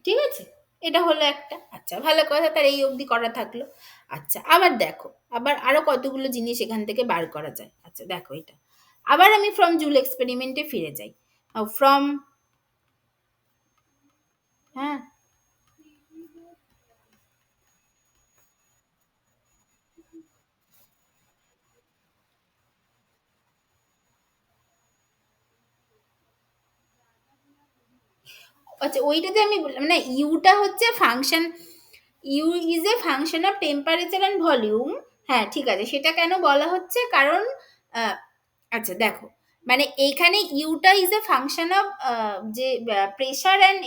[SPEAKER 1] ঠিক আছে, এটা হলো একটা। আচ্ছা, ভালো কথা, তার এই অবধি করা থাকলো। আচ্ছা, আবার দেখো, আবার আরো কতগুলো জিনিস এখান থেকে বার করা যায়। আচ্ছা দেখো এটা, আবার আমি ফ্রম জুল এক্সপেরিমেন্টে ফিরে যাই, ফ্রম, হ্যাঁ আচ্ছা, ওইটাতে আমি মানে ইউটা হচ্ছে function, U is a function of temperature and volume. হ্যাঁ ঠিক আছে, সেটা কেন বলা হচ্ছে কারণ আচ্ছা দেখো, মানে এইখানে ইউটা ইজ এ ফাংশন অফ যে প্রেশার অ্যান্ড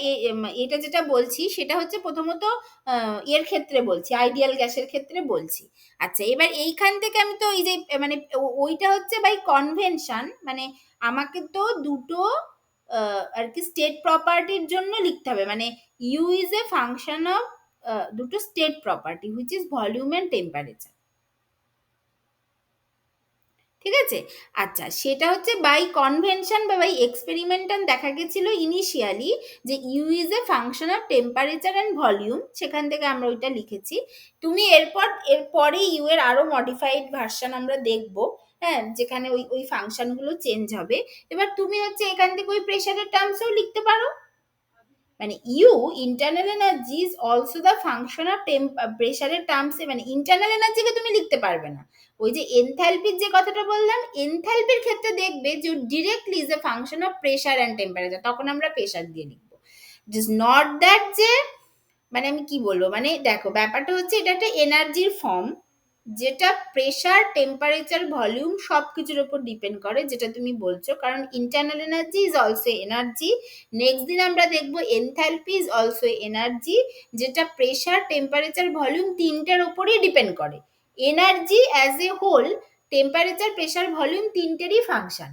[SPEAKER 1] এটা যেটা বলছি সেটা হচ্ছে প্রথমত এর ক্ষেত্রে বলছি, আইডিয়াল গ্যাসের ক্ষেত্রে বলছি। আচ্ছা, এবার এইখান থেকে আমি তো এই যে মানে ওইটা হচ্ছে বাই কনভেনশন, মানে আমাকে তো দুটো আর কি স্টেট প্রপার্টির জন্য লিখতে হবে, মানে U is a function of দুটো state property which is volume and temperature. ঠিক আছে? আচ্ছা, সেটা হচ্ছে বাই কনভেনশন বা বাই এক্সপেরিমেন্টাল দেখা গেছিল ইনিশিয়ালি যে U is a function of temperature and volume, সেখান থেকে আমরা ওইটা লিখেছি। তুমি এরপরে ইউ এর আরো মডিফাইড ভার্সন আমরা দেখব, হ্যাঁ, যেখানে ওই ওই ফাংশনগুলো চেঞ্জ হবে। এবার তুমি হচ্ছে এখান থেকে ওই প্রেশারের টার্মসও লিখতে পারো, মানে U internal energy is also the function of প্রেশারের টার্মসে, মানে ইন্টারনাল এনার্জিকে তুমি লিখতে পারবে না। ওই যে এনথ্যালপির যে কথাটা বললাম, এনথ্যালপির ক্ষেত্রে দেখবে যে directly is a function of pressure and temperature, তখন আমরা প্রেশার দিয়ে লিখবো। ইট ইজ নট দ্যাট যে, মানে আমি কি বলবো, মানে দেখো ব্যাপারটা হচ্ছে এটা একটা এনার্জির ফর্ম যেটা প্রেশার, টেম্পারেচার, ভলিউম সব কিছুর উপর ডিপেন্ড করে, যেটা তুমি বলছো, কারণ internal energy is also energy. Next দিন আমরা দেখবো এনথ্যালপি ইজ অলসো এনার্জি, যেটা প্রেশার, টেম্পারেচার, ভলিউম তিনটার উপরই ডিপেন্ড করে। Energy as a whole, temperature, pressure, volume তিনটেরই ফাংশন।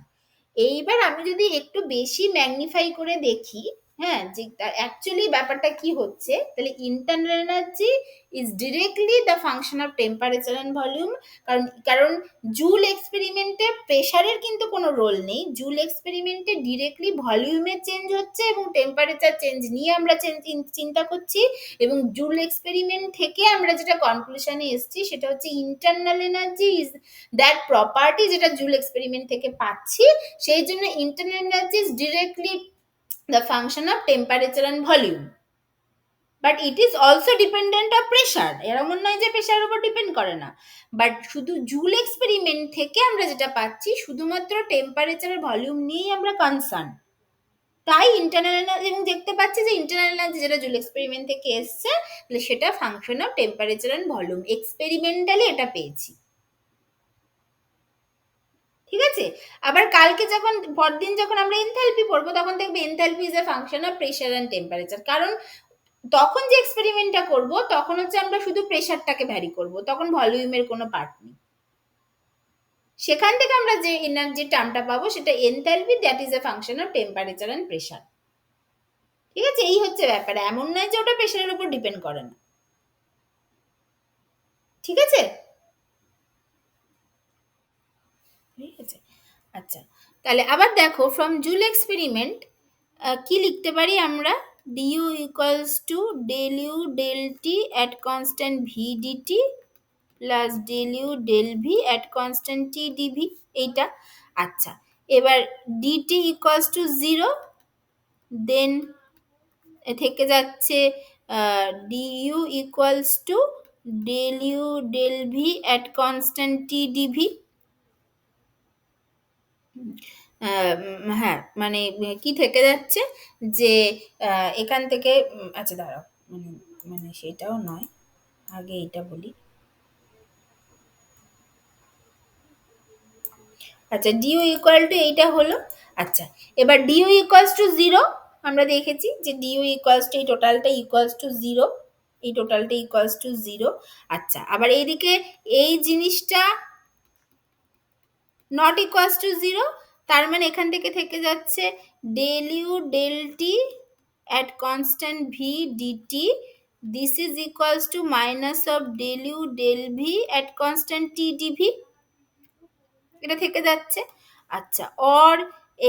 [SPEAKER 1] এইবার আমি যদি একটু বেশি ম্যাগনিফাই করে দেখি, হ্যাঁ, যে অ্যাকচুয়ালি ব্যাপারটা কি হচ্ছে, তাহলে internal energy is directly the function of temperature and volume. কারণ জুল এক্সপেরিমেন্টে প্রেশারের কিন্তু কোনো রোল নেই, জুল এক্সপেরিমেন্টে ডিরেক্টলি ভলিউমের চেঞ্জ হচ্ছে এবং টেম্পারেচার চেঞ্জ নিয়ে আমরা চিন্তা করছি, এবং জুল এক্সপেরিমেন্ট থেকে আমরা যেটা কনক্লুশনে এসেছি সেটা হচ্ছে internal energy is that property যেটা জুল এক্সপেরিমেন্ট থেকে পাচ্ছি, সেই জন্য internal energy is directly the function of temperature and volume, but it is also dependent of pressure, এরকম নয় যে প্রেশারের উপর ডিপেন্ড করে না। বাট শুধু জুল এক্সপেরিমেন্ট থেকে আমরা যেটা পাচ্ছি শুধুমাত্র টেম্পারেচার আর ভলিউম নিয়েই আমরা কনসার্ন, তাই ইন্টারনাল এনার্জি, এবং দেখতে পাচ্ছি যে ইন্টারনাল এনার্জি যেটা জুল এক্সপেরিমেন্ট থেকে এসছে, তাহলে সেটা function of temperature and volume, experimentally এটা পেয়েছি। ঠিক আছে? আবার কালকে যখন পরদিন যখন আমরা এনথালপি পড়বো তখন দেখবে enthalpy is a function of pressure and temperature, কারণ তখন যে এক্সপেরিমেন্টটা করব তখন হচ্ছে আমরা শুধু প্রেশারটাকে ভ্যারি করব, তখন ভলিউমের কোনো পার্ট নেই। সেখান থেকে আমরা যে এনার্জি টার্মটা পাবো সেটা enthalpy, that is a function of temperature and pressure. ঠিক আছে? এই হচ্ছে ব্যাপার, এমন নয় যে ওটা প্রেশারের উপর ডিপেন্ড করে না। ঠিক আছে? ঠিক আছে, আচ্ছা, তাহলে আবার দেখো ফ্রম জুল এক্সপেরিমেন্ট কি লিখতে পারি আমরা, du equals to del U del T at constant V dT plus del U del V at constant T dV, এইটা। আচ্ছা, এবার dT equals to zero, then থেকে যাচ্ছে dU equals to del U del V at constant T dV. হ্যাঁ, মানে কি থেকে যাচ্ছে যে এখান থেকে আচ্ছা দাঁড়াও, মানে মানে সেটাও নয়, আগে এটা বলি। আচ্ছা, ডিউ ইকুয়াল টু এইটা হলো। আচ্ছা, এবার ডিউ ইকুয়ালস টু জিরো, আমরা দেখেছি যে ডিউ ইকুয়ালস টু এই টোটালটা ইকুয়ালস টু জিরো, এই টোটালটা ইকুয়ালস টু জিরো। আচ্ছা, আবার এইদিকে এই জিনিসটা নট ইকুয়ালস টু জিরো, তার মানে এখান থেকে যাচ্ছে del U del T at constant v dt, this is equals to minus of del u del v at constant t dv, এটা থেকে যাচ্ছে। আচ্ছা, অর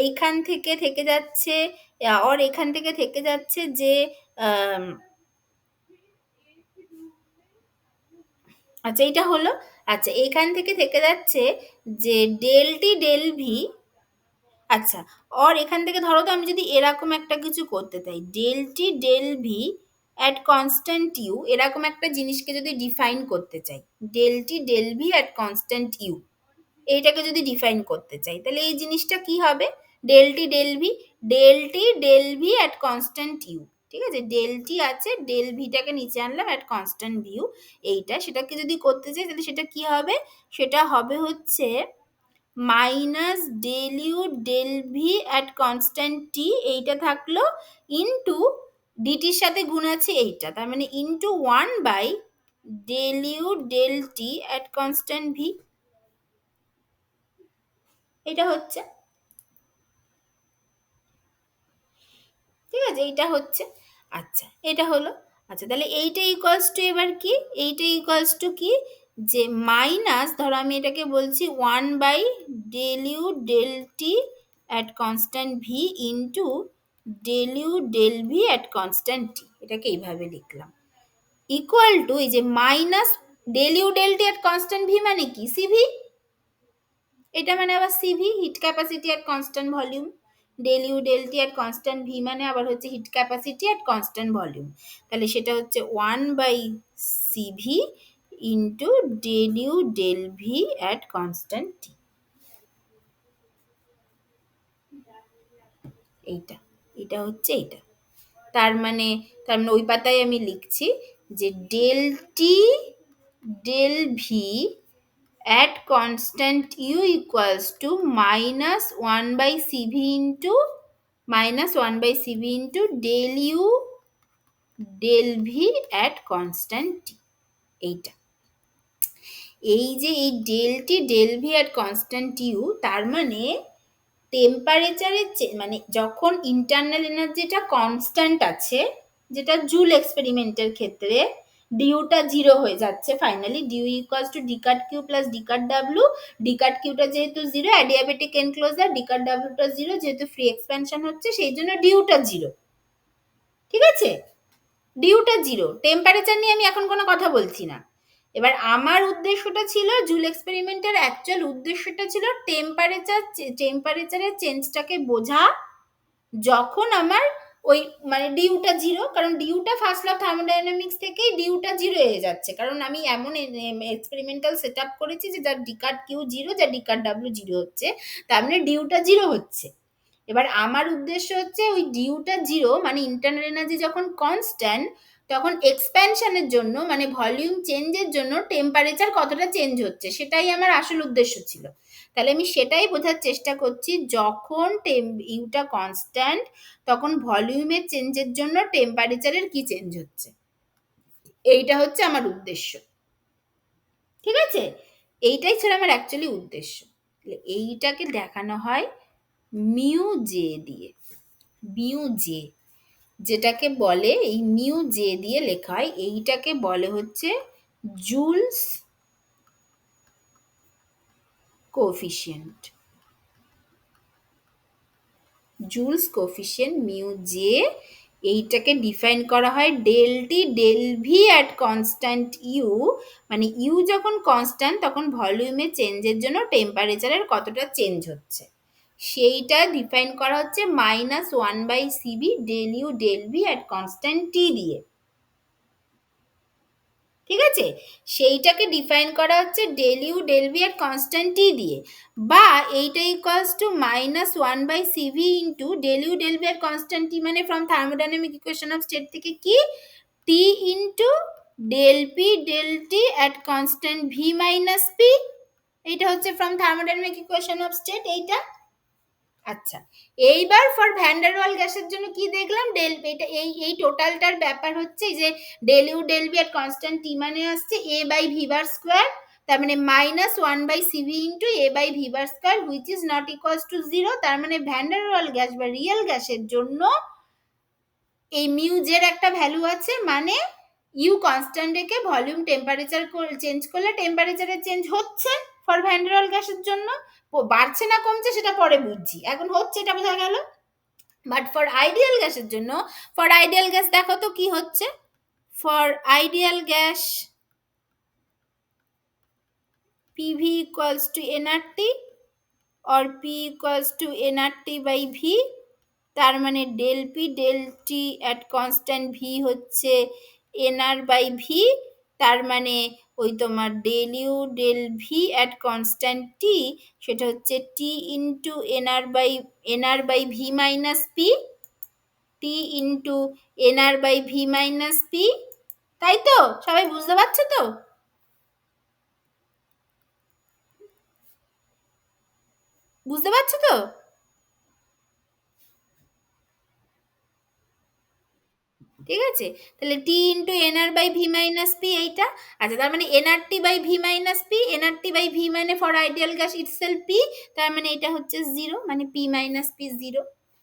[SPEAKER 1] এইখান থেকে যাচ্ছে, অর এখান থেকে যাচ্ছে যে আচ্ছা এইটা হলো। আচ্ছা, এইখান থেকে যাচ্ছে যে ডেল টি ডেল ভি। আচ্ছা, অর এখান থেকে ধরো তো আমি যদি এরকম একটা কিছু করতে চাই, del T del V at constant U, এরকম একটা জিনিসকে যদি ডিফাইন করতে চাই, del T del V at constant U, এইটাকে যদি ডিফাইন করতে চাই, তাহলে এই জিনিসটা কি হবে, del T del V, del T del V at constant U. ঠিক আছে, ডেল টি আছে, ডেল ভিটাকে নিচে আনলাম অ্যাট কনস্ট্যান্ট ভিউ, এইটা সেটাকে যদি করতে চাই তাহলে সেটা কি হবে, সেটা হবে হচ্ছে minus del U del V at constant T, এইটা থাকলো, ইন্টু ডিটির সাথে গুণ আছে এইটা, তার মানে into 1 by del U del T at constant V. এটা হচ্ছে, ঠিক আছে, এইটা হচ্ছে। আচ্ছা, এটা হলো। আচ্ছা, তাহলে এইটা ইকুয়ালস টু এবার কি, এইটা ইকুয়ালস টু কি, যে মাইনাস, ধরো আমি এটাকে বলছি 1/del u del t at constant V into del u del v at constant T, এটাকে এইভাবে লিখলাম, ইকুয়াল টু এই যে minus del u del t at constant V মানে কি, সিভি, এটা মানে আবার CV, heat capacity at constant volume. Del U del T at constant V মানে আবার হচ্ছে heat capacity at constant volume. তাহলে সেটা হচ্ছে 1/সিভি into del U del V at constant T. এইটা, এটা হচ্ছে এইটা। তার মানে ওই পাতায় আমি লিখছি যে del T del V at constant u equals to minus 1 by cv into del u del v at constant t। এইটা, এই যে এই del T del V at constant U, তার মানে টেম্পারেচারের মানে যখন ইন্টারনাল এনার্জিটা কনস্ট্যান্ট আছে, যেটা জুল এক্সপেরিমেন্টের ক্ষেত্রে ডিউটা জিরো হয়ে যাচ্ছে finally, dU equals to d cut Q plus d cut W, d cut কিউটা যেহেতু zero, adiabatic enclosure, d cut ডাব্লিউটা জিরো, যেহেতু ফ্রি এক্সপ্যানশন হচ্ছে সেই জন্য ডিউটা জিরো, ঠিক আছে, ডিউটা জিরো, টেম্পারেচার নিয়ে আমি এখন কোনো কথা বলছি না। এবার আমার উদ্দেশ্যটা ছিল, জুল এক্সপেরিমেন্টের অ্যাকচুয়াল উদ্দেশ্যটা ছিল টেম্পারেচারের চেঞ্জটাকে বোঝা যখন আমার ওই মানে ডিউটা জিরো, কারণ ডিউটা ফার্স্ট ল অফ থার্মোডাইনামিক্স থেকেই ডিউটা জিরো হয়ে যাচ্ছে, কারণ আমি এমন এক্সপেরিমেন্টাল সেট আপ করেছি যে যার ডিকাট কিউ জিরো, যার ডিকাট ডাব্লিউ জিরো হচ্ছে, তার মানে ডিউটা জিরো হচ্ছে। এবার আমার উদ্দেশ্য হচ্ছে ওই ডিউটা জিরো মানে ইন্টারনাল এনার্জি যখন কনস্ট্যান্ট, তখন এক্সপ্যানশনের জন্য মানে ভলিউম চেঞ্জের জন্য টেম্পারেচার কতটা চেঞ্জ হচ্ছে, সেটাই আমার আসল উদ্দেশ্য ছিল। তাহলে আমি সেটাই বোঝার চেষ্টা করছি, যখন ইউটা কনস্ট্যান্ট তখন ভলিউমের চেঞ্জের জন্য টেম্পারেচারের কি চেঞ্জ হচ্ছে, এইটা হচ্ছে আমার উদ্দেশ্য, ঠিক আছে, এইটাই ছিল আমার অ্যাকচুয়ালি উদ্দেশ্য। এইটাকে দেখানো হয় মিউ জে দিয়ে, মিউ জে, যেটাকে বলে এই মিউ জে দিয়ে লেখা হয়, এইটাকে বলে হচ্ছে Joule's coefficient, Joule's coefficient mu J, এইটাকে ডিফাইন করা হয় del T del V at constant U, মানে ইউ যখন কনস্ট্যান্ট তখন ভলিউমের চেঞ্জের জন্য টেম্পারেচারের কতটা চেঞ্জ হচ্ছে, সেইটা ডিফাইন করা হচ্ছে মাইনাস 1/সিবি del U del V at constant T দিয়ে, ঠিক আছে, সেইটাকে ডিফাইন করা হচ্ছে del U del V at constant T দিয়ে, বা এইটা ইকুয়ালস টু মাইনাস 1/সিভি into del U del V at constant T, মানে from thermodynamic equation of state থেকে কি, T into del P del T at constant V minus P, এইটা হচ্ছে from thermodynamic equation of state এইটা। আচ্ছা, এইবার for van der Waals গ্যাসের জন্য কি দেখলাম, এটা এই টোটালটার ব্যাপার হচ্ছে যে ডেল ইউ ডেল ভি এর কনস্ট্যান্ট টি মানে আসছে a by V bar square, তার মানে মাইনাস 1/সিভি into a by V bar square which is not equals to zero, তার মানে ভ্যান ডার ওয়াল গ্যাস বা রিয়েল গ্যাসের জন্য এই মিউ জের একটা ভ্যালু আছে, মানে ইউ কনস্ট্যান্ট রেখে ভলিউম টেম্পারেচার চেঞ্জ করলে টেম্পারেচারের চেঞ্জ হচ্ছে ফর ভ্যান ডার ওয়াল গ্যাসের জন্য, বাড়ছে না কমছে সেটা পরে বুঝছি, এখন হচ্ছে এটা বোঝা গেল। বাট ফর আইডিয়াল গ্যাসের জন্য, ফর আইডিয়াল গ্যাস দেখো তো কি হচ্ছে, for ideal gas PV equals to nRT or P equals to nRT by V, তার মানে del P del T at constant V হচ্ছে এনআর বাই ভি, তার মানে ওই তোমার del U del V at constant T, সেটা হচ্ছে T into nR by V minus P, T into nR by V minus P, তাই তো, সবাই বুঝতে পারছো তো? বুঝতে পারছো তো? ঠিক আছে, তাহলে T into nR by V minus P এইটা। আচ্ছা, তার মানে nRT by V minus P, nRT by V মানে for ideal gas itself P, তার মানে এটা হচ্ছে জিরো, মানে পি মাইনাস পি জিরো।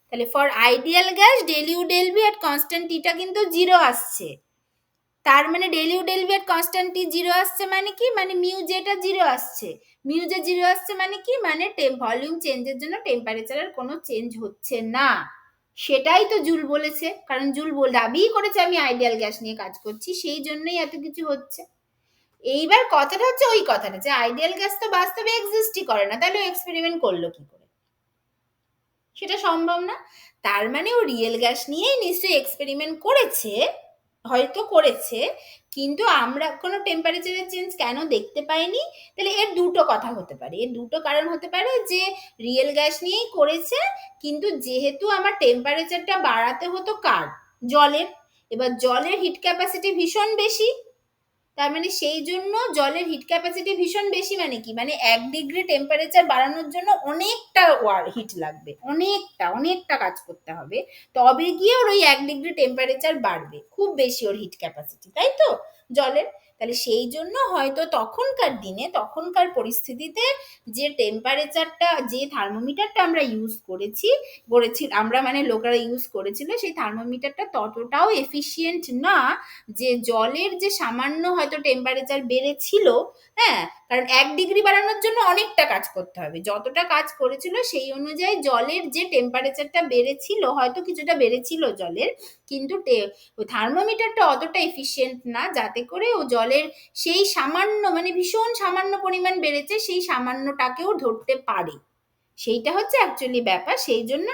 [SPEAKER 1] তাহলে for ideal gas del U del V at constant টিটা কিন্তু জিরো আসছে। তার মানে del U del V at constant T zero আসছে মানে কি, মানে মিউ জেটা জিরো আসছে। মিউ জে জিরো আসছে মানে কি, মানে ভলিউম চেঞ্জের জন্য টেম্পারেচারের কোনো চেঞ্জ হচ্ছে না। সেটাই তো জুল বলেছে, কারণ জুল দাবিই করেছে আমি আইডিয়াল গ্যাস নিয়ে কাজ করছি, সেই জন্যই এত কিছু হচ্ছে। এইবার কথাটা হচ্ছে ওই কথাটা যে আইডিয়াল গ্যাস তো বাস্তবে এক্সিস্টই করে না, তাহলে এক্সপেরিমেন্ট করলো কি করে? সেটা সম্ভব না। তার মানে ও রিয়েল গ্যাস নিয়েই নিশ্চয়ই এক্সপেরিমেন্ট করেছে, হয়তো করেছে, কিন্তু আমরা কোনো টেম্পারেচারের চেঞ্জ কেন দেখতে পাইনি? তাহলে এর দুটো কথা হতে পারে, এর দুটো কারণ হতে পারে যে রিয়েল গ্যাস নিয়েই করেছে, কিন্তু যেহেতু আমার টেম্পারেচারটা বাড়াতে হতো কার, জলের, এবার জলের হিট ক্যাপাসিটি ভীষণ বেশি, তার মানে সেই জন্য জলের হিট ক্যাপাসিটি ভীষণ বেশি মানে কি, মানে 1 ডিগ্রি টেম্পারেচার বাড়ানোর জন্য অনেকটা হিট লাগবে, অনেকটা অনেকটা কাজ করতে হবে, তবে গিয়ে ওর ওই 1 ডিগ্রি টেম্পারেচার বাড়বে, খুব বেশি ওর হিট ক্যাপাসিটি, তাই তো জলের। তাহলে সেই জন্য হয়তো তখনকার দিনে, তখনকার পরিস্থিতিতে যে টেম্পারেচারটা, যে থার্মোমিটারটা আমরা ইউজ করেছি আমরা, মানে লোকেরা ইউজ করেছিল, সেই থার্মোমিটারটা ততটাও এফিসিয়েন্ট না যে জলের যে সামান্য হয়তো টেম্পারেচার বেড়েছিল, হ্যাঁ, কারণ 1 ডিগ্রি বাড়ানোর জন্য অনেকটা কাজ করতে হবে, যতটা কাজ করেছিল সেই অনুযায়ী জলের যে টেম্পারেচারটা বেড়েছিল, হয়তো কিছুটা বেড়েছিল জলের, কিন্তু থার্মোমিটারটা অতটা এফিসিয়েন্ট না যাতে করে ও জলের সেই সামান্য, মানে ভীষণ সামান্য পরিমাণ বেড়েছে সেই সামান্যটাকেও ধরতে পারে। সেইটা হচ্ছে অ্যাকচুয়ালি ব্যাপার, সেই জন্য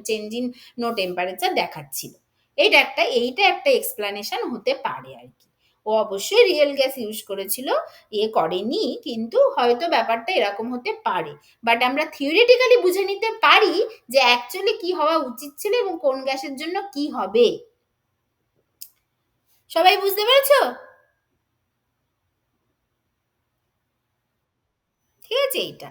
[SPEAKER 1] চেঞ্জ ইন নো টেম্পারেচার দেখাচ্ছিল। এইটা একটা এক্সপ্লানেশন হতে পারে আর কি। ও অবশ্যই রিয়েল গ্যাস ইউজ করেছিল, করেনি, কিন্তু হয়তো ব্যাপারটা এরকম হতে পারে। বাট আমরা থিওরিটিক্যালি বুঝে নিতে পারি যে অ্যাকচুয়ালি কি হওয়া উচিত ছিল এবং কোন গ্যাসের জন্য কি হবে। সবাই বুঝতে পেরেছো? ঠিক আছে এইটা।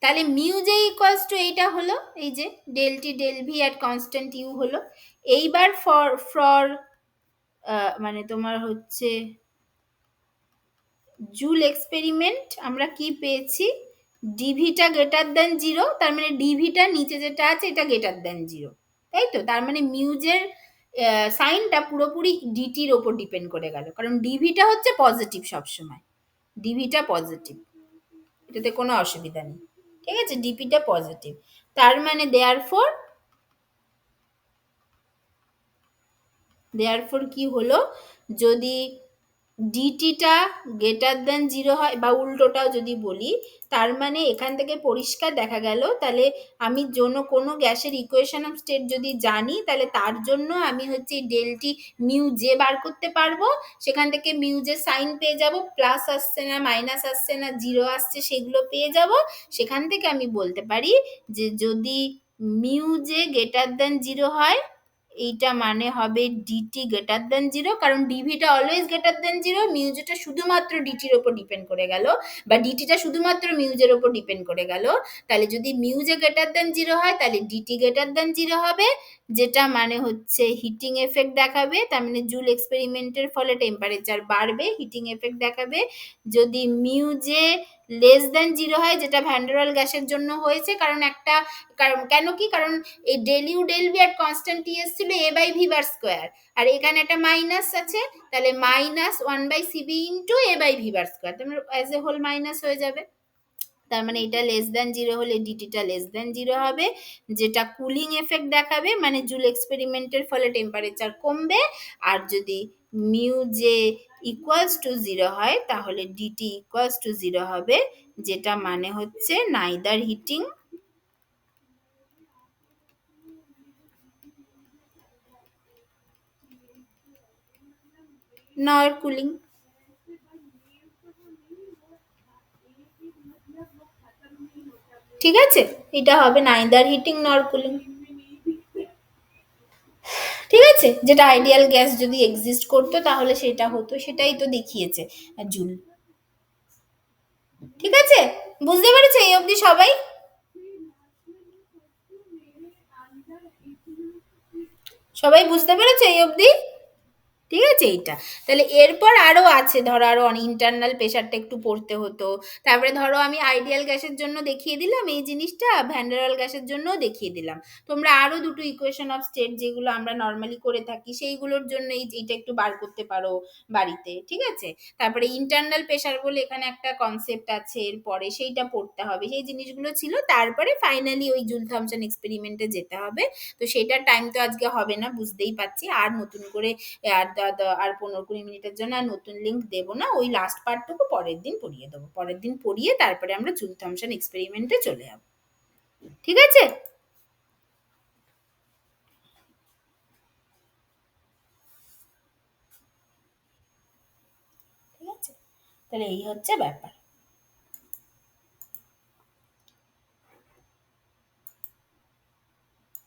[SPEAKER 1] তাহলে মিউ জে ইকুয়ালস টু এইটা হলো, এই যে del T del V at constant U হলো। এইবার ফর ফর মানে তোমার হচ্ছে জুল এক্সপেরিমেন্ট আমরা কি পেয়েছি, ডিভিটা গ্রেটার দেন জিরো, তার মানে ডিভিটা নিচে যেটা আছে এটা গ্রেটার দেন জিরো, তাই তো? তার মানে মিউজের সাইনটা পুরোপুরি ডিটির ওপর ডিপেন্ড করে গেল, কারণ ডিভিটা হচ্ছে পজিটিভ সবসময়, ডিভিটা পজিটিভ, এটাতে কোনো অসুবিধা নেই। ঠিক আছে, ডিপিটা পজিটিভ, তার মানে দেয়ারফর কি হলো, যদি ডিটিটা গ্রেটার দেন জিরো হয়, বা উল্টোটাও যদি বলি, তার মানে এখান থেকে পরিষ্কার দেখা গেল, তাহলে আমি কোনো গ্যাসের ইকুয়েশন অফ স্টেট যদি জানি, তাহলে তার জন্য আমি হচ্ছে ডেলটি মিউ জে বার করতে পারবো, সেখান থেকে মিউ জে সাইন পেয়ে যাব, প্লাস আসছে না মাইনাস আসছে না জিরো আসছে সেগুলো পেয়ে যাব, সেখান থেকে আমি বলতে পারি যে যদি mu J greater than zero হয়, এইটা মানে হবে ডিটি গ্রেটার দেন জিরো, কারণ ডিভিটা অলওয়েজ গ্রেটার দেন জিরো, মিউজেটা শুধুমাত্র ডিটির ওপর ডিপেন্ড করে গেল, বা ডিটিটা শুধুমাত্র মিউজের ওপর ডিপেন্ড করে গেল। তাহলে যদি মিউজে গ্রেটার দেন জিরো হয় তাহলে ডিটি গ্রেটার দেন জিরো হবে, যেটা মানে হচ্ছে হিটিং এফেক্ট দেখাবে, তার মানে জুল এক্সপেরিমেন্টের ফলে টেম্পারেচার বাড়বে, হিটিং এফেক্ট দেখাবে। যদি মিউজে লেস দেন জিরো হয়, যেটা ভ্যান্ডারওয়াল গ্যাসের জন্য হয়েছে, কারণ একটা, কারণ কেন কি, কারণ এই del U del V at constant T এসেছিল a by V bar square, আর এখানে একটা মাইনাস আছে, তাহলে minus 1/cv into a by V bar square, তার মানে অ্যাজ এ হোল মাইনাস হয়ে যাবে। তার মানে এটা লেস দেন জিরো হলে ডিটিটা লেস দেন জিরো হবে, যেটা কুলিং এফেক্ট দেখাবে, মানে জুল এক্সপেরিমেন্টের ফলে টেম্পারেচার কমবে। আর যদি mu J equals to zero হয় তাহলে ডিটি ইকুয়ালস টু জিরো হবে, যেটা মানে হচ্ছে নাইদার হিটিং নর কুলিং। ঠিক আছে, এটা হবে নাইদার হিটিং নর কুলিং। ঠিক আছে, যেটা আইডিয়াল গ্যাস যদি এক্সিস্ট করতো তাহলে সেটা হতো, সেটাই তো দেখিয়েছে জুল। ঠিক আছে, বুঝতে পেরেছো এই অবধি সবাই? সবাই বুঝতে পেরেছো এই অবধি? ঠিক আছে এইটা। তাহলে এরপর আরো আছে, ধরো আরো অনেক ইন্টারনাল প্রেশারটা একটু পড়তে হতো। তারপরে ধরো আমি আইডিয়াল গ্যাসের জন্য দেখিয়ে দিলাম এই জিনিসটা, ভ্যান্ডারাল গ্যাসের জন্যও দেখিয়ে দিলাম। তোমরা আরো দুটো ইকুয়েশন অফ স্টেট যেগুলো আমরা নর্মালি করে থাকি সেইগুলোর জন্য এইটা একটু বার করতে পারো বাড়িতে, ঠিক আছে? তারপরে ইন্টারনাল প্রেশার বলে এখানে একটা কনসেপ্ট আছে, এরপরে সেইটা পড়তে হবে, সেই জিনিসগুলো ছিল। তারপরে ফাইনালি ওই জুল থমসন এক্সপেরিমেন্টে যেতে হবে। তো সেটার টাইম তো আজকে হবে না, বুঝতেই পারছি। আর নতুন করে আর 15-20 মিনিটের জন্য আর নতুন লিঙ্ক দেবো না, ওই লাস্ট পার্টটুকু পরের দিন পড়িয়ে দেবো, পরের দিন পড়িয়ে তারপরে আমরা জুল থমসন এক্সপেরিমেন্টে চলে যাবো। ঠিক আছে? ঠিক আছে, তাহলে এই হচ্ছে ব্যাপার।